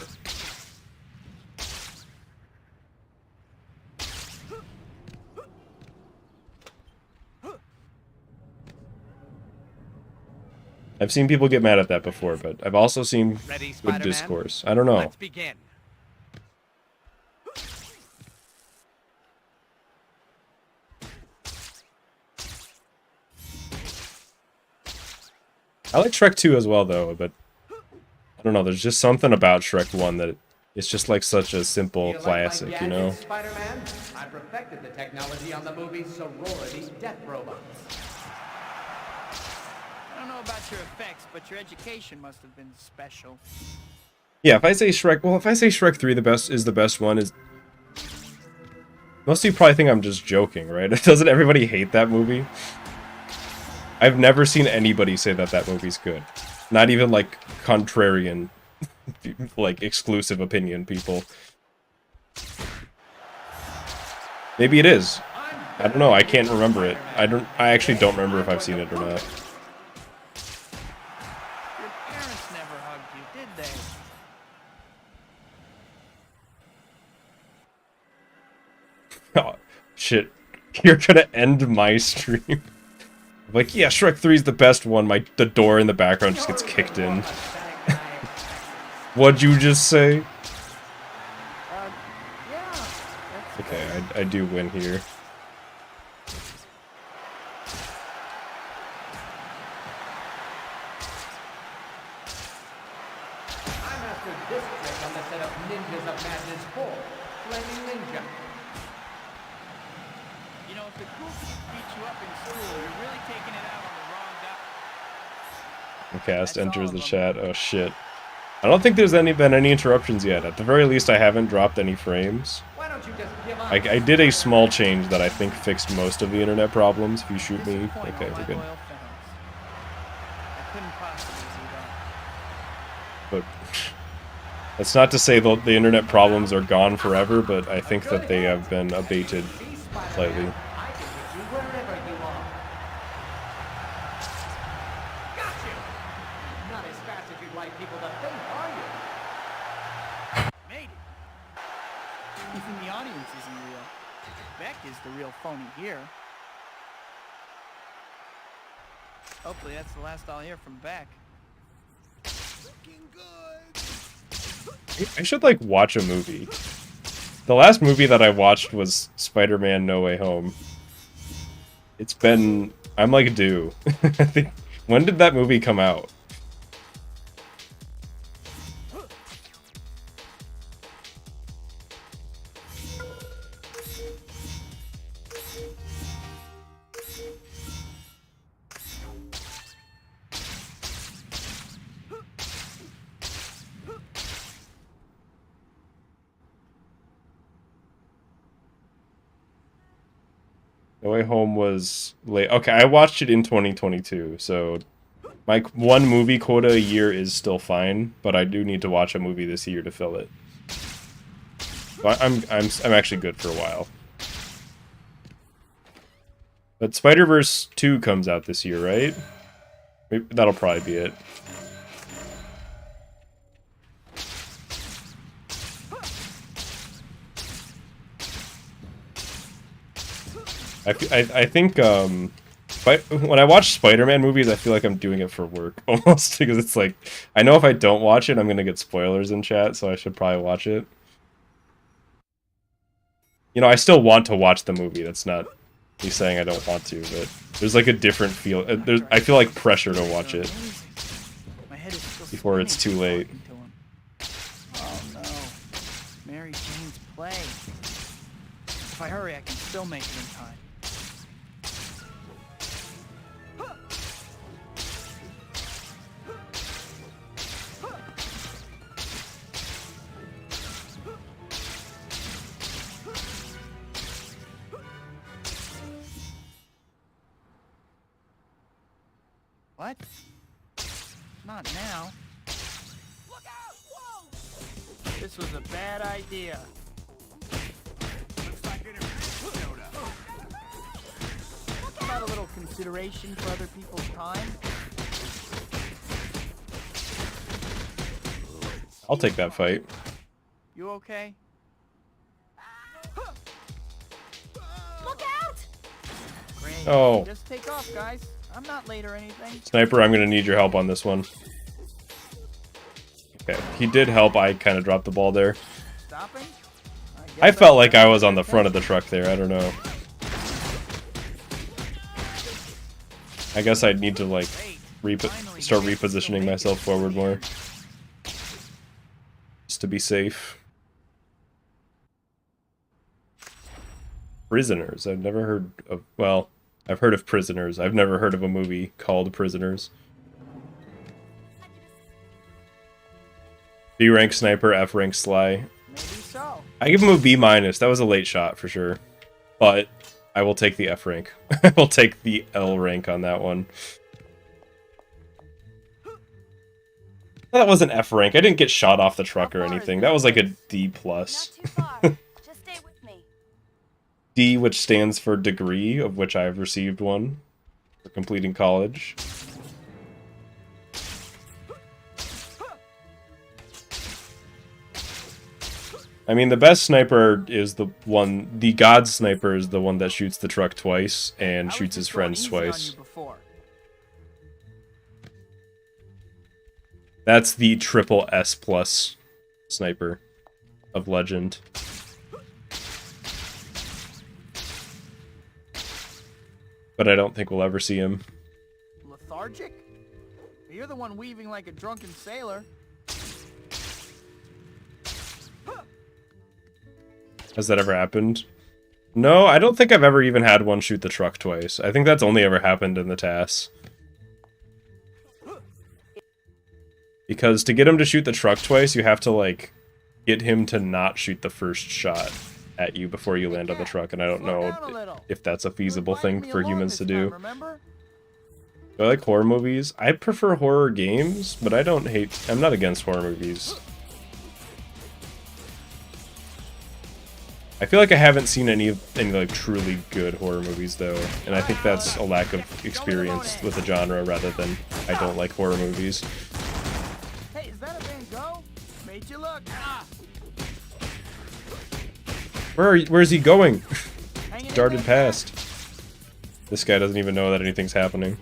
I've seen people get mad at that before, but I've also seen good discourse. I don't know. Let's begin. I like Shrek 2 as well, though, but I don't know. There's just something about Shrek 1 that it's just like such a simple classic, you know? Spider-Man? I perfected the technology on the movie Sorority Death Robots. I don't know about your effects, but your education must have been special. Yeah, if I say Shrek 3 is the best one, Most of you probably think I'm just joking, right? Doesn't everybody hate that movie? I've never seen anybody say that that movie's good. Not even, like, contrarian, like, exclusive opinion people. Maybe it is. I don't know, I can't remember it. I actually don't remember if I've seen it or not. Your parents never hugged you, did they? Oh, shit. You're gonna end my stream. Like, yeah, Shrek 3 is the best one. The door in the background just gets kicked in. What'd you just say? Yeah. That's Okay, I do win here. I mastered this trick on the set of Ninjas of Madness 4. Flaming Ninja. You know, if the cool kids beat you up in school, you're really taking it out on the wrong guy. Cast That's enters all the of 'em. chat. Oh shit. I don't think there's been any interruptions yet. At the very least, I haven't dropped any frames. Why don't you just give up? I did a small change that I think fixed most of the internet problems. If you shoot me, Disappoint okay, all we're my good. loyal fans. I couldn't possibly see that. But that's not to say the internet problems are gone forever, but I think that they have been abated See, Spider-Man, slightly. I can hit you wherever you are. Got you! Not as fast as you'd like people to think, are you? Made it. Even the audience isn't real. Beck is the real phony here. Hopefully that's the last I'll hear from Beck. I should, like, watch a movie. The last movie that I watched was Spider-Man No Way Home. It's been... I'm, like, due. I think... When did that movie come out? No Way Home was late. Okay, I watched it in 2022, so my one movie quota a year is still fine, but I do need to watch a movie this year to fill it. But I'm actually good for a while. But Spider-Verse 2 comes out this year, right? Maybe that'll probably be it. I think when I watch Spider-Man movies, I feel like I'm doing it for work almost, because it's like I know if I don't watch it, I'm gonna get spoilers in chat, so I should probably watch it. You know, I still want to watch the movie. That's not me saying I don't want to, but there's like a different feel. I feel like pressure to watch it My head is still before it's too spinning late. talking to him. Oh no. Mary Jane's play. If I hurry, I can still make it in time. What? Not now. Look out! Whoa! This was a bad idea. Looks like an event showed up. How about a little consideration for other people's time? I'll take that fight. You okay? Look out! Great. Oh. Just take off, guys. I'm not late or anything. Sniper, I'm gonna need your help on this one. Okay, he did help. I kind of dropped the ball there. Stopping? I felt like I was on the front of the truck there. I don't know. I guess I'd need to, like, start repositioning myself forward more. Just to be safe. Prisoners. I've never heard of... Well, I've heard of Prisoners. I've never heard of a movie called Prisoners. B-rank Sniper, F-rank Sly. Maybe so. I give him a B-. That was a late shot, for sure. But I will take the F rank. I will take the L rank on that one. That was an F rank. I didn't get shot off the truck or anything. That was like a D+. Not too far. Just stay with me. D, which stands for degree, of which I have received one for completing college. I mean, the best sniper is the god sniper is the one that shoots the truck twice and shoots his friends twice. That's the triple S plus sniper of legend. But I don't think we'll ever see him. Lethargic? You're the one weaving like a drunken sailor. Has that ever happened? No, I don't think I've ever even had one shoot the truck twice. I think that's only ever happened in the TAS. Because to get him to shoot the truck twice, you have to, like, get him to not shoot the first shot at you before you land on the truck, and I don't know if that's a feasible thing for humans to do. Do I like horror movies? I prefer horror games, but I'm not against horror movies. I feel like I haven't seen any like truly good horror movies though, and I think that's a lack of experience with the genre rather than I don't like horror movies. Hey, is that a Van Gogh? Made you look. Where's he going? Darted past. This guy doesn't even know that anything's happening.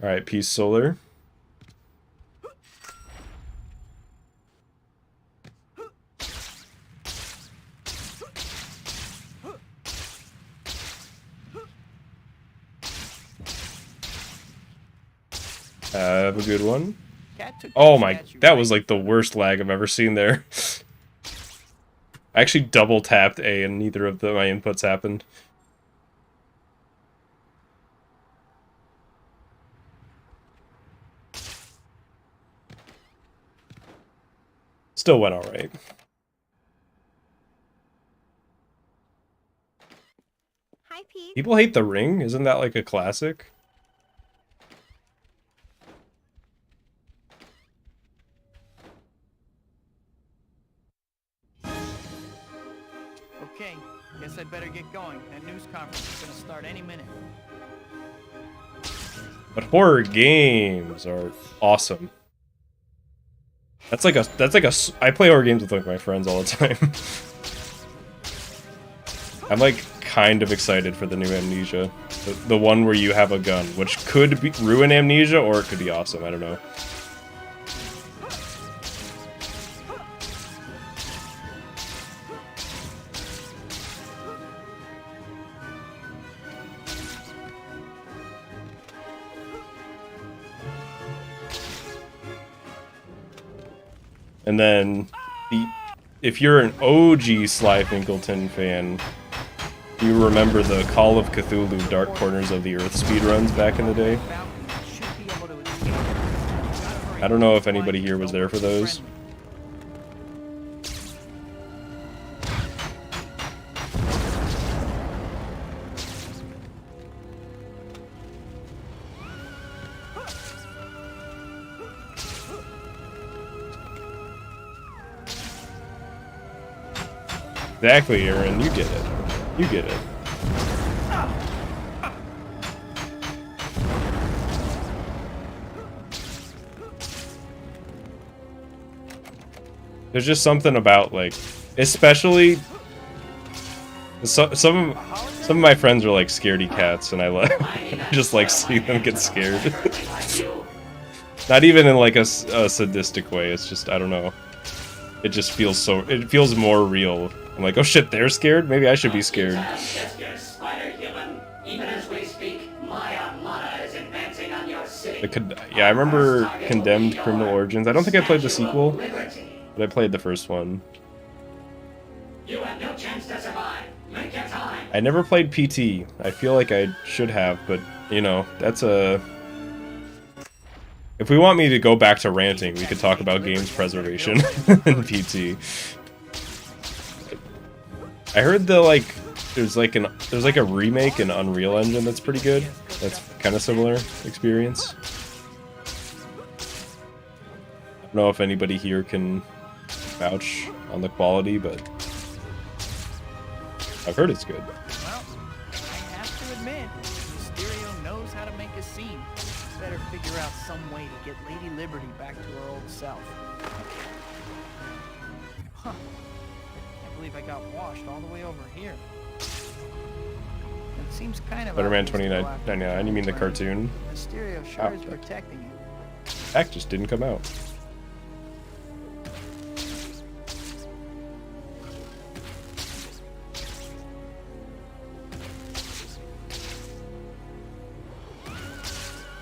Alright, Peace Solar. Have a good one. Oh my, that was like the worst lag I've ever seen there. I actually double tapped A and neither of my inputs happened. Still went alright. Hi, Pete. People hate The Ring? Isn't that like a classic? Okay, guess I'd better get going. That news conference is gonna start any minute. But horror games are awesome. That's like a I play horror games with like my friends all the time. I'm like kind of excited for the new Amnesia. The one where you have a gun, which could ruin Amnesia or it could be awesome, I don't know. And then, if you're an OG Slyfincleton fan, you remember the Call of Cthulhu Dark Corners of the Earth speedruns back in the day? I don't know if anybody here was there for those. Exactly, Aaron. You get it. You get it. There's just something about, like, especially some of my friends are like scaredy cats, and I just like seeing them get scared. Not even in like a sadistic way. It's just, I don't know. It just feels it feels more real. I'm like, oh shit, they're scared? Maybe I should be scared. Yeah, I remember Condemned Criminal Origins. I don't think I played the sequel, but I played the first one. You have no chance to survive. Make your time. I never played PT. I feel like I should have, but, you know, that's a If we want me to go back to ranting, we could talk about games preservation in PT. I heard there's like a remake in Unreal Engine that's pretty good. That's kind of similar experience. I don't know if anybody here can vouch on the quality, but I've heard it's good. Well, I have to admit, Mysterio knows how to make a scene. Better figure out some way to get Lady Liberty back to her old self. Huh. Can't believe I got washed all the way over here. It seems kind of Spider-Man obvious to go after 2099, you mean the Johnny, cartoon? but Mysterio sure is protecting him. Act just didn't come out.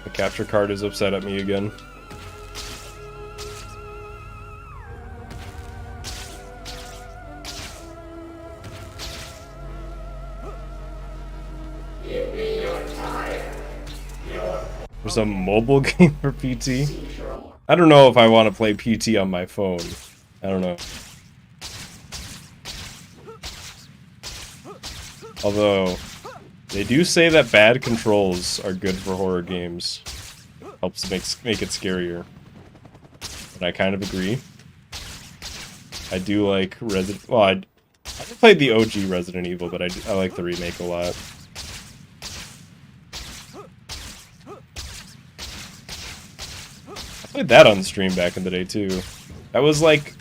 The capture card is upset at me again. There's a mobile game for PT? I don't know if I want to play PT on my phone. I don't know. Although, they do say that bad controls are good for horror games. Helps make it scarier. And I kind of agree. I do like Resident... Well, I played the OG Resident Evil, but I like the remake a lot. I played that on stream back in the day, too. That was like...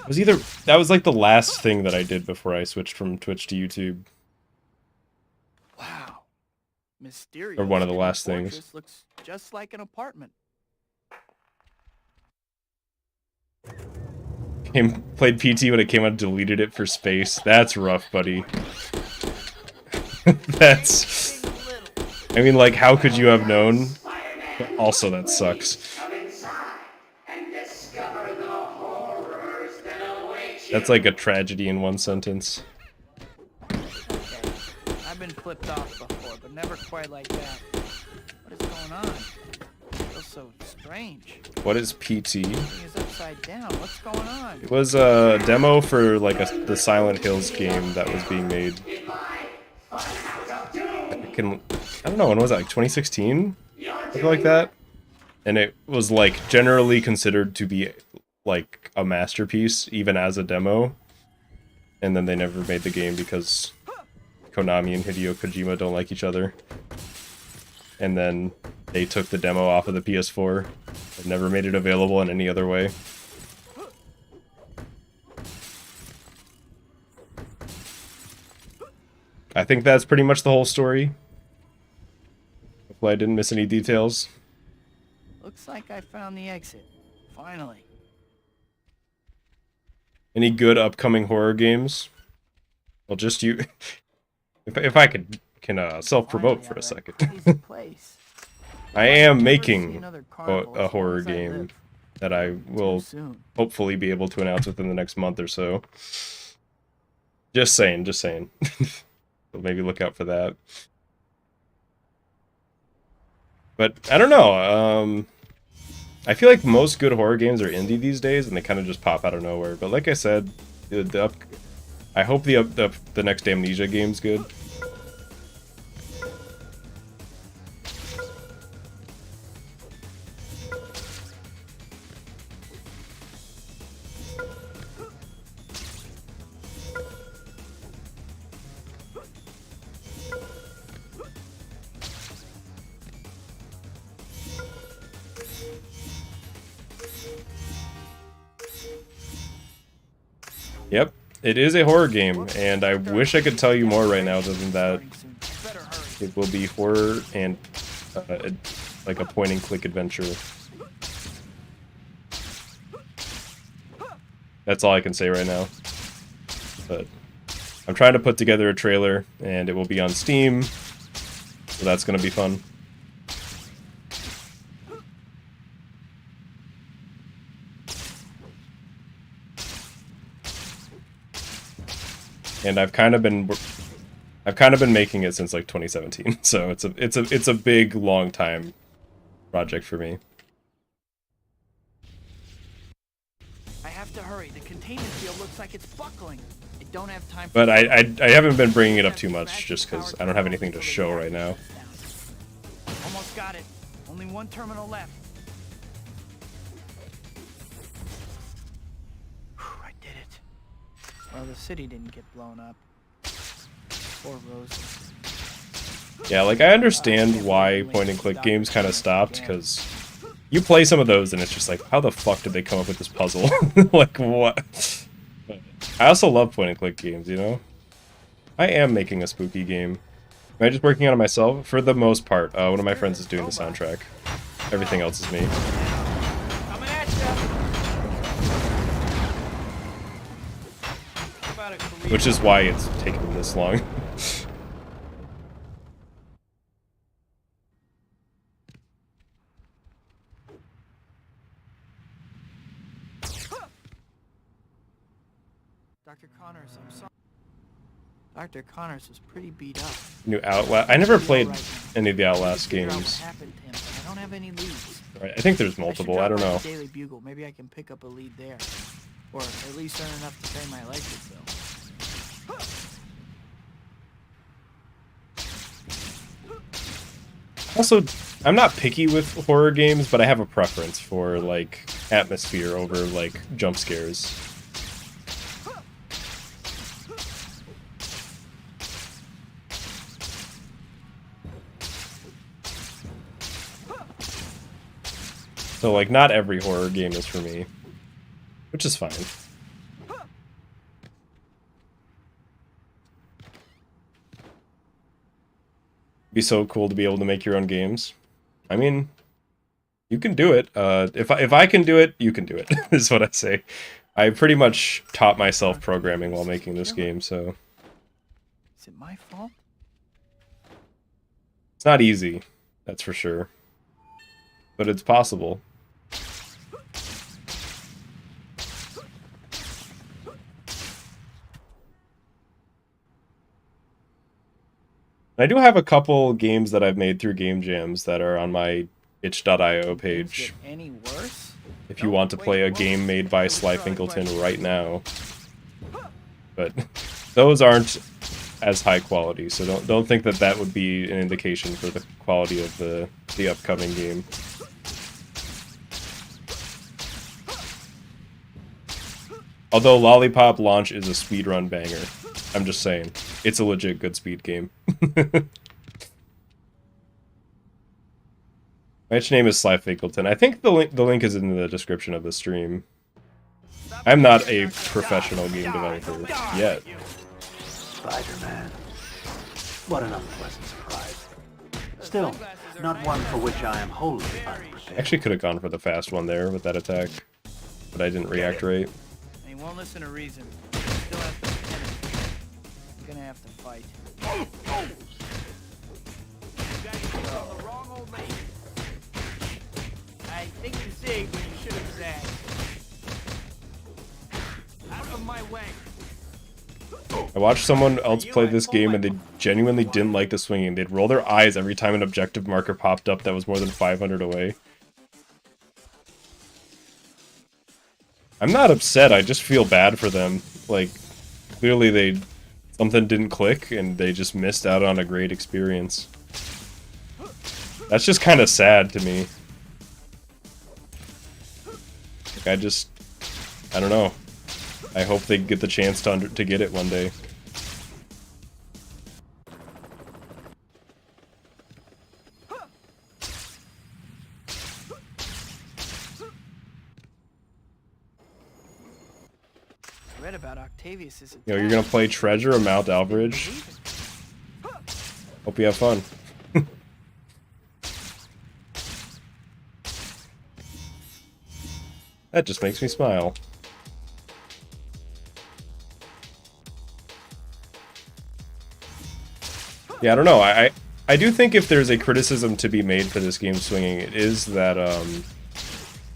That was like the last thing that I did before I switched from Twitch to YouTube. Wow. Mysterio. Or one of the last things. Looks just like an apartment. Played PT when it came out and deleted it for space. That's rough, buddy. That's... I mean, like, how could you have known? But also, that sucks. That's like a tragedy in one sentence. Okay. I've been flipped off before, but never quite like that. What is going on? It feels so strange. What is PT? Everything is upside down. What's going on? It was a demo for like the Silent Hills game that was being made. I don't know, when was that, like 2016? Something like that? And it was like generally considered to be like a masterpiece, even as a demo. And then they never made the game because Konami and Hideo Kojima don't like each other. And then they took the demo off of the PS4 and never made it available in any other way. I think that's pretty much the whole story. Hopefully I didn't miss any details. Looks like I found the exit. Finally. Any good upcoming horror games? Well, just you... if I can self-promote for a second. I am making a horror game that I will hopefully be able to announce within the next month or so. Just saying. So maybe look out for that. But I don't know. I feel like most good horror games are indie these days, and they kind of just pop out of nowhere. But like I said, I hope the next Amnesia game's good. Yep, it is a horror game, and I wish I could tell you more right now other than that it will be horror and like a point-and-click adventure. That's all I can say right now. But I'm trying to put together a trailer, and it will be on Steam, so that's going to be fun. And I've kind of been making it since like 2017, so it's a big long time project for me. I have to hurry. The containment field looks like it's buckling. I don't have time for... But I haven't been bringing it up too much just because I don't have anything to show right now. Almost got it. Only one terminal left. Whew, I did it. Well, the city didn't get blown up. Poor Rosie. Yeah, like, I understand why point-and-click games kind of stopped, because you play some of those and it's just like, how the fuck did they come up with this puzzle? Like, what? I also love point-and-click games, you know? I am making a spooky game. Am I just working on it myself? For the most part, one of my friends is doing the soundtrack. Everything else is me. Coming at ya. Which is why it's taken this long. Dr. Connors, I'm sorry. Dr. Connors was pretty beat up. New Outlast. I never played any of the Outlast games. What happened to him, but I don't have any leads. Right, I think there's multiple. I don't know. Daily Bugle. Maybe I can pick up a lead there, or at least earn enough to pay my electric bill. Also, I'm not picky with horror games, but I have a preference for, like, atmosphere over, like, jump scares. So, like, not every horror game is for me, which is fine. Be so cool to be able to make your own games. I mean, you can do it. If I can do it, you can do it, is what I say. I pretty much taught myself programming while making this game, so... Is it my fault? It's not easy, that's for sure. But it's possible. I do have a couple games that I've made through game jams that are on my itch.io page. Any worse? If you want to play a game made by Slyfincleton right now. But those aren't as high quality, so don't think that that would be an indication for the quality of the upcoming game. Although Lollipop Launch is a speedrun banger. I'm just saying. It's a legit good speed game. My name is Slyfincleton. I think the link is in the description of the stream. I'm not a professional game developer yet. Spider-Man. What an unpleasant surprise. Still, not one for which I am wholly unprepared. Actually could have gone for the fast one there with that attack, but I didn't react right. He won't listen to reason. Still has to finish. I'm gonna have to fight. The wrong old lady. I think you zigged when you should have zagged. Out of my way. I watched someone else play this game and they genuinely didn't like the swinging. They'd roll their eyes every time an objective marker popped up that was more than 500 away. I'm not upset, I just feel bad for them. Like, clearly something didn't click and they just missed out on a great experience. That's just kind of sad to me. Like, I don't know. I hope they get the chance to get it one day. I read about Octavius's Yo, you're gonna play Treasure or Mount Alvarez? Hope you have fun. That just makes me smile. Yeah, I don't know. I do think if there's a criticism to be made for this game swinging, it is that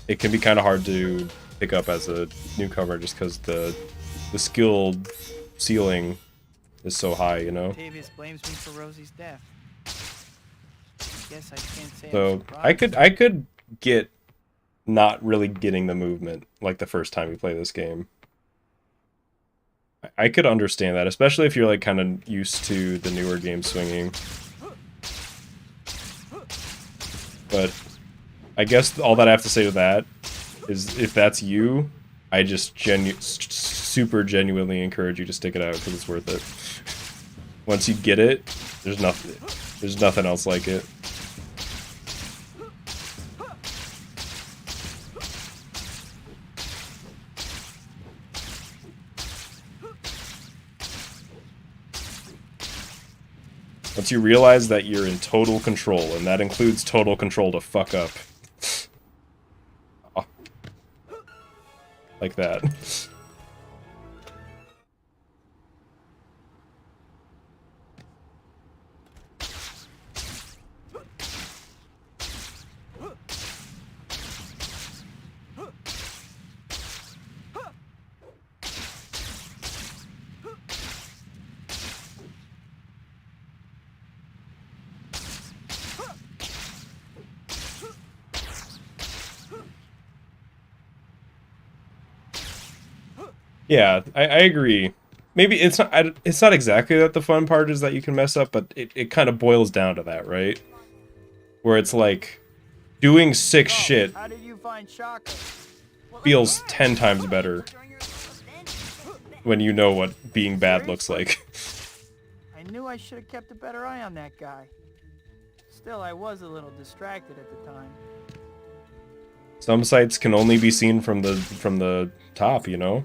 it can be kind of hard to pick up as a newcomer just because the skill ceiling is so high, you know? Octavius blames me for Rosie's death. I guess I can't say So I'm surprised. I could get not really getting the movement like the first time you play this game. I could understand that, especially if you're like kind of used to the newer game swinging. But I guess all that I have to say to that is if that's you, I just super genuinely encourage you to stick it out because it's worth it. Once you get it, there's nothing else like it. Once you realize that you're in total control, and that includes total control to fuck up. Oh. Like that. Yeah, I agree. Maybe it's not exactly that the fun part is that you can mess up, but it kind of boils down to that, right? Where it's like doing sick shit How did you find Shaka? feels 10 times better when you know what being bad looks like. I knew I should have kept a better eye on that guy. Still, I was a little distracted at the time. Some sights can only be seen from the top, you know?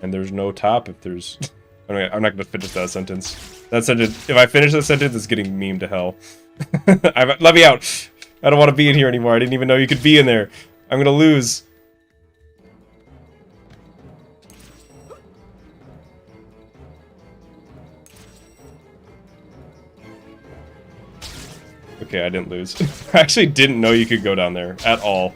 And there's no top if there's... Anyway, I'm not gonna finish that sentence. That sentence, if I finish that sentence, it's getting memed to hell. Let me out! I don't want to be in here anymore. I didn't even know you could be in there. I'm gonna lose. Okay, I didn't lose. I actually didn't know you could go down there at all.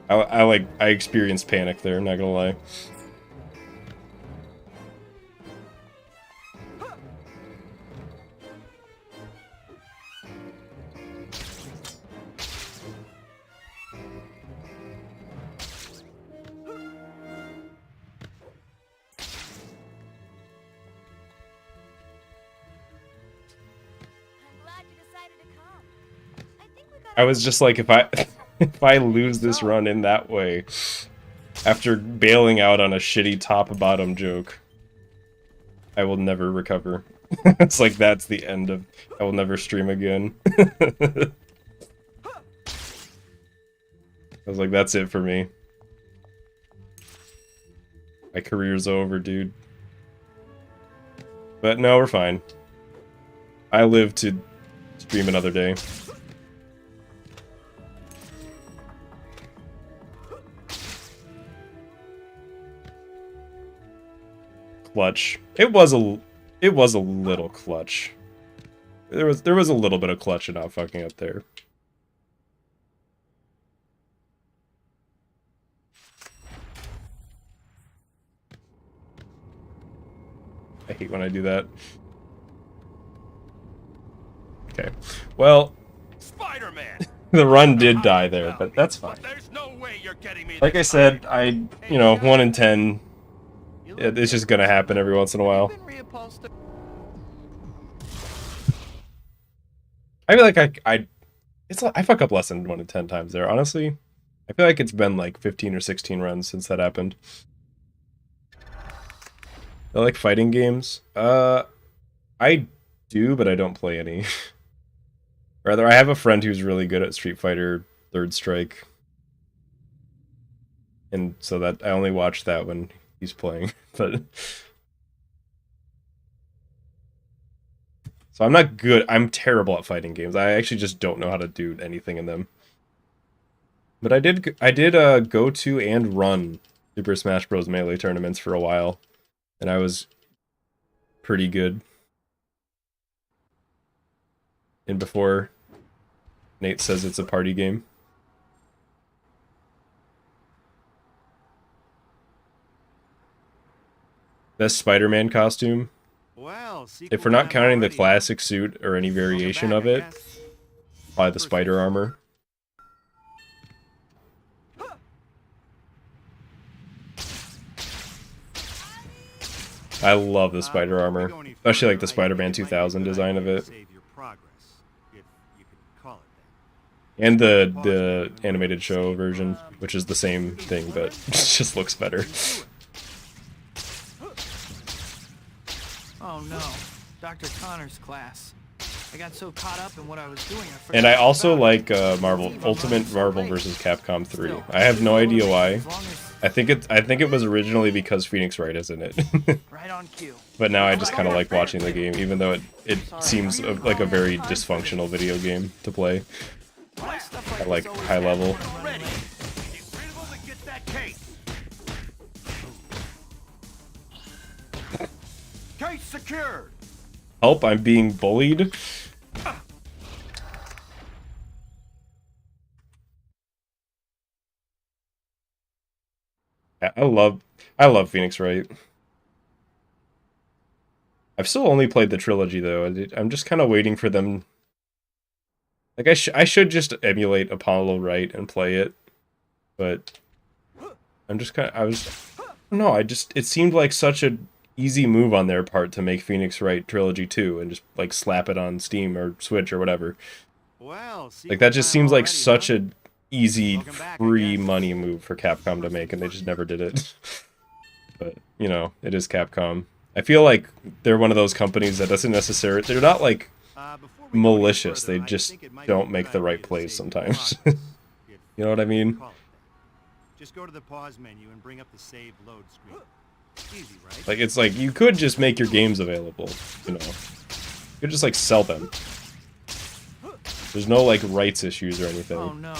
I experienced panic there, not gonna lie. I'm glad you decided to come. I think we got I was just like, if I lose this run in that way, after bailing out on a shitty top-bottom joke, I will never recover. It's like, that's the end of... I will never stream again. I was like, that's it for me. My career's over, dude. But no, we're fine. I live to stream another day. Clutch. It was a little clutch. There was a little bit of clutch and not fucking up there. I hate when I do that. Okay. Well, Spider-Man. the run did die there, but that's fine. There's no way you're getting me. Like I said, 1 in 10. It's just gonna happen every once in a while. I feel like I fuck up less than 1 in 10 times there, honestly. I feel like it's been like 15 or 16 runs since that happened. I like fighting games. I do, but I don't play any. Rather, I have a friend who's really good at Street Fighter Third Strike. And so that I only watch that when he's playing. But so I'm not good. I'm terrible at fighting games. I actually just don't know how to do anything in them. But I did go to and run Super Smash Bros. Melee tournaments for a while. And I was pretty good. And before Nate says it's a party game. Best Spider-Man costume? Well, If we're not counting the classic suit or any variation of it, probably the spider armor. I love the spider armor, especially like the Spider-Man 2000 design of it. And the animated show version, which is the same thing, but it just looks better. Oh no, Dr. Connor's class. I got so caught up in what I was doing, I forgot. And I also like Marvel Ultimate Marvel vs. Capcom 3. I have no idea why. I think it was originally because Phoenix Wright is in it. Right on cue. But now I just kind of like watching the game, even though it seems like a very dysfunctional video game to play at like high level. Case secured. Help, I'm being bullied. I love Phoenix Wright. I've still only played the trilogy though. I'm just kind of waiting for them. Like I should just emulate Apollo Wright and play it, but I'm just kind of it seemed like such a easy move on their part to make Phoenix Wright Trilogy 2 and just like slap it on Steam or Switch or whatever. Well, like that just seems like such a easy free money move for Capcom to make, and they just never did it. But you know, it is Capcom. I feel like they're one of those companies that doesn't necessarily, they're not like malicious, they just don't make the right plays sometimes. You know what I mean? Just go to the pause menu and bring up the save load screen. Easy, right? Like it's like you could just make your games available, you know. You could just like sell them. There's no like rights issues or anything. Oh no.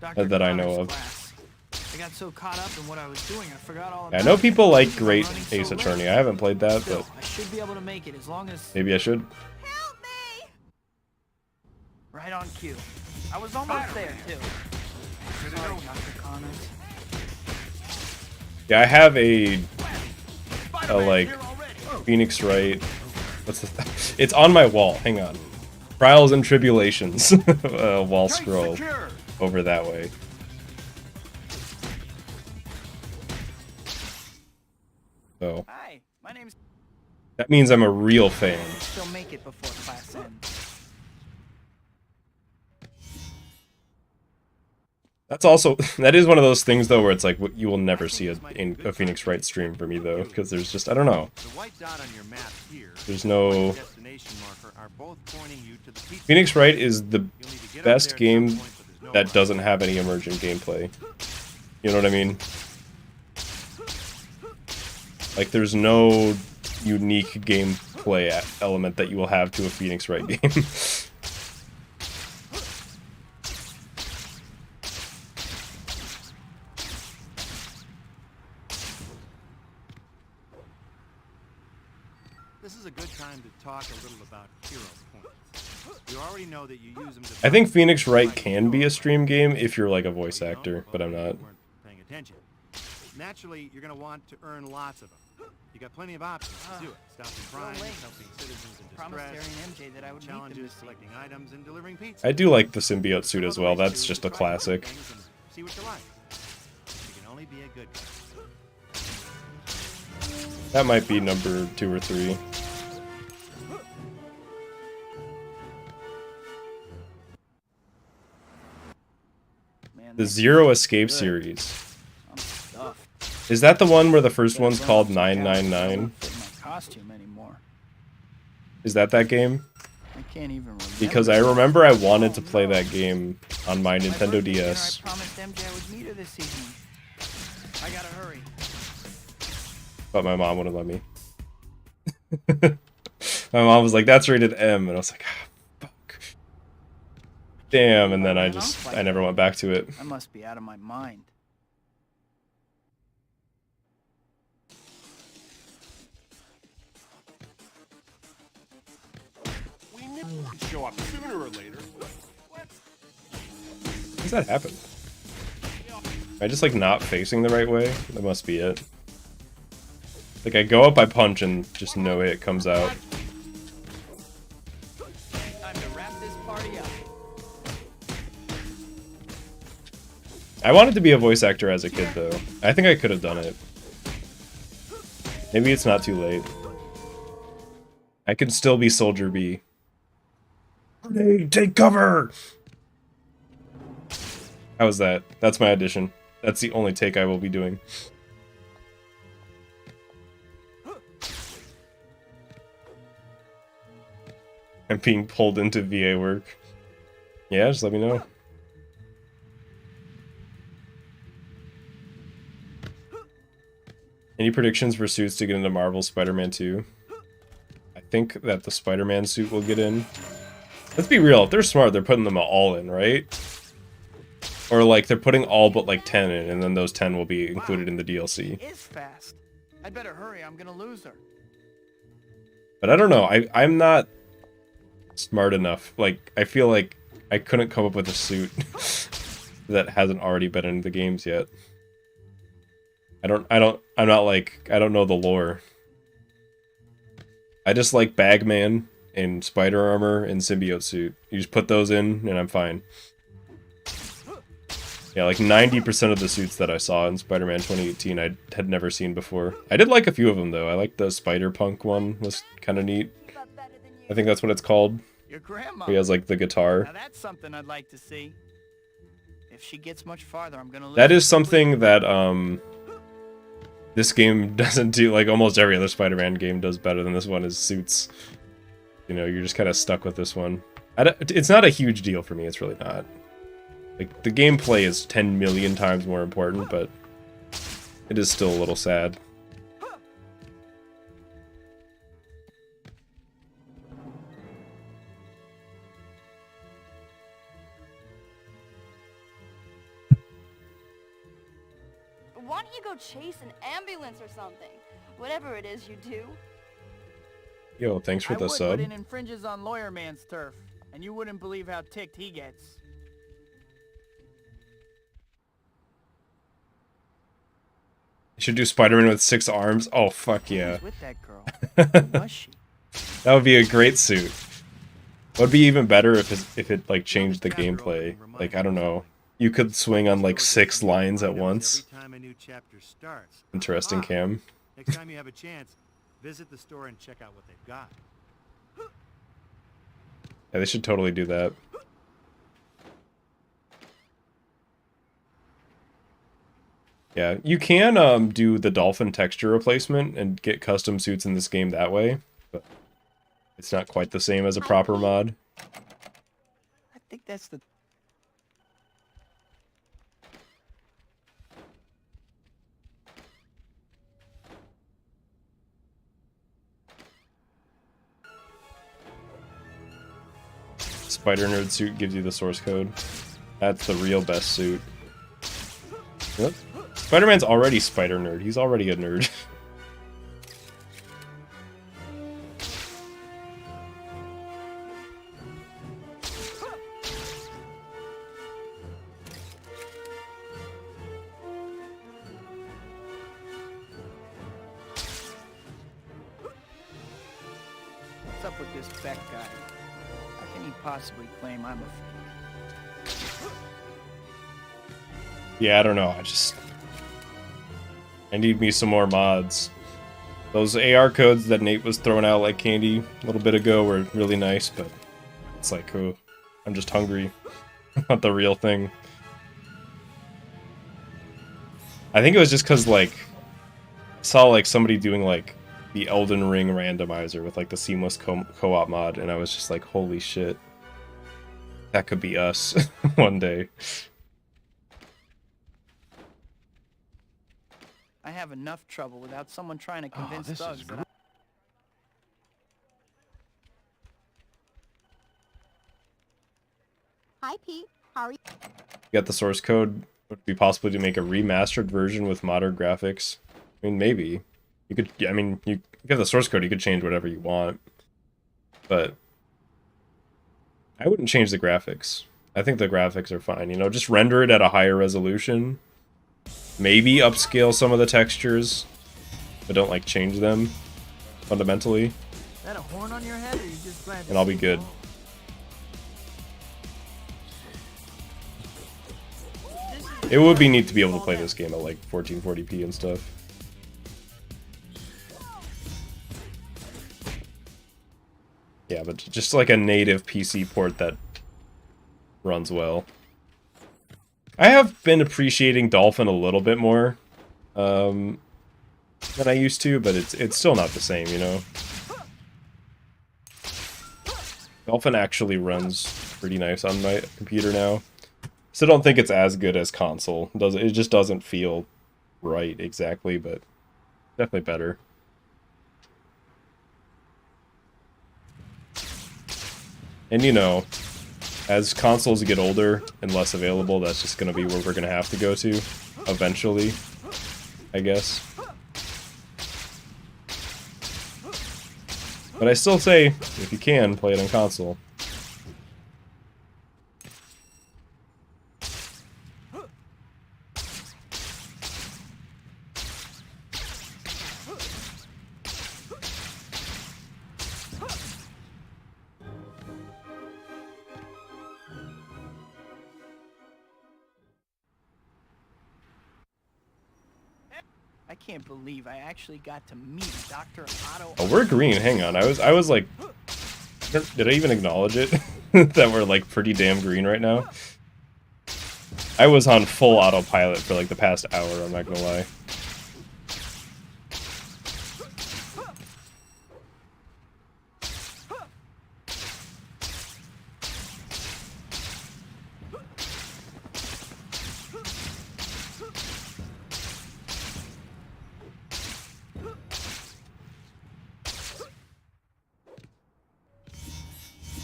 That I know of. I got so caught up in what I was doing, I forgot all about I know people like Great Ace Attorney. I haven't played that, but I should be able to make it as long as maybe I should. Help me! Right on cue. I was almost there too. Sorry, Dr. Connors. Yeah, I have a like Phoenix Wright. What's the? It's on my wall. Hang on. Trials and Tribulations wall scroll over that way. So Hi, my name's. that means I'm a real fan. Still make it before class ends. That's also that is one of those things though where it's like you will never see a Phoenix Wright stream for me though, because there's just I don't know. The white dot on your map here, There's no destination marker are both pointing you to the pizza. Phoenix Wright is the best game that doesn't have any emergent gameplay. You know what I mean? Like there's no unique gameplay element that you will have to a Phoenix Wright game. This is a good time to talk a little about hero points. You already know that you use them to I think Phoenix Wright can be a stream game if you're like a voice actor, but I'm not. Paying attention. Naturally, you're going to want to earn lots of them. You got plenty of options to do it. Stopping crime, helping citizens in Promised Harry distress, and MJ that I would meet them challenges, this evening. collecting items, and delivering pizza. I do like the symbiote suit as well. That's just a classic. See what you like. You can only be a good guy. That might be number 2 or 3. Man, The this Zero is Escape good. series. I'm stuffed. Is that the one where the first one's called 999? Don't fit my costume anymore. Is that game? I can't even remember. Because I remember I wanted to play that game on my Nintendo DS. I promised MJ I would meet her this evening. I gotta hurry. But my mom wouldn't let me. My mom was like, that's rated M, and I was like, ah, fuck. Damn, and then I never went back to it. I must be out of my mind. We knew he'd show up sooner or later. How does that happen? Am I just like not facing the right way? That must be it. Like, I go up, I punch, and just no hit comes out. Time to wrap this party up. I wanted to be a voice actor as a kid, though. I think I could have done it. Maybe it's not too late. I can still be Soldier B. Grenade, take cover! How was that? That's my audition. That's the only take I will be doing. I'm being pulled into VA work. Yeah, just let me know. Any predictions for suits to get into Marvel Spider-Man 2? I think that the Spider-Man suit will get in. Let's be real, if they're smart, they're putting them all in, right? Or like, they're putting all but like 10 in, and then those 10 will be included in the DLC. Is fast. I'd better hurry, I'm gonna lose her. But I don't know, I'm not smart enough. Like, I feel like I couldn't come up with a suit that hasn't already been in the games yet. I'm not like, I don't know the lore. I just like Bagman and Spider Armor and Symbiote Suit. You just put those in and I'm fine. Yeah, like 90% of the suits that I saw in Spider-Man 2018 I had never seen before. I did like a few of them though. I like the Spider-Punk one, was kind of neat. I think that's what it's called. Your grandma. He has like the guitar. Now that's something I'd like to see. If she gets much farther, I'm gonna lose. That is something that this game doesn't do. Like almost every other Spider-Man game does better than this one, is suits. You know, you're just kind of stuck with this one. It's not a huge deal for me, it's really not. Like, the gameplay is 10 million times more important, but it is still a little sad. Why don't you go chase an ambulance or something? Whatever it is you do. Yo, thanks for the I would, sub. but it infringes on Lawyer Man's turf, and you wouldn't believe how ticked he gets. You should do Spider-Man with 6 arms. Oh, fuck yeah. Who's with that girl? Who was she? That would be a great suit. It would be even better if it like changed the gameplay. Like, I don't know. You could swing on like 6 lines at once. Interesting, Cam. Next time you have a chance, visit the store and check out what they've got. Yeah, they should totally do that. Yeah, you can do the dolphin texture replacement and get custom suits in this game that way, but it's not quite the same as a proper mod. I think that's the... Spider-Nerd suit gives you the source code. That's the real best suit. Yep. Spider-Man's already Spider-Nerd. He's already a nerd. What's up with this Beck guy? How can he possibly claim I'm a... Yeah, I don't know. I need me some more mods. Those AR codes that Nate was throwing out like candy a little bit ago were really nice, but it's like, oh, I'm just hungry. Not the real thing. I think it was just because, like, I saw, like, somebody doing, like, the Elden Ring randomizer with, like, the seamless co-op mod, and I was just like, holy shit. That could be us one day. I have enough trouble without someone trying to convince thugs that Hi, Pete. How are you? Got the source code. Would it be possible to make a remastered version with modern graphics? I mean, maybe. You could, I mean, you get the source code, you could change whatever you want. But I wouldn't change the graphics. I think the graphics are fine. You know, just render it at a higher resolution. Maybe upscale some of the textures. but don't like change them fundamentally, Is that a horn on your head, or you just glad to and I'll be see good. me? It would be neat to be able to play this game at like 1440p and stuff. Yeah, but just like a native PC port that runs well. I have been appreciating Dolphin a little bit more than I used to, but it's still not the same, you know? Dolphin actually runs pretty nice on my computer now. Still don't think it's as good as console. It just doesn't feel right exactly, but definitely better. And you know, as consoles get older and less available, that's just going to be where we're going to have to go to eventually, I guess. But I still say, if you can, play it on console. I can't believe I actually got to meet Dr. Otto. Oh, we're green. Hang on. I was like, did I even acknowledge it? That we're like pretty damn green right now. I was on full autopilot for like the past hour, I'm not gonna lie.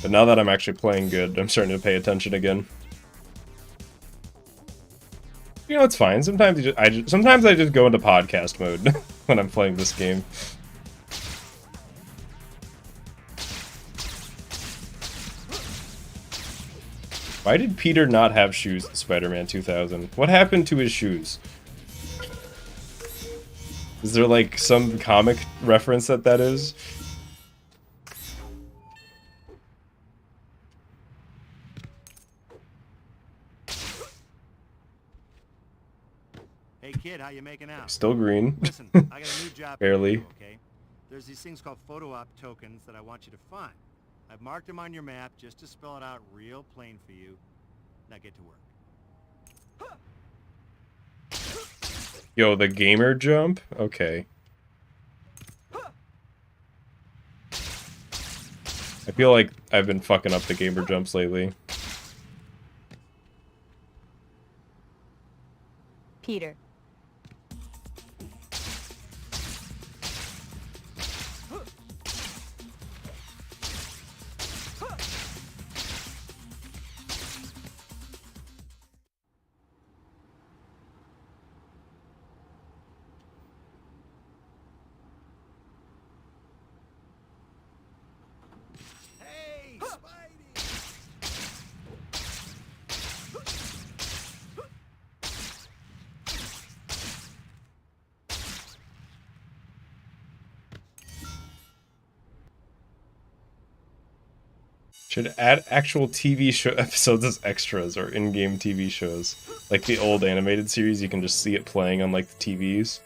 But now that I'm actually playing good, I'm starting to pay attention again. You know, it's fine. Sometimes sometimes I just go into podcast mode when I'm playing this game. Why did Peter not have shoes in Spider-Man 2000? What happened to his shoes? Is there like some comic reference that is? Hey kid, how you making out? Still green. Listen, I got a new job for Barely. you, okay? There's these things called photo op tokens that I want you to find. I've marked them on your map just to spell it out real plain for you. Now get to work. Yo, the gamer jump? Okay. I feel like I've been fucking up the gamer jumps lately. Peter. Hey, Spidey! Should add actual TV show episodes as extras or in-game TV shows. Like the old animated series, you can just see it playing on like the TVs.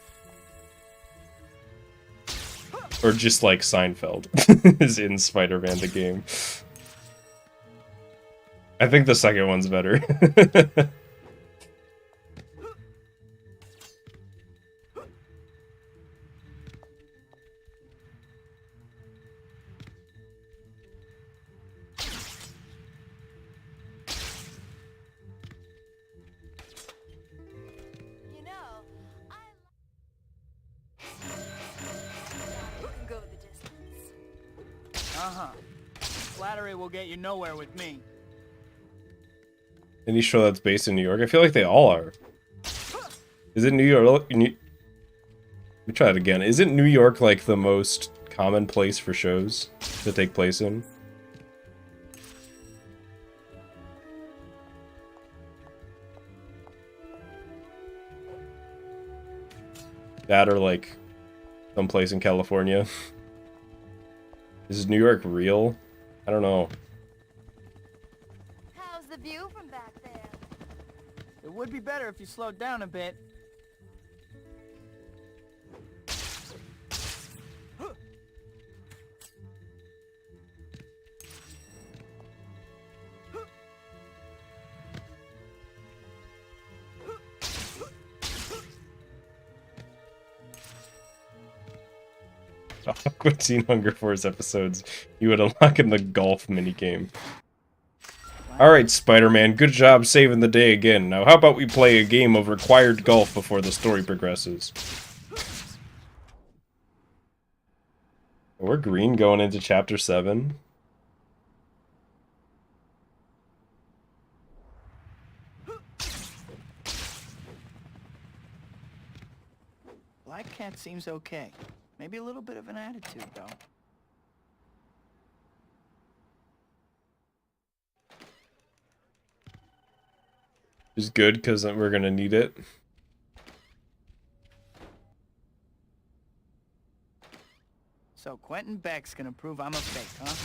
Or just like Seinfeld is in Spider-Man the game. I think the second one's better. You know, you can go the distance. Uh-huh. Flattery will get you nowhere with me. Any show that's based in New York? I feel like they all are. Is it New York? Let me try it again. Isn't New York like the most common place for shows to take place in? That or like someplace in California. Is New York real? I don't know. How's the view from back there? It would be better if you slowed down a bit. Quinteen Hunger Force episodes, you would unlock in the golf minigame. Alright, Spider-Man, good job saving the day again. Now how about we play a game of required golf before the story progresses? We're green going into Chapter 7. Black Cat seems okay. Maybe a little bit of an attitude, though. Is good, because we're gonna need it. So Quentin Beck's gonna prove I'm a fake, huh?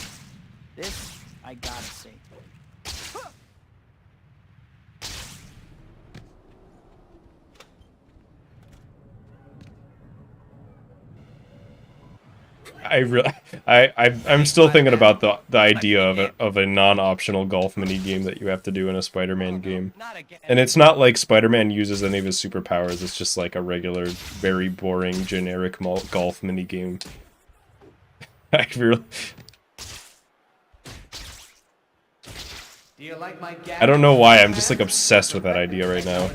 This, I gotta see. I'm still thinking about the idea of a non-optional golf mini game that you have to do in a Spider-Man game. And it's not like Spider-Man uses any of his superpowers, it's just like a regular, very boring, generic golf mini game. I don't know why, I'm just like obsessed with that idea right now. I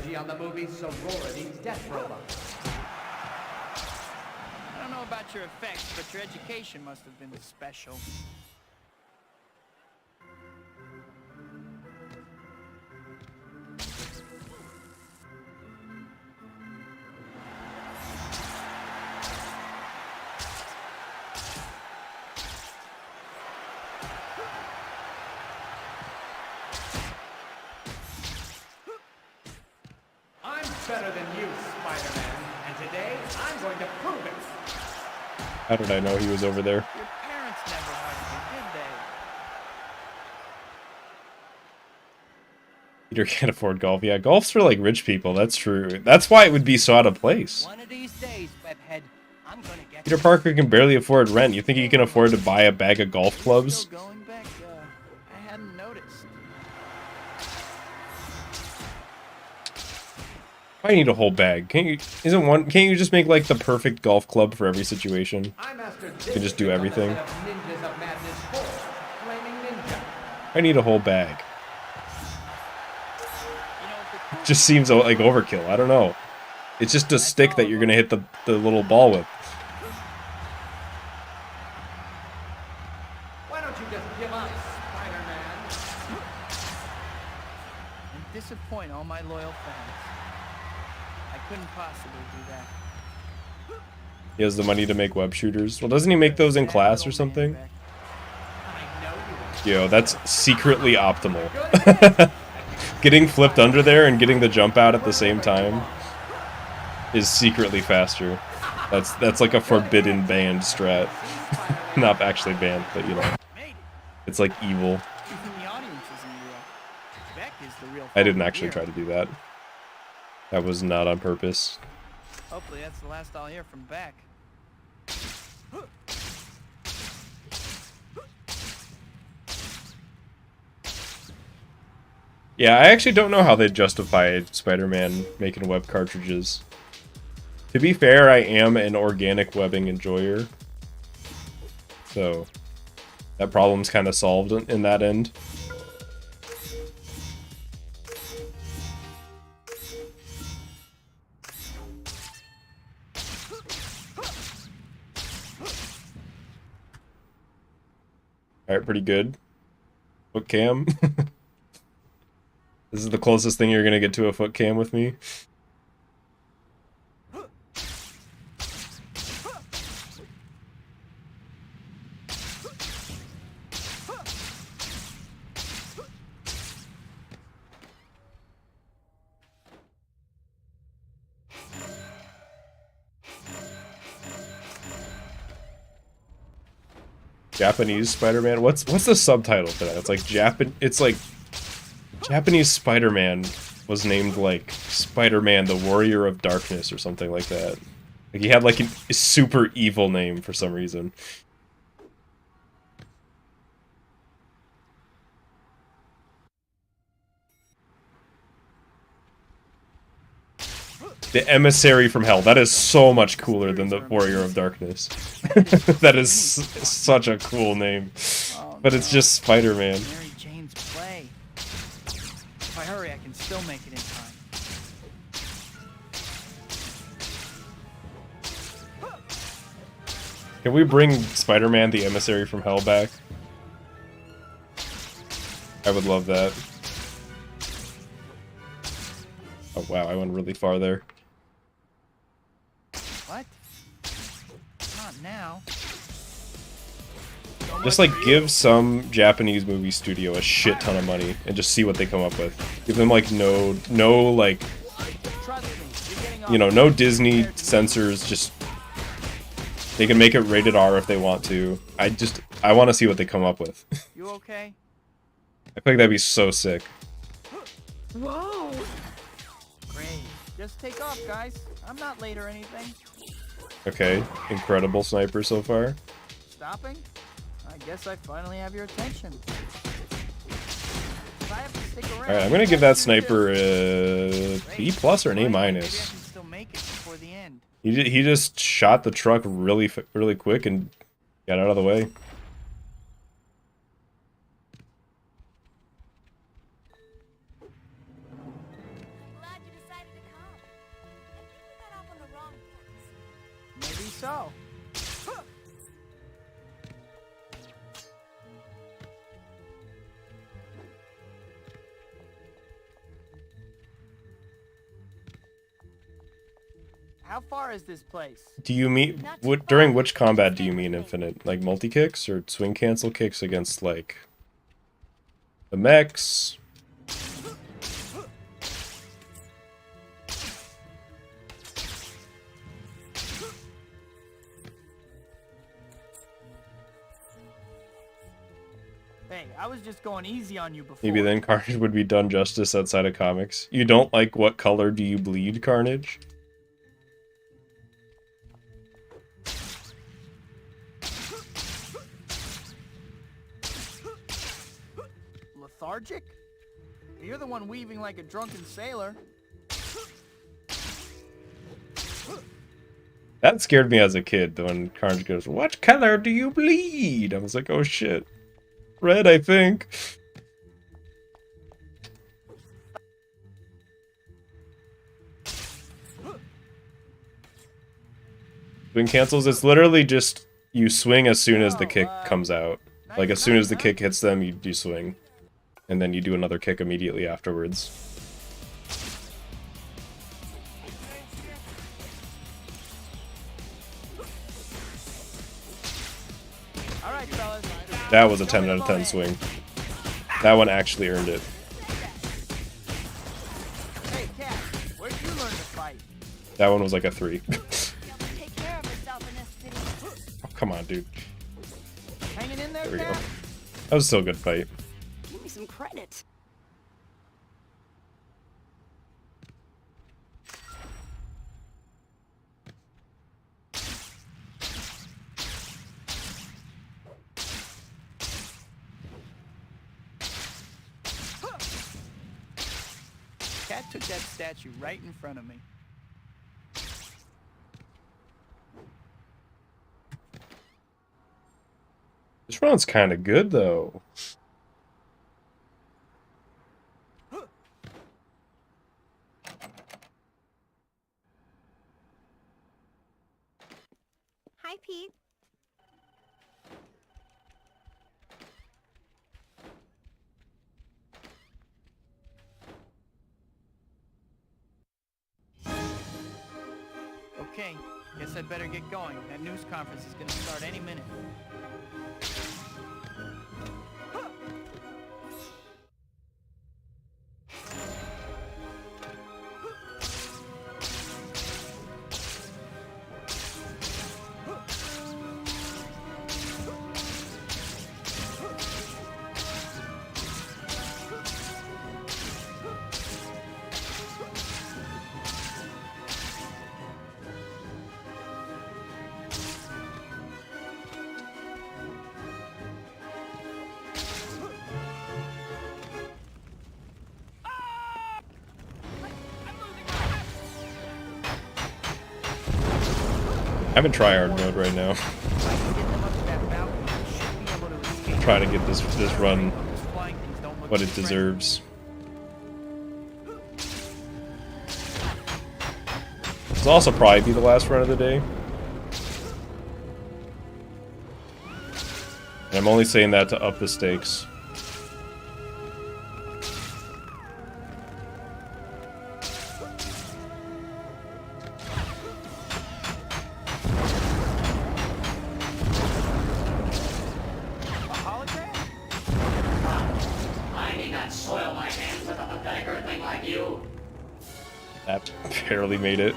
don't know about your effects, but your education must have been special. I'm better than you, Spider-Man, and today I'm going to prove it. How did I know he was over there? Your parents never hugged you, did they? Peter can't afford golf. Yeah, golf's for like rich people, that's true. That's why it would be so out of place. One of these days, Webhead, I'm gonna get Peter Parker can barely afford rent. You think he can afford to buy a bag of golf clubs? Still going back, I hadn't noticed. I need a whole bag. Can't you just make like the perfect golf club for every situation? You can just do everything. I need a whole bag. It just seems like overkill. I don't know. It's just a stick that you're gonna hit the little ball with. Why don't you just give up, Spider-Man? And disappoint all my loyal fans. I couldn't possibly do that. He has the money to make web shooters. Well, doesn't he make those in class or something? Yo, that's secretly optimal. Getting flipped under there and getting the jump out at the same time is secretly faster. That's like a forbidden banned strat. Not actually banned, but you know. It's like evil. Even the audience isn't real. Beck is the real I didn't actually try to do that. That was not on purpose. Hopefully that's the last I'll hear from Beck. Yeah, I actually don't know how they justify Spider-Man making web cartridges. To be fair, I am an organic webbing enjoyer. So, that problem's kind of solved in that end. Alright, pretty good. Foot cam. This is the closest thing you're gonna get to a foot cam with me. Japanese Spider-Man. What's the subtitle for that? It's like Japanese Spider-Man was named like Spider-Man the Warrior of Darkness or something like that. Like he had like a super evil name for some reason. The Emissary from Hell. That is so much cooler than the Warrior of Darkness. That is such a cool name. But it's just Spider-Man. Mary Jane's play. If I hurry, I can still make it in time. Can we bring Spider-Man the Emissary from Hell back? I would love that. Oh wow, I went really far there. What? Not now. Just like give some Japanese movie studio a shit ton of money and just see what they come up with. Give them like no like, you know, no Disney censors, just they can make it rated R if they want to. I want to see what they come up with. You okay? I feel like that'd be so sick. Whoa! Great. Just take off, guys. I'm not late or anything. Okay, incredible sniper so far. Stopping? I guess I finally have your attention. If I have to stick around, Alright, I'm gonna give that sniper a B+ or an A-. maybe I can still make it before the end. He just shot the truck really quick and got out of the way. Glad you decided to come. I think we got off on the wrong foot. Maybe so. How far is this place? Do you mean during which combat do you mean infinite? Like multi kicks or swing cancel kicks against like the mechs? Hey, I was just going easy on you before. Maybe then Carnage would be done justice outside of comics. You don't like What Color Do You Bleed, Carnage? Lethargic? You're the one weaving like a drunken sailor. That scared me as a kid, when Carnage goes, "What color do you bleed?" I was like, oh shit. Red, I think. Swing cancels, it's literally just you swing as soon as the kick comes out. Like as soon as the kick hits them, you swing. And then you do another kick immediately afterwards. All right, fellas. That was a 10 out of 10 swing. That one actually earned it. Hey, Cat, where'd you learn to fight? That one was like a 3. Take care of herself in this city. Oh, come on, dude. Hanging in there, There we go. Cat? That was still a good fight. Give me some credit. Cat took that statue right in front of me. This round's kind of good, though. Hi, Pete. Okay, guess I better get going. That news conference is gonna start any minute. I'm in tryhard mode right now. If I can get them up to that balcony, I should be able to escape. Trying to get this run Those flying things don't look what it too friendly. deserves. This will also probably be the last run of the day. And I'm only saying that to up the stakes. I need not soil my hands with a pathetic earthling like you. That barely made it.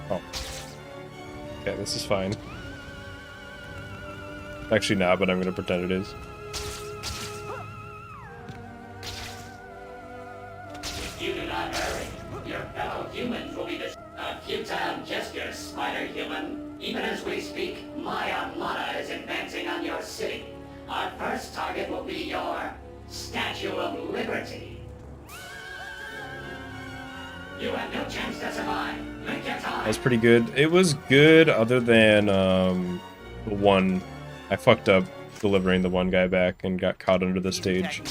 Oh. Okay, this is fine. Actually not, but I'm gonna pretend it is. If you do not hurry, your fellow humans will be a futile gesture, Spider-Human. Even as we speak, my armada is advancing on your city. Our first target will be your Statue of Liberty. You have no chance to survive. Make your time. That was pretty good. It was good other than the one. I fucked up delivering the one guy back and got caught under the stage.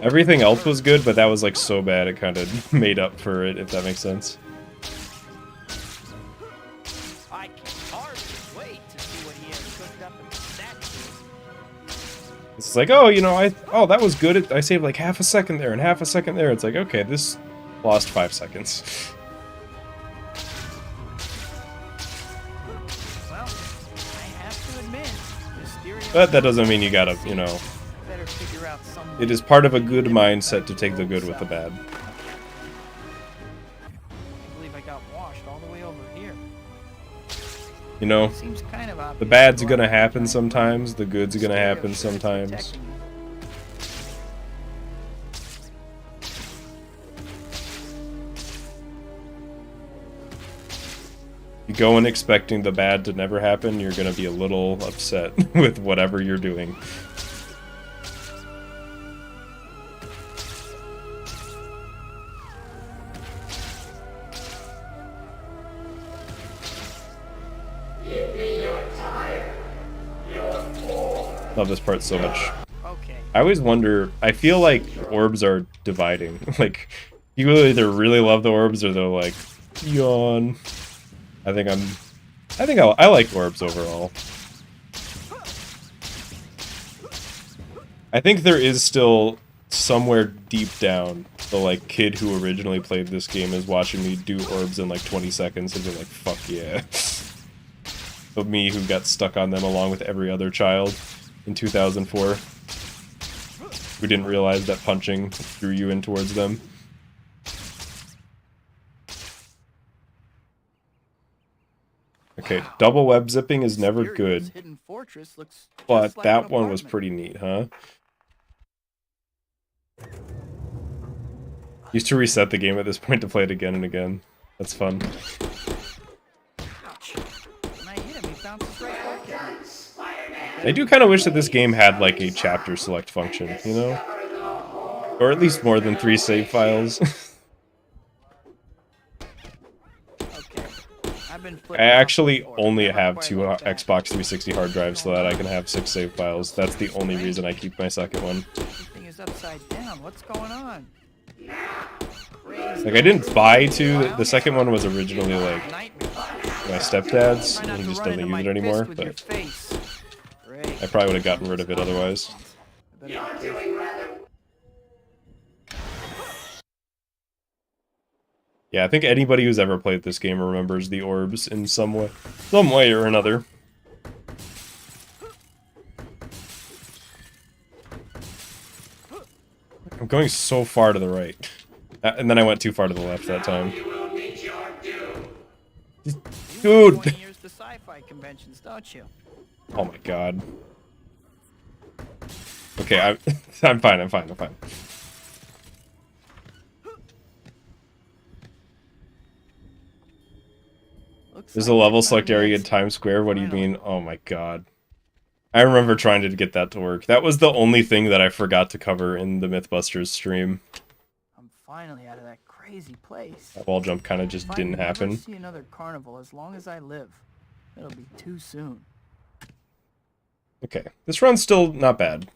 Everything else was good, but that was like so bad it kind of made up for it, if that makes sense. I can hardly wait to see what he has cooked up in the statues. It's like, oh, you know, that was good. I saved like half a second there and half a second there. It's like, okay, this lost 5 seconds. Well, I have to admit, Mysterio But that doesn't mean you gotta, you know, better figure out some it is part of a good mindset to take the good with the bad. I believe I got washed all the way over here. You know, Seems kind of obvious. the bad's gonna happen sometimes, the good's gonna happen sometimes. You go in expecting the bad to never happen, you're gonna be a little upset with whatever you're doing. Love this part so much. Okay. I always wonder, I feel like orbs are dividing. Like, people either really love the orbs or they're like, yawn. I like orbs overall. I think there is still somewhere deep down the like kid who originally played this game is watching me do orbs in like 20 seconds and be like, fuck yeah. But me who got stuck on them along with every other child in 2004 who didn't realize that punching drew you in towards them. Okay, double web zipping is never good, Hidden fortress looks but just like that an one was apartment. pretty neat, huh? Used to reset the game at this point to play it again and again. That's fun. Ouch. When I hit him, he bounces right back at me. I do kind of wish that this game had like a chapter select function, you know? Or at least more than 3 save files. Okay. I've been I flipping actually off the only never have quite 2 like that. Xbox 360 hard drives so that I can have 6 save files. That's the only reason I keep my second one. Everything is upside down. What's going on? Like, I didn't buy 2. The second one was originally like my stepdad's, and he just doesn't use it anymore, but I probably would have gotten rid of it otherwise. You're doing rather. Yeah, I think anybody who's ever played this game remembers the orbs in some way or another. I'm going so far to the right. And then I went too far to the left that time. You will meet your doom. Dude! 20 years to sci-fi conventions, don't you? Oh my god. Okay, I'm fine. There's a level select area in Times Square, what do you mean? Oh my god. I remember trying to get that to work. That was the only thing that I forgot to cover in the Mythbusters stream. finally out of that crazy place. That wall jump kind of just If didn't I never happen. see another carnival as long as I live, it'll be too soon. Okay, this run's still not bad.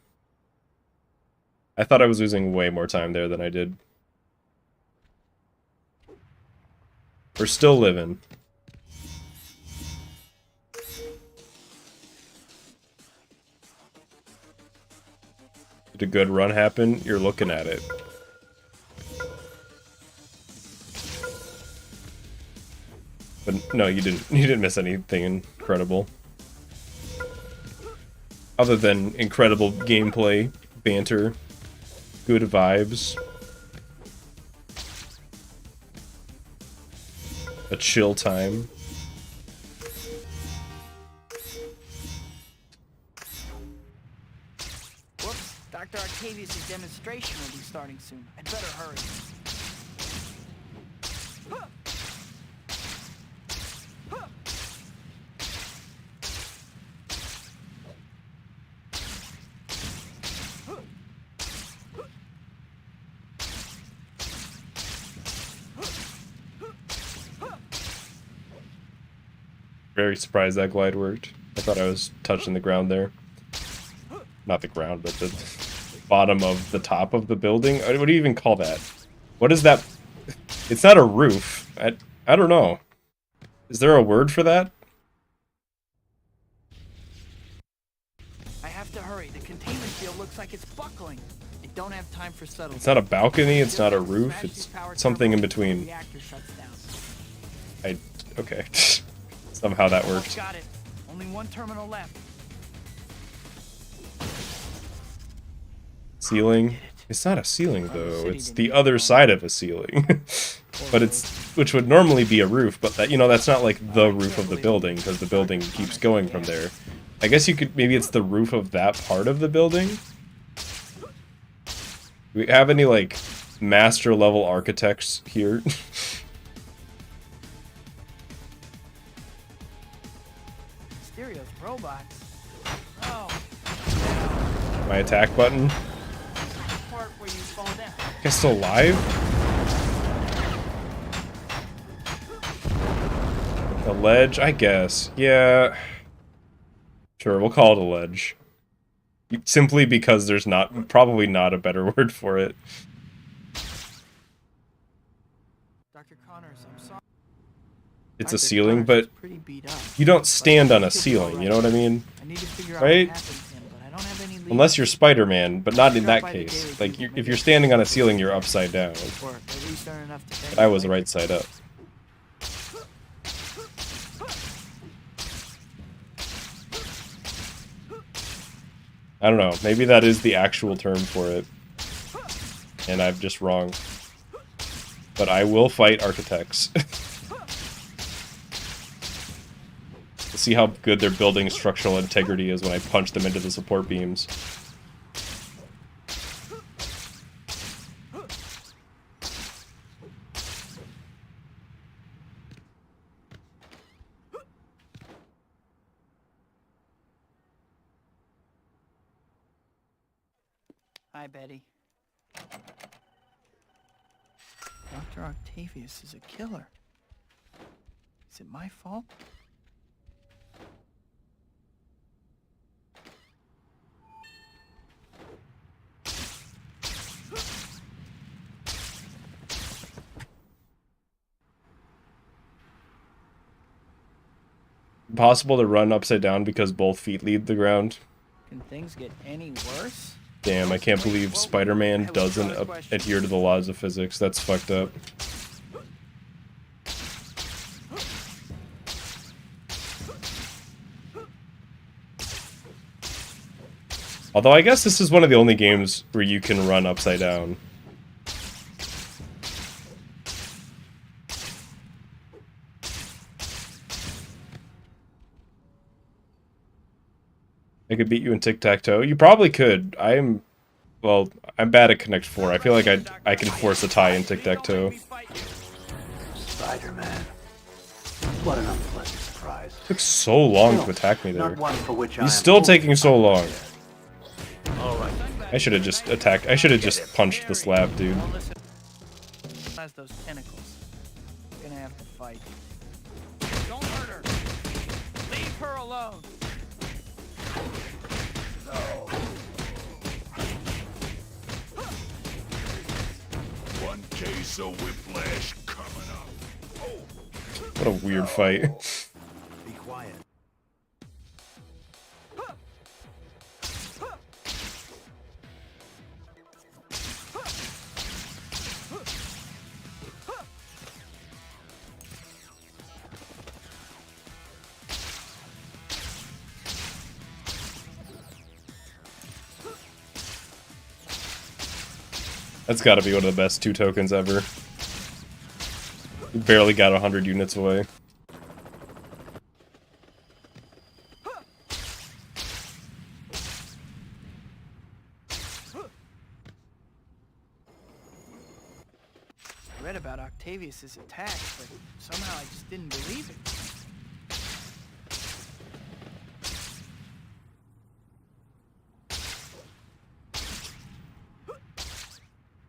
I thought I was losing way more time there than I did. We're still living. Did a good run happen? You're looking at it. But no, you didn't. You didn't miss anything incredible. Other than incredible gameplay, banter, good vibes, a chill time. Whoops, Dr. Octavius' demonstration will be starting soon. I'd better hurry. Very surprised that glide worked. I thought I was touching the ground there. Not the ground, but the bottom of the top of the building. What do you even call that? What is that? It's not a roof. I don't know. Is there a word for that? I have to hurry. The containment field looks like it's buckling. I don't have time for subtlety. It's not a balcony, it's not a roof, it's something in between. Okay. Somehow that worked. Got it. Only one terminal left. Ceiling? It's not a ceiling though, it's the other side of a ceiling. But which would normally be a roof, but that, you know, that's not like the roof of the building, because the building keeps going from there. I guess you could, maybe it's the roof of that part of the building? Do we have any, like, master level architects here? Stereo's robots. Oh. My attack button? Part where you fall down. Guess still alive? The ledge? I guess. Yeah. Sure, we'll call it a ledge. Simply because there's probably not a better word for it. Dr. Connors, I'm sorry. It's a ceiling, but you don't stand on a ceiling, you know what I mean? Right? Unless you're Spider-Man, but not in that case. Like, if you're standing on a ceiling, you're upside down. But I was right side up. I don't know, maybe that is the actual term for it. And I'm just wrong. But I will fight architects. To see how good their building structural integrity is when I punch them into the support beams. Hi, Betty. Dr. Octavius is a killer. Is it my fault? Impossible to run upside down because both feet leave the ground. Can things get any worse? Damn, I can't believe Spider-Man doesn't adhere to the laws of physics. That's fucked up. Although I guess this is one of the only games where you can run upside down. I could beat you in tic-tac-toe. You probably could. I'm bad at Connect 4. I feel like I can force a tie in tic-tac-toe. Spider-Man. What an unpleasant surprise. Took so long to attack me there. Not one for which He's I am still wholly taking so long. All right. I should have just attacked. I should have just punched the slab, dude. has those tentacles. We're gonna have to fight. Don't hurt her. Leave her alone. One case of whiplash coming up. What a weird fight. Be quiet. That's gotta be one of the best 2 tokens ever. You barely got 100 units away. I read about Octavius's attack, but somehow I just didn't believe it.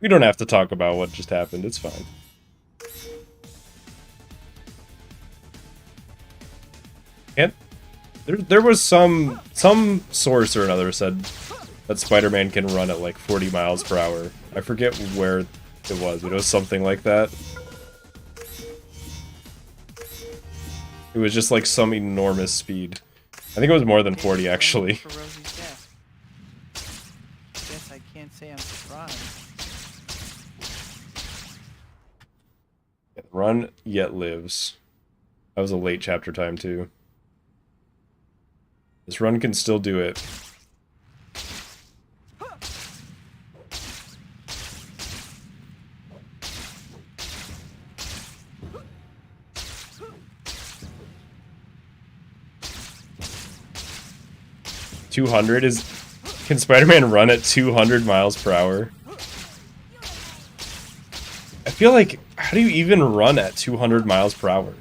We don't have to talk about what just happened, it's fine. And there was some source or another said that Spider-Man can run at like 40 miles per hour. I forget where it was, but it was something like that. It was just like some enormous speed. I think it was more than 40 actually. For Rosie's death. Guess I can't say I'm surprised. Run yet lives. That was a late chapter time too. This run can still do it. .200 is... Can Spider-Man run at 200 miles per hour? I feel like... How do you even run at 200 miles per hour?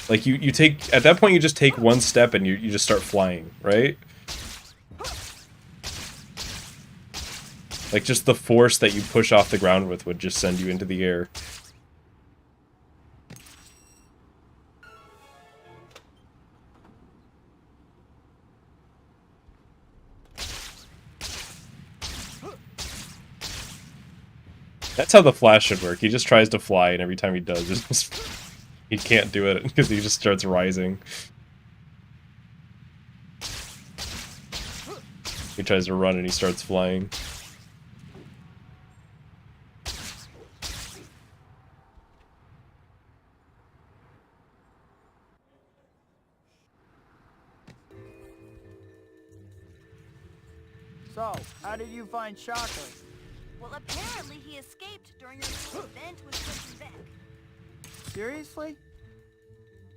Like, you take... At that point, you just take one step and you just start flying, right? Like, just the force that you push off the ground with would just send you into the air. That's how the Flash should work. He just tries to fly, and every time he does, he can't do it because he just starts rising. He tries to run and he starts flying. So, how did you find Shocker? Well, apparently he escaped during your little event with Twisted Beck. Seriously?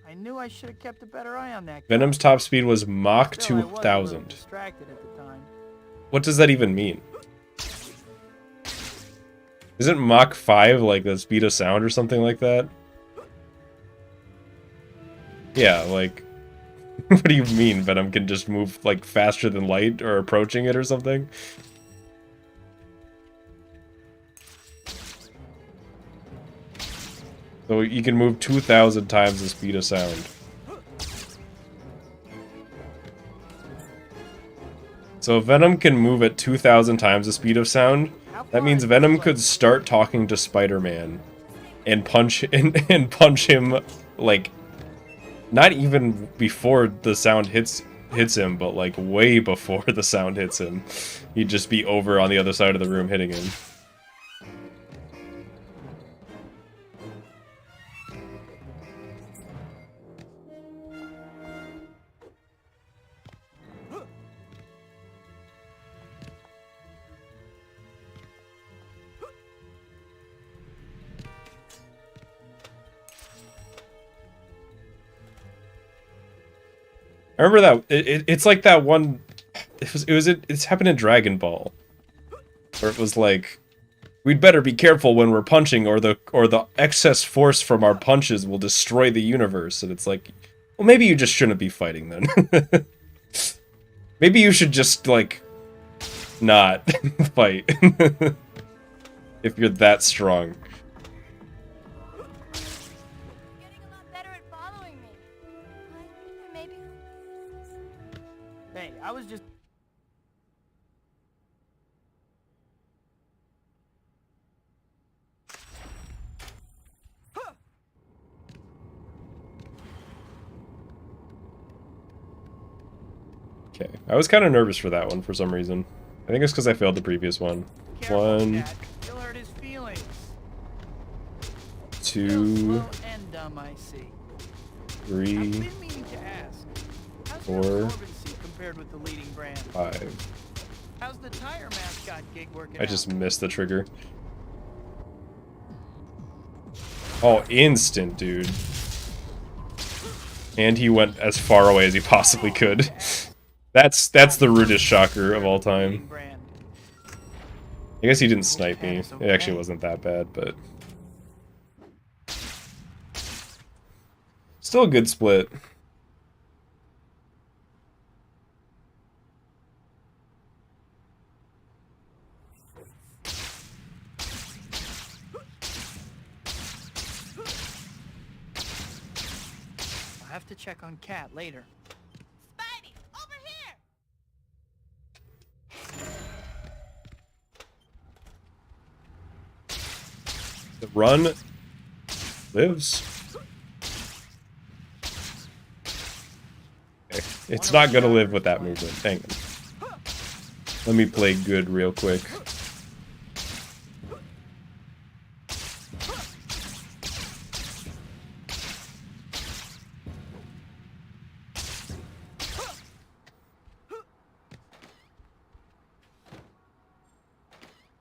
I knew I should have kept a better eye on that guy. Venom's top speed was Mach Still, I was a little 2000. distracted at the time. What does that even mean? Isn't Mach 5 like the speed of sound or something like that? Yeah, like... What do you mean Venom can just move like faster than light or approaching it or something? So you can move 2,000 times the speed of sound. So if Venom can move at 2,000 times the speed of sound, that means Venom could start talking to Spider-Man and punch him like not even before the sound hits him, but like way before the sound hits him. He'd just be over on the other side of the room hitting him. I remember that it's like that one. It's happened in Dragon Ball, where it was like, we'd better be careful when we're punching, or the excess force from our punches will destroy the universe. And it's like, well, maybe you just shouldn't be fighting then. Maybe you should just like not fight if you're that strong. Hey, I was just... Okay, I was kind of nervous for that one for some reason. I think it's because I failed the previous one. Careful, One, Cat. You'll hurt his feelings. Still 2, slow and dumb, I see. 3, I've been meaning to ask. How's 4, your absorbency compared with the leading brand? 5. How's the tire mascot gig working I just out? missed the trigger. Oh, instant, dude. And he went as far away as he possibly could. That's the rudest shocker of all time. I guess he didn't snipe me. It actually wasn't that bad, but... Still a good split. I'll have to check on Cat later. Spidey, over here! The run lives. Okay. It's not gonna live with that movement. Hang on. Let me play good real quick.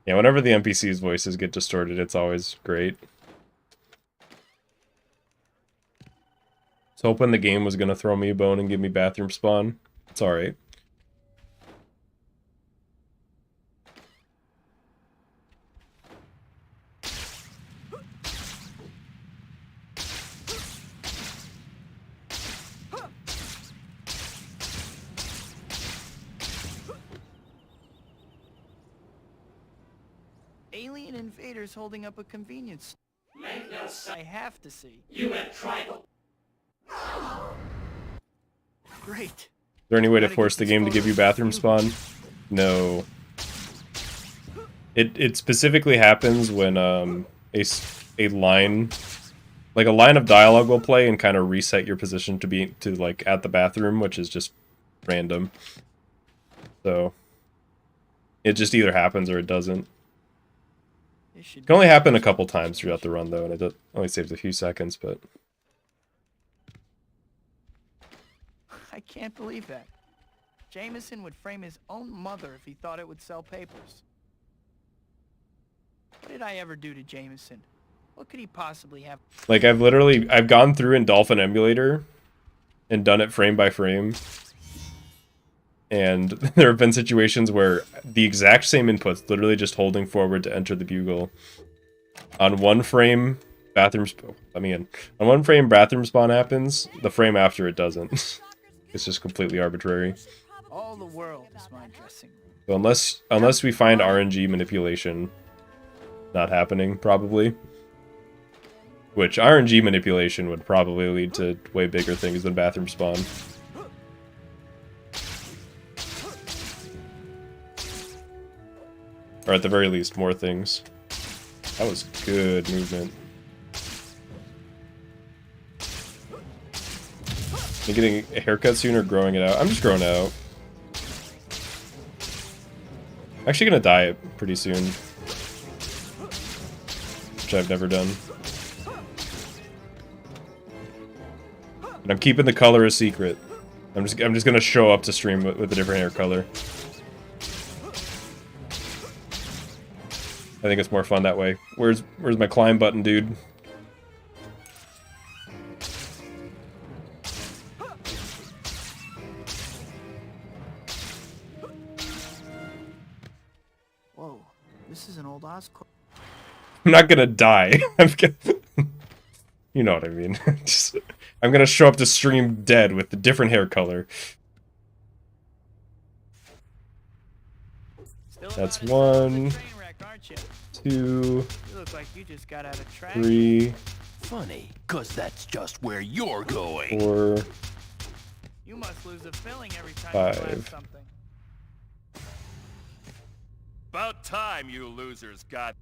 Yeah, whenever the NPC's voices get distorted, it's always great. I was hoping the game was gonna throw me a bone and give me bathroom spawn. It's alright. Alien invaders holding up a convenience. Make no sense. I have to see. You have tribal. Great. Is there any way to force the game to give you bathroom spawn? No. It specifically happens when a line, like a line of dialogue will play and kind of reset your position to like at the bathroom, which is just random. So it just either happens or it doesn't. It can only happen a couple times throughout the run though, and it only saves a few seconds, but I can't believe that. Jameson would frame his own mother if he thought it would sell papers. What did I ever do to Jameson? What could he possibly have? like I've gone through in Dolphin Emulator and done it frame by frame. And there have been situations where the exact same inputs, literally just holding forward to enter the bugle. On one frame, bathroom spawn happens. The frame after it doesn't. It's just completely arbitrary. All the world is my dressing So room. unless we find RNG manipulation not happening, probably. Which RNG manipulation would probably lead to way bigger things than bathroom spawn. Or at the very least, more things. That was good movement. Am I getting a haircut soon or growing it out? I'm just growing it out. I'm actually gonna dye it pretty soon. Which I've never done. And I'm keeping the color a secret. I'm just gonna show up to stream with a different hair color. I think it's more fun that way. Where's my climb button, dude? Whoa, this is an old Oscorp. I'm not gonna die. You know what I mean. I'm gonna show up to stream dead with a different hair color. That's one, 2, You look like you just got out of track. 3, Funny, 'cause that's just where you're going. 4, You must lose a filling every time you 5. blast something. About time, you losers got.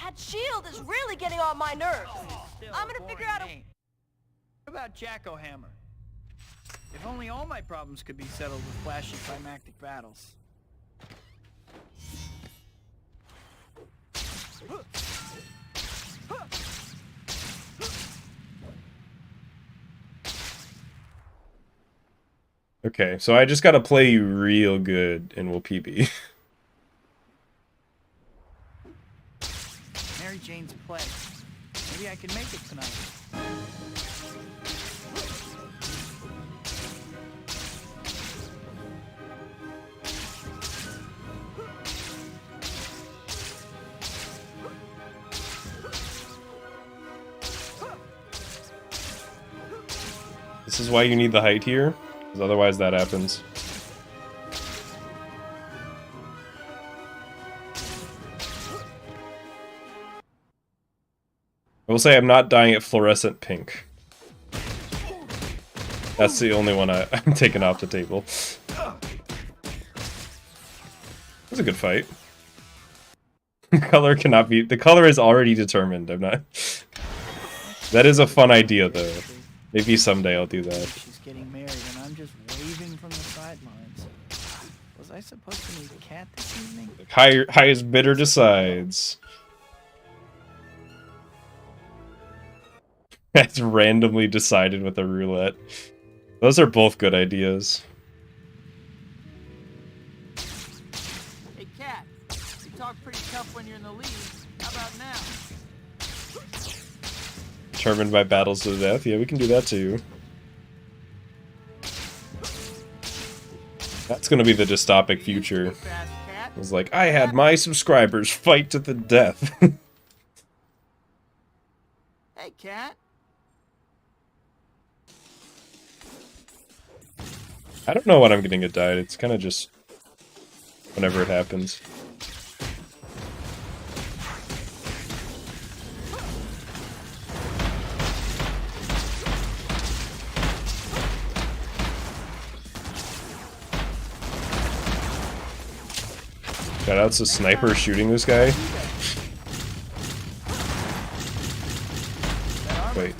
That shield is really getting on my nerves. Still I'm a gonna figure boring out a... name. What about Jacko-Hammer? If only all my problems could be settled with flashy climactic battles. Okay, so I just gotta play you real good and we'll PB. Mary Jane's play. Maybe I can make it tonight. This is why you need the height here, because otherwise that happens. I will say I'm not dyeing it fluorescent pink. That's the only one I'm taking off the table. That's a good fight. The color cannot be... The color is already determined. I'm not... That is a fun idea, though. Maybe someday I'll do that. She's getting married and I'm just waving from the sidelines. Was I supposed to meet Kat this evening? Highest bidder decides. That's randomly decided with a roulette. Those are both good ideas. Hey, Kat. You talk pretty tough when you're in the lead. How about now? Determined by battles to the death. Yeah, we can do that too. That's gonna be the dystopic future. It was like, I had my subscribers fight to the death. Hey, Kat. I don't know when I'm getting it dyed. It's kind of just whenever it happens. Shoutouts to Sniper shooting this guy. Wait.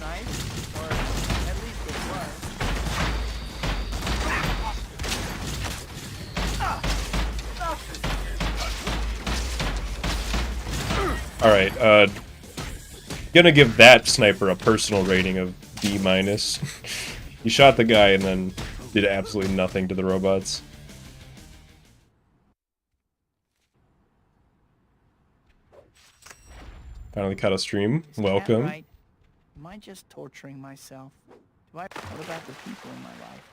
Alright, gonna give that sniper a personal rating of B-. He shot the guy and then did absolutely nothing to the robots. Finally caught a stream. Welcome. Right? Am I just torturing myself? What about the people in my life?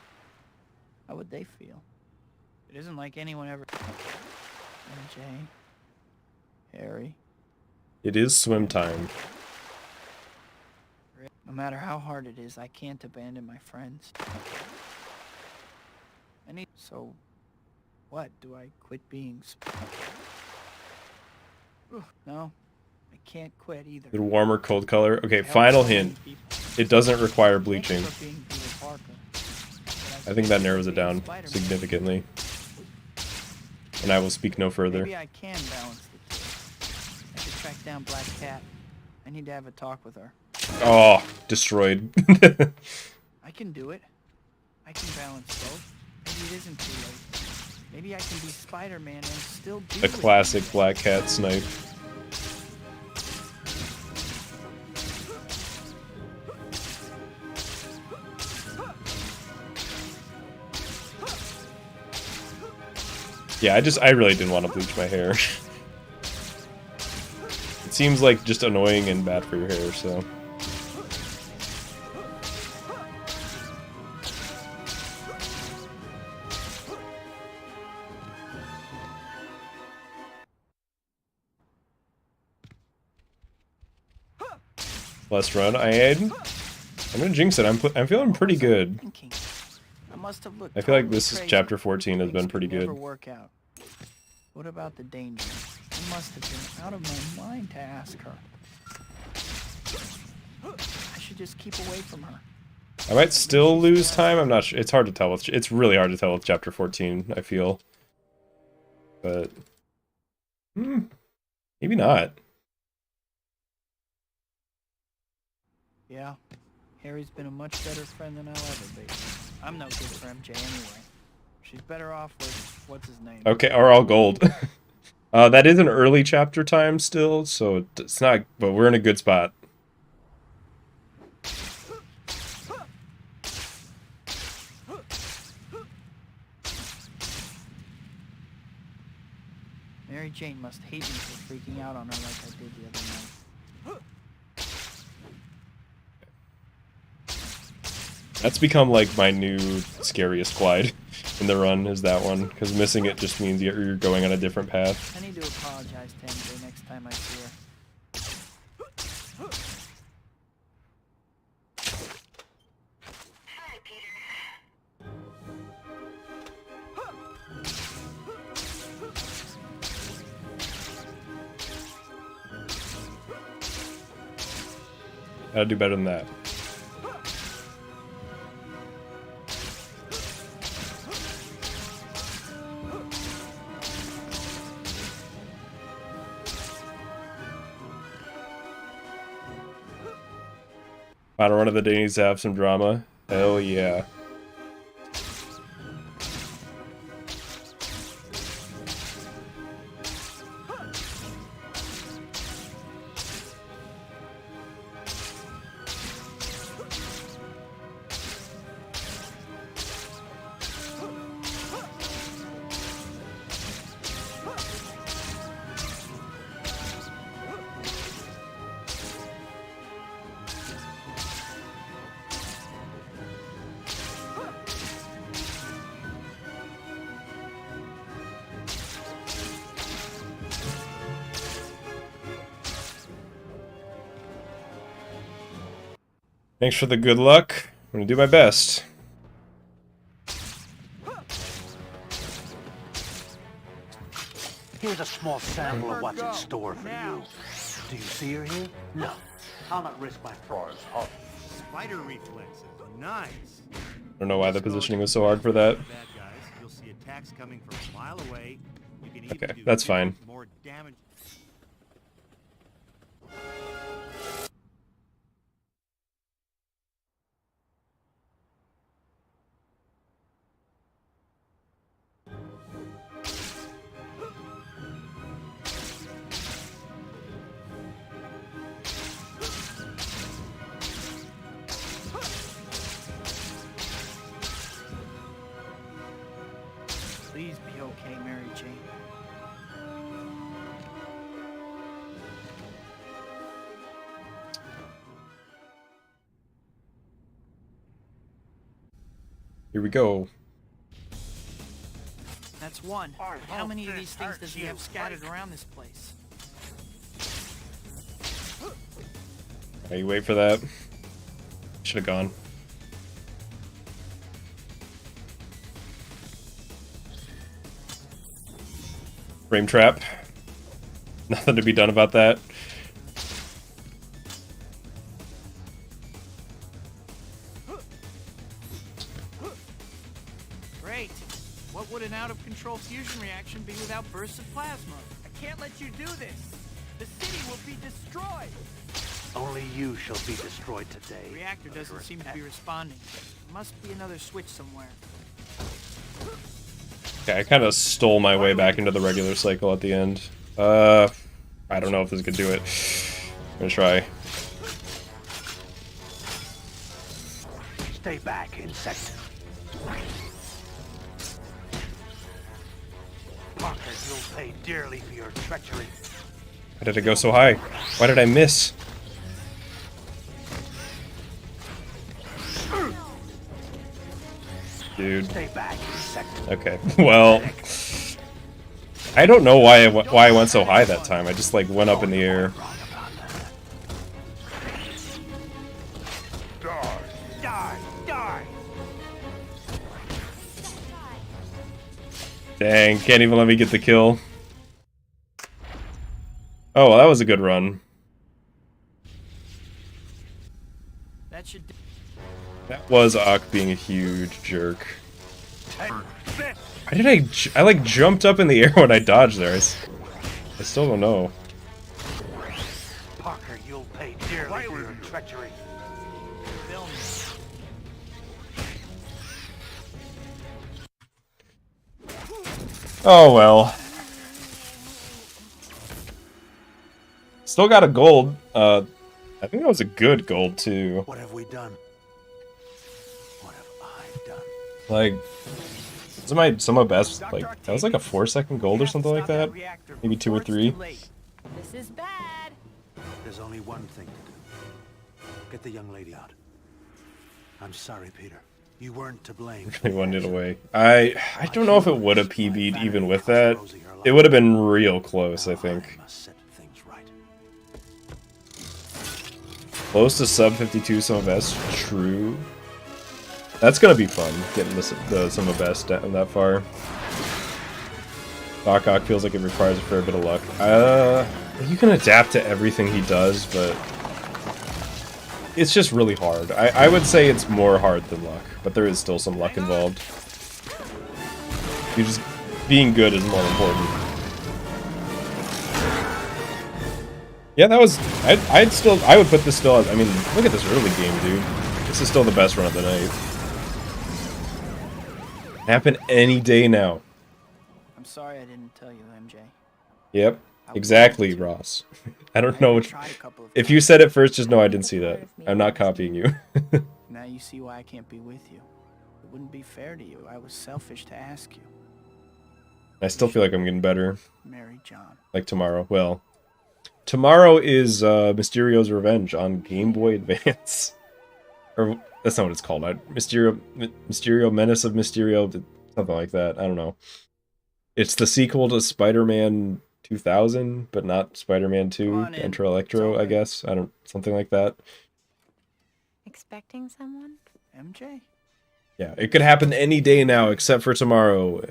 How would they feel? It isn't like anyone ever... MJ... Harry... It is swim time. No matter how hard it is, I can't abandon my friends. So... What? Do I quit being... No. I can't quit either. The warmer cold color. Okay, final hint. It doesn't require bleaching. I think that narrows it down significantly. And I will speak no further. Maybe I can balance the two. I should track down Black Cat. I need to have a talk with her. Oh, destroyed. I can do it. I can balance both. Maybe it isn't too late. Maybe I can be Spider-Man and still be The classic Black Cat snipe. Yeah, I really didn't want to bleach my hair. It seems like just annoying and bad for your hair, so. Last run, I'm gonna jinx it. I'm feeling pretty good. I feel like this is chapter 14 has been pretty good. Work out. What about the danger? I must have been out of my mind to ask her. I should just keep away from her. I might still lose time. I'm not sure. It's hard to tell. It's really hard to tell with chapter 14, I feel. But maybe not. Yeah, Harry's been a much better friend than I'll ever be. I'm no good for MJ anyway. She's better off with, what's his name? Okay, or all gold. That is an early chapter time still, so it's not, but we're in a good spot. Mary Jane must hate me for freaking out on her like I did the other night. That's become like my new scariest Clyde in the run, is that one, because missing it just means you're going on a different path. I need to apologize to MJ next time I see her. Gotta do better than that. Final run of the day needs to have some drama. Hell yeah. Thanks for the good luck. I'm gonna do my best. Here's a small sample of what's in store for you. Do you see her here? No. I'll not risk my prize. Spider reflexes. Nice. I don't know why the positioning was so hard for that. Bad guys, you'll see attacks coming from a mile away. You can even Okay, do that's fine. more damage. Please be okay, Mary Jane. Here we go. That's one. But how many of these things does he have scattered around this place? You wait for that. Should have gone. Frame trap. Nothing to be done about that. Great. What would an out-of-control fusion reaction be without bursts of plasma? I can't let you do this. The city will be destroyed. Only you shall be destroyed today. The reactor doesn't seem to be responding. There must be another switch somewhere. Okay, I kind of stole my way back into the regular cycle at the end. I don't know if this could do it. I'm gonna try. Stay back, insect. Parker, you'll pay dearly for your treachery. Why did it go so high? Why did I miss? Dude. Stay back, insect. Okay. Well, I don't know why I went so high that time. I just like went up in the air. Die. Die! Die! Dang, can't even let me get the kill. Oh, well, that was a good run. That should... That was Ock being a huge jerk. Why did I like jumped up in the air when I dodged there? I still don't know. Parker, you'll pay dearly for your treachery. Oh well. Still got a gold. I think that was a good gold too. What have we done? What have I done? Like, some of my best. Like that was like a 4-second gold or something like that. Maybe 2 or 3. This is bad. There's only one thing to do. Get the young lady out. I'm sorry, Peter. You weren't to blame. Really wanted it away. I don't know if it would have PB'd even with that. It would have been real close, I think. Close to sub 52 some of best. True. That's gonna be fun, getting the some of best down that far. Ock feels like it requires a fair bit of luck. You can adapt to everything he does, but it's just really hard. I would say it's more hard than luck, but there is still some luck involved. You just being good is more important. Yeah, that was. I would put this still as. I mean, look at this early game, dude. This is still the best run of the night. Happen any day now. I'm sorry I didn't tell you, MJ. Yep, exactly, Ross. I don't know which. If you said it first, just know I didn't see that. I'm not copying you. Now you see why I can't be with you. It wouldn't be fair to you. I was selfish to ask you. I still feel like I'm getting better. Marry John. Like tomorrow. Well, tomorrow is Mysterio's Revenge on Game Boy Advance. Or that's not what it's called. Mysterio Menace of Mysterio, something like that. I don't know. It's the sequel to Spider-Man 2000, but not Spider-Man 2, Enter Electro, I guess. Something like that. Expecting someone? MJ? Yeah, it could happen any day now except for tomorrow.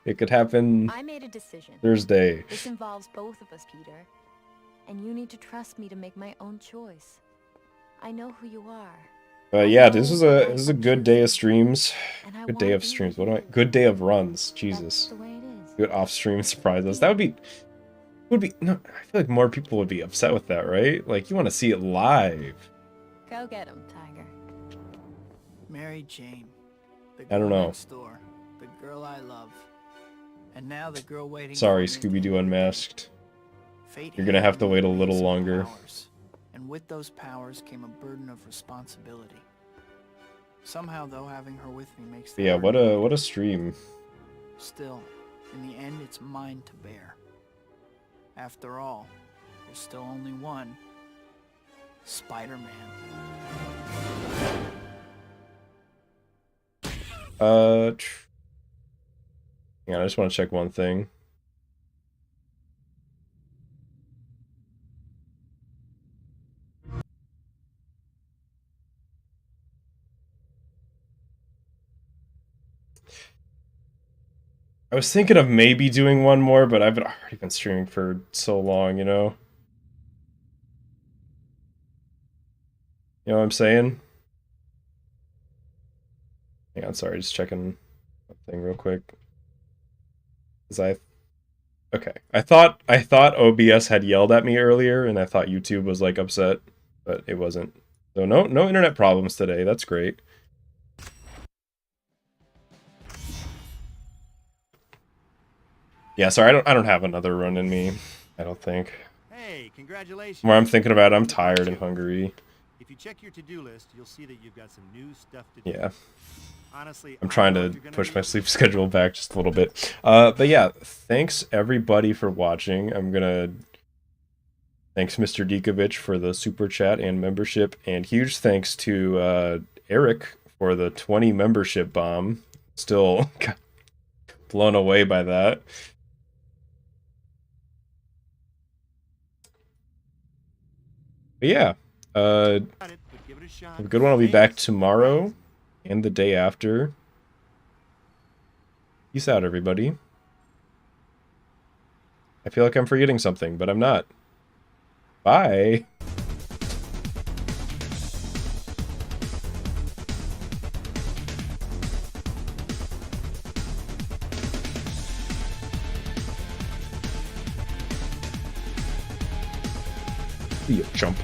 It could happen I made a decision. Thursday. This involves both of us, Peter. And you need to trust me to make my own choice. I know who you are. Yeah, this is a good day of streams. Good day of streams. Good day of runs. Jesus. Good off-stream surprises. That would be. No, I feel like more people would be upset with that, right? Like you want to see it live. Go get him, Tiger. Mary Jane. The I don't girl know. next door. The girl I love. And now the girl waiting. Sorry, for me. Scooby-Doo Unmasked. Fate You're gonna have to wait a handed me little some longer. powers, and with those powers came a burden of responsibility. Somehow, though, having her with me makes the Yeah, burden what a stream. Still, in the end, it's mine to bear. After all, there's still only one. Spider-Man. Hang on, I just want to check one thing. I was thinking of maybe doing one more, but I've already been streaming for so long, you know? You know what I'm saying? Hang on, sorry, just checking one thing real quick. Okay. I thought OBS had yelled at me earlier, and I thought YouTube was like upset, but it wasn't. So no internet problems today. That's great. Yeah, sorry, I don't have another run in me. I don't think. Hey, congratulations. More I'm thinking about it, I'm tired and hungry. If you check your to-do list, you'll see that you've got some new stuff to do. Yeah. Honestly, I'm trying to push my sleep schedule back just a little bit. But yeah, thanks everybody for watching. Thanks Mr. Dikovic for the super chat and membership, and huge thanks to Eric for the 20 membership bomb. Still blown away by that. But yeah, have a good one. I'll be back tomorrow and the day after. Peace out, everybody. I feel like I'm forgetting something, but I'm not. Bye. You chump.